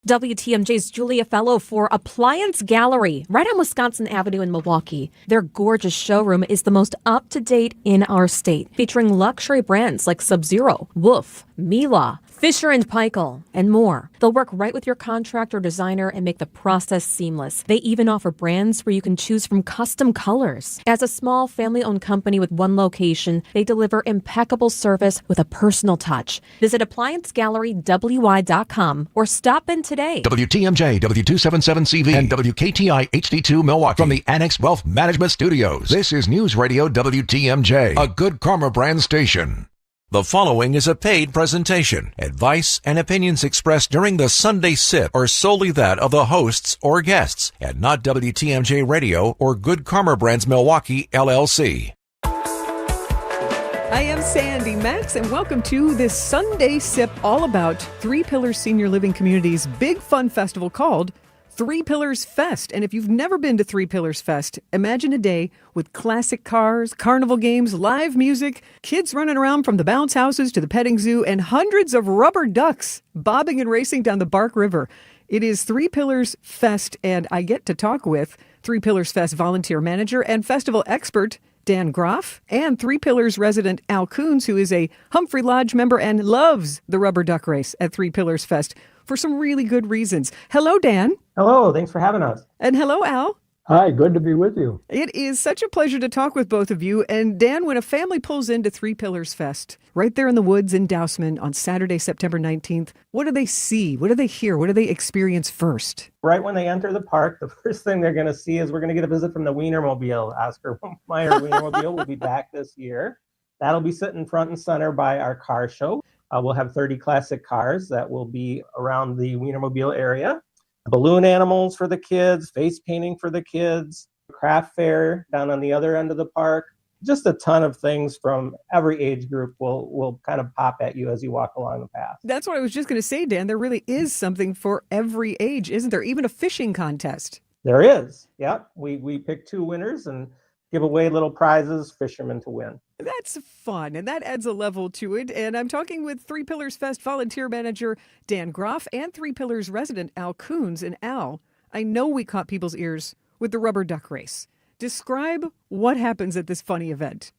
[SPEAKER 14] WTMJ's Julia Fellow for Appliance Gallery, right on Wisconsin Avenue in Milwaukee. Their gorgeous showroom is the most up-to-date in our state, featuring luxury brands like Sub-Zero, Wolf, Miele, Fisher & Paykel, and more. They'll work right with your contractor or designer and make the process seamless. They even offer brands where you can choose from custom colors. As a small family-owned company with one location, they deliver impeccable service with a personal touch. Visit ApplianceGalleryWY.com or stop in today.
[SPEAKER 22] WTMJ, W277CV, and WKTI HD2 Milwaukee from the Annex Wealth Management Studios. This is News Radio WTMJ, a Good Karma brand station. The following is a paid presentation. Advice and opinions expressed during the Sunday Sip are solely that of the hosts or guests, and not WTMJ Radio or Good Karma Brands Milwaukee, LLC.
[SPEAKER 11] I am Sandy Max, and welcome to this Sunday Sip, all about Three Pillars Senior Living Community's big fun festival called Three Pillars Fest. And if you've never been to Three Pillars Fest, imagine a day with classic cars, carnival games, live music, kids running around from the bounce houses to the petting zoo, and hundreds of rubber ducks bobbing and racing down the Bark River. It is Three Pillars Fest, and I get to talk with Three Pillars Fest volunteer manager and festival expert Dan Groff, and Three Pillars resident Al Coons, who is a Humphrey Lodge member and loves the rubber duck race at Three Pillars Fest for some really good reasons. Hello, Dan.
[SPEAKER 13] Hello, thanks for having us.
[SPEAKER 11] And hello, Al.
[SPEAKER 13] Hi, good to be with you.
[SPEAKER 11] It is such a pleasure to talk with both of you. And Dan, when a family pulls into Three Pillars Fest, right there in the woods in Dousman on Saturday, September 19th, what do they see? What do they hear? What do they experience first?
[SPEAKER 13] Right when they enter the park, the first thing they're going to see is we're going to get a visit from the Wienermobile. Oscar Mayer Wienermobile will be back this year. That'll be sitting front and center by our car show. We'll have 30 classic cars that will be around the Wienermobile area. Balloon animals for the kids, face painting for the kids, craft fair down on the other end of the park. Just a ton of things from every age group will kind of pop at you as you walk along the path.
[SPEAKER 11] That's what I was just going to say, Dan. There really is something for every age, isn't there? Even a fishing contest.
[SPEAKER 13] There is. Yep. We pick 2 winners and give away little prizes, fishermen to win.
[SPEAKER 11] That's fun, and that adds a level to it. And I'm talking with Three Pillars Fest volunteer manager Dan Groff and Three Pillars resident Al Coons. And Al, I know we caught people's ears with the rubber duck race. Describe what happens at this funny event.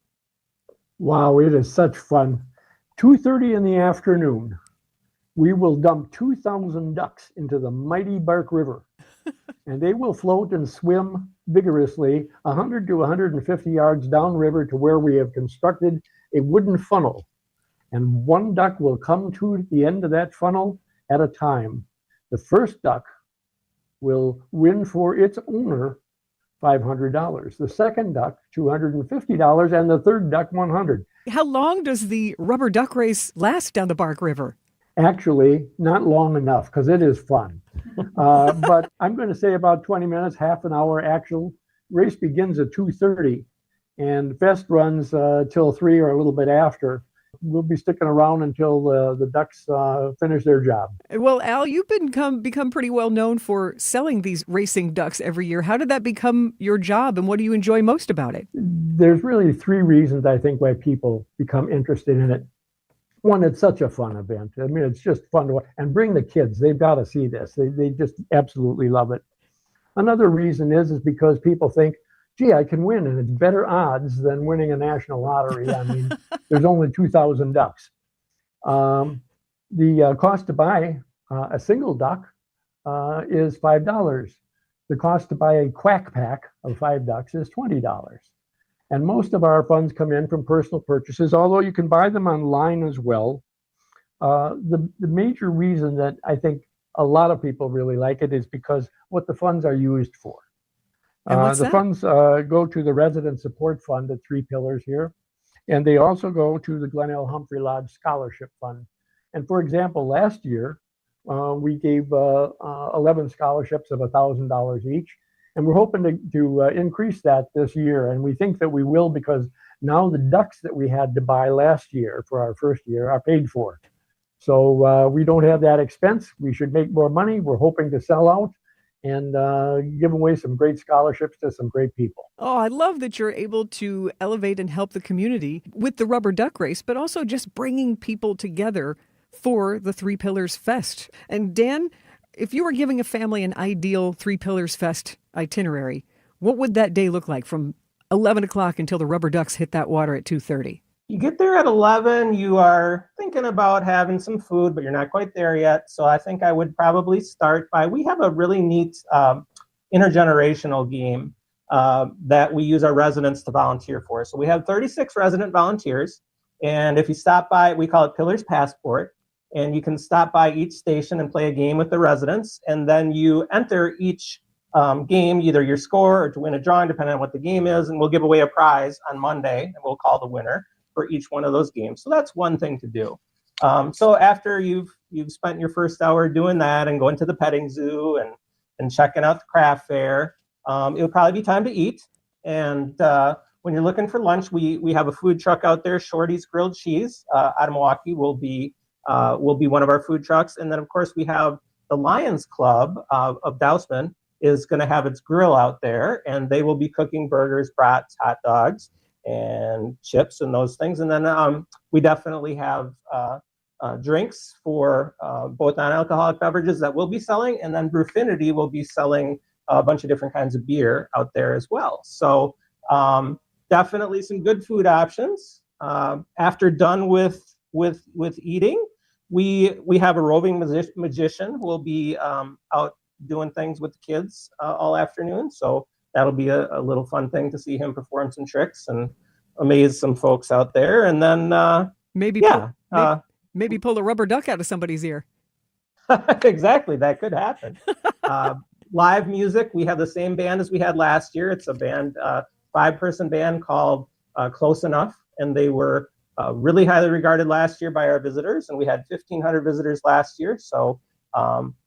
[SPEAKER 18] Wow, it is such fun. 2:30 in the afternoon, we will dump 2,000 ducks into the mighty Bark River, and they will float and swim vigorously 100 to 150 yards downriver to where we have constructed a wooden funnel. And one duck will come to the end of that funnel at a time. The first duck will win for its owner $500. The second duck, $250, and the third duck, $100.
[SPEAKER 11] How long does the rubber duck race last down the Bark River?
[SPEAKER 18] Actually, not long enough because it is fun. But I'm going to say about 20 minutes, half an hour. Actual race begins at 2:30 and fest runs till 3 or a little bit after. We'll be sticking around until the ducks finish their job.
[SPEAKER 11] Well, Al, you've become pretty well known for selling these racing ducks every year. How did that become your job, and what do you enjoy most about it?
[SPEAKER 18] There's really 3 reasons, I think, why people become interested in it. One, it's such a fun event. I mean, it's just fun to watch. And bring the kids. They've got to see this. They just absolutely love it. Another reason is because people think, gee, I can win, and it's better odds than winning a national lottery. I mean, there's only 2,000 ducks. The cost to buy a single duck is $5. The cost to buy a quack pack of 5 ducks is $20. And most of our funds come in from personal purchases, although you can buy them online as well. The major reason that I think a lot of people really like it is because what the funds are used for.
[SPEAKER 11] And what's
[SPEAKER 18] the
[SPEAKER 11] that?
[SPEAKER 18] funds go to the Resident Support Fund at Three Pillars here, and they also go to the Glenelg Humphrey Lodge Scholarship Fund. And for example, last year, we gave 11 scholarships of $1,000 each, and we're hoping to increase that this year. And we think that we will, because now the ducks that we had to buy last year for our first year are paid for. So we don't have that expense. We should make more money. We're hoping to sell out and give away some great scholarships to some great people.
[SPEAKER 11] Oh, I love that you're able to elevate and help the community with the Rubber Duck Race, but also just bringing people together for the Three Pillars Fest. And Dan, if you were giving a family an ideal Three Pillars Fest itinerary, what would that day look like from 11 o'clock until the rubber ducks hit that water at 2:30?
[SPEAKER 13] You get there at 11, you are thinking about having some food, but you're not quite there yet. So I think I would probably start by, we have a really neat intergenerational game that we use our residents to volunteer for. So we have 36 resident volunteers. And if you stop by, we call it Pillars Passport. And you can stop by each station and play a game with the residents. And then you enter each game, either your score or to win a drawing, depending on what the game is. And we'll give away a prize on Monday, and we'll call the winner for each one of those games. So that's one thing to do. So after you've spent your first hour doing that and going to the petting zoo and checking out the craft fair, it'll probably be time to eat. And when you're looking for lunch, we have a food truck out there, Shorty's Grilled Cheese out of Milwaukee will be one of our food trucks. And then of course we have the Lions Club of Dousman is going to have its grill out there, and they will be cooking burgers, brats, hot dogs, and chips and those things. And then we definitely have drinks for both non-alcoholic beverages that we'll be selling, and then Brewfinity will be selling a bunch of different kinds of beer out there as well. So definitely some good food options. After done with eating, we have a roving magician who will be out doing things with the kids all afternoon. So that'll be a little fun thing to see him perform some tricks and amaze some folks out there. And then
[SPEAKER 11] maybe pull a rubber duck out of somebody's ear.
[SPEAKER 13] Exactly, that could happen. Live music, we have the same band as we had last year. It's a band, 5-person band called Close Enough, and they were really highly regarded last year by our visitors, and we had 1,500 visitors last year. So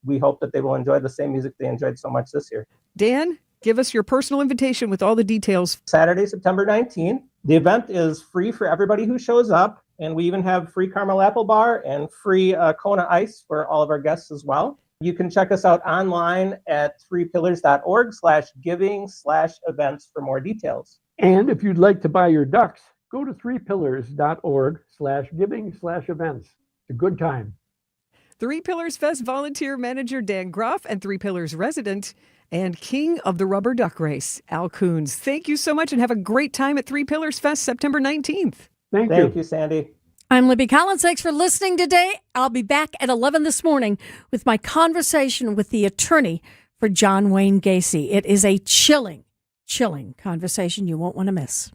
[SPEAKER 13] we hope that they will enjoy the same music they enjoyed so much this year.
[SPEAKER 11] Dan, give us your personal invitation with all the details.
[SPEAKER 13] Saturday, September 19th. The event is free for everybody who shows up, and we even have free caramel apple bar and free Kona ice for all of our guests as well. You can check us out online at threepillars.org/giving/events for more details.
[SPEAKER 18] And if you'd like to buy your ducks, go to threepillars.org/giving/events. It's a good time.
[SPEAKER 11] Three Pillars Fest volunteer manager Dan Groff and Three Pillars resident and king of the rubber duck race, Al Coons. Thank you so much and have a great time at Three Pillars Fest September 19th.
[SPEAKER 13] Thank you, Sandy.
[SPEAKER 1] I'm Libby Collins. Thanks for listening today. I'll be back at 11 this morning with my conversation with the attorney for John Wayne Gacy. It is a chilling conversation you won't want to miss.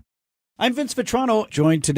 [SPEAKER 4] I'm Vince Vitrano, joined today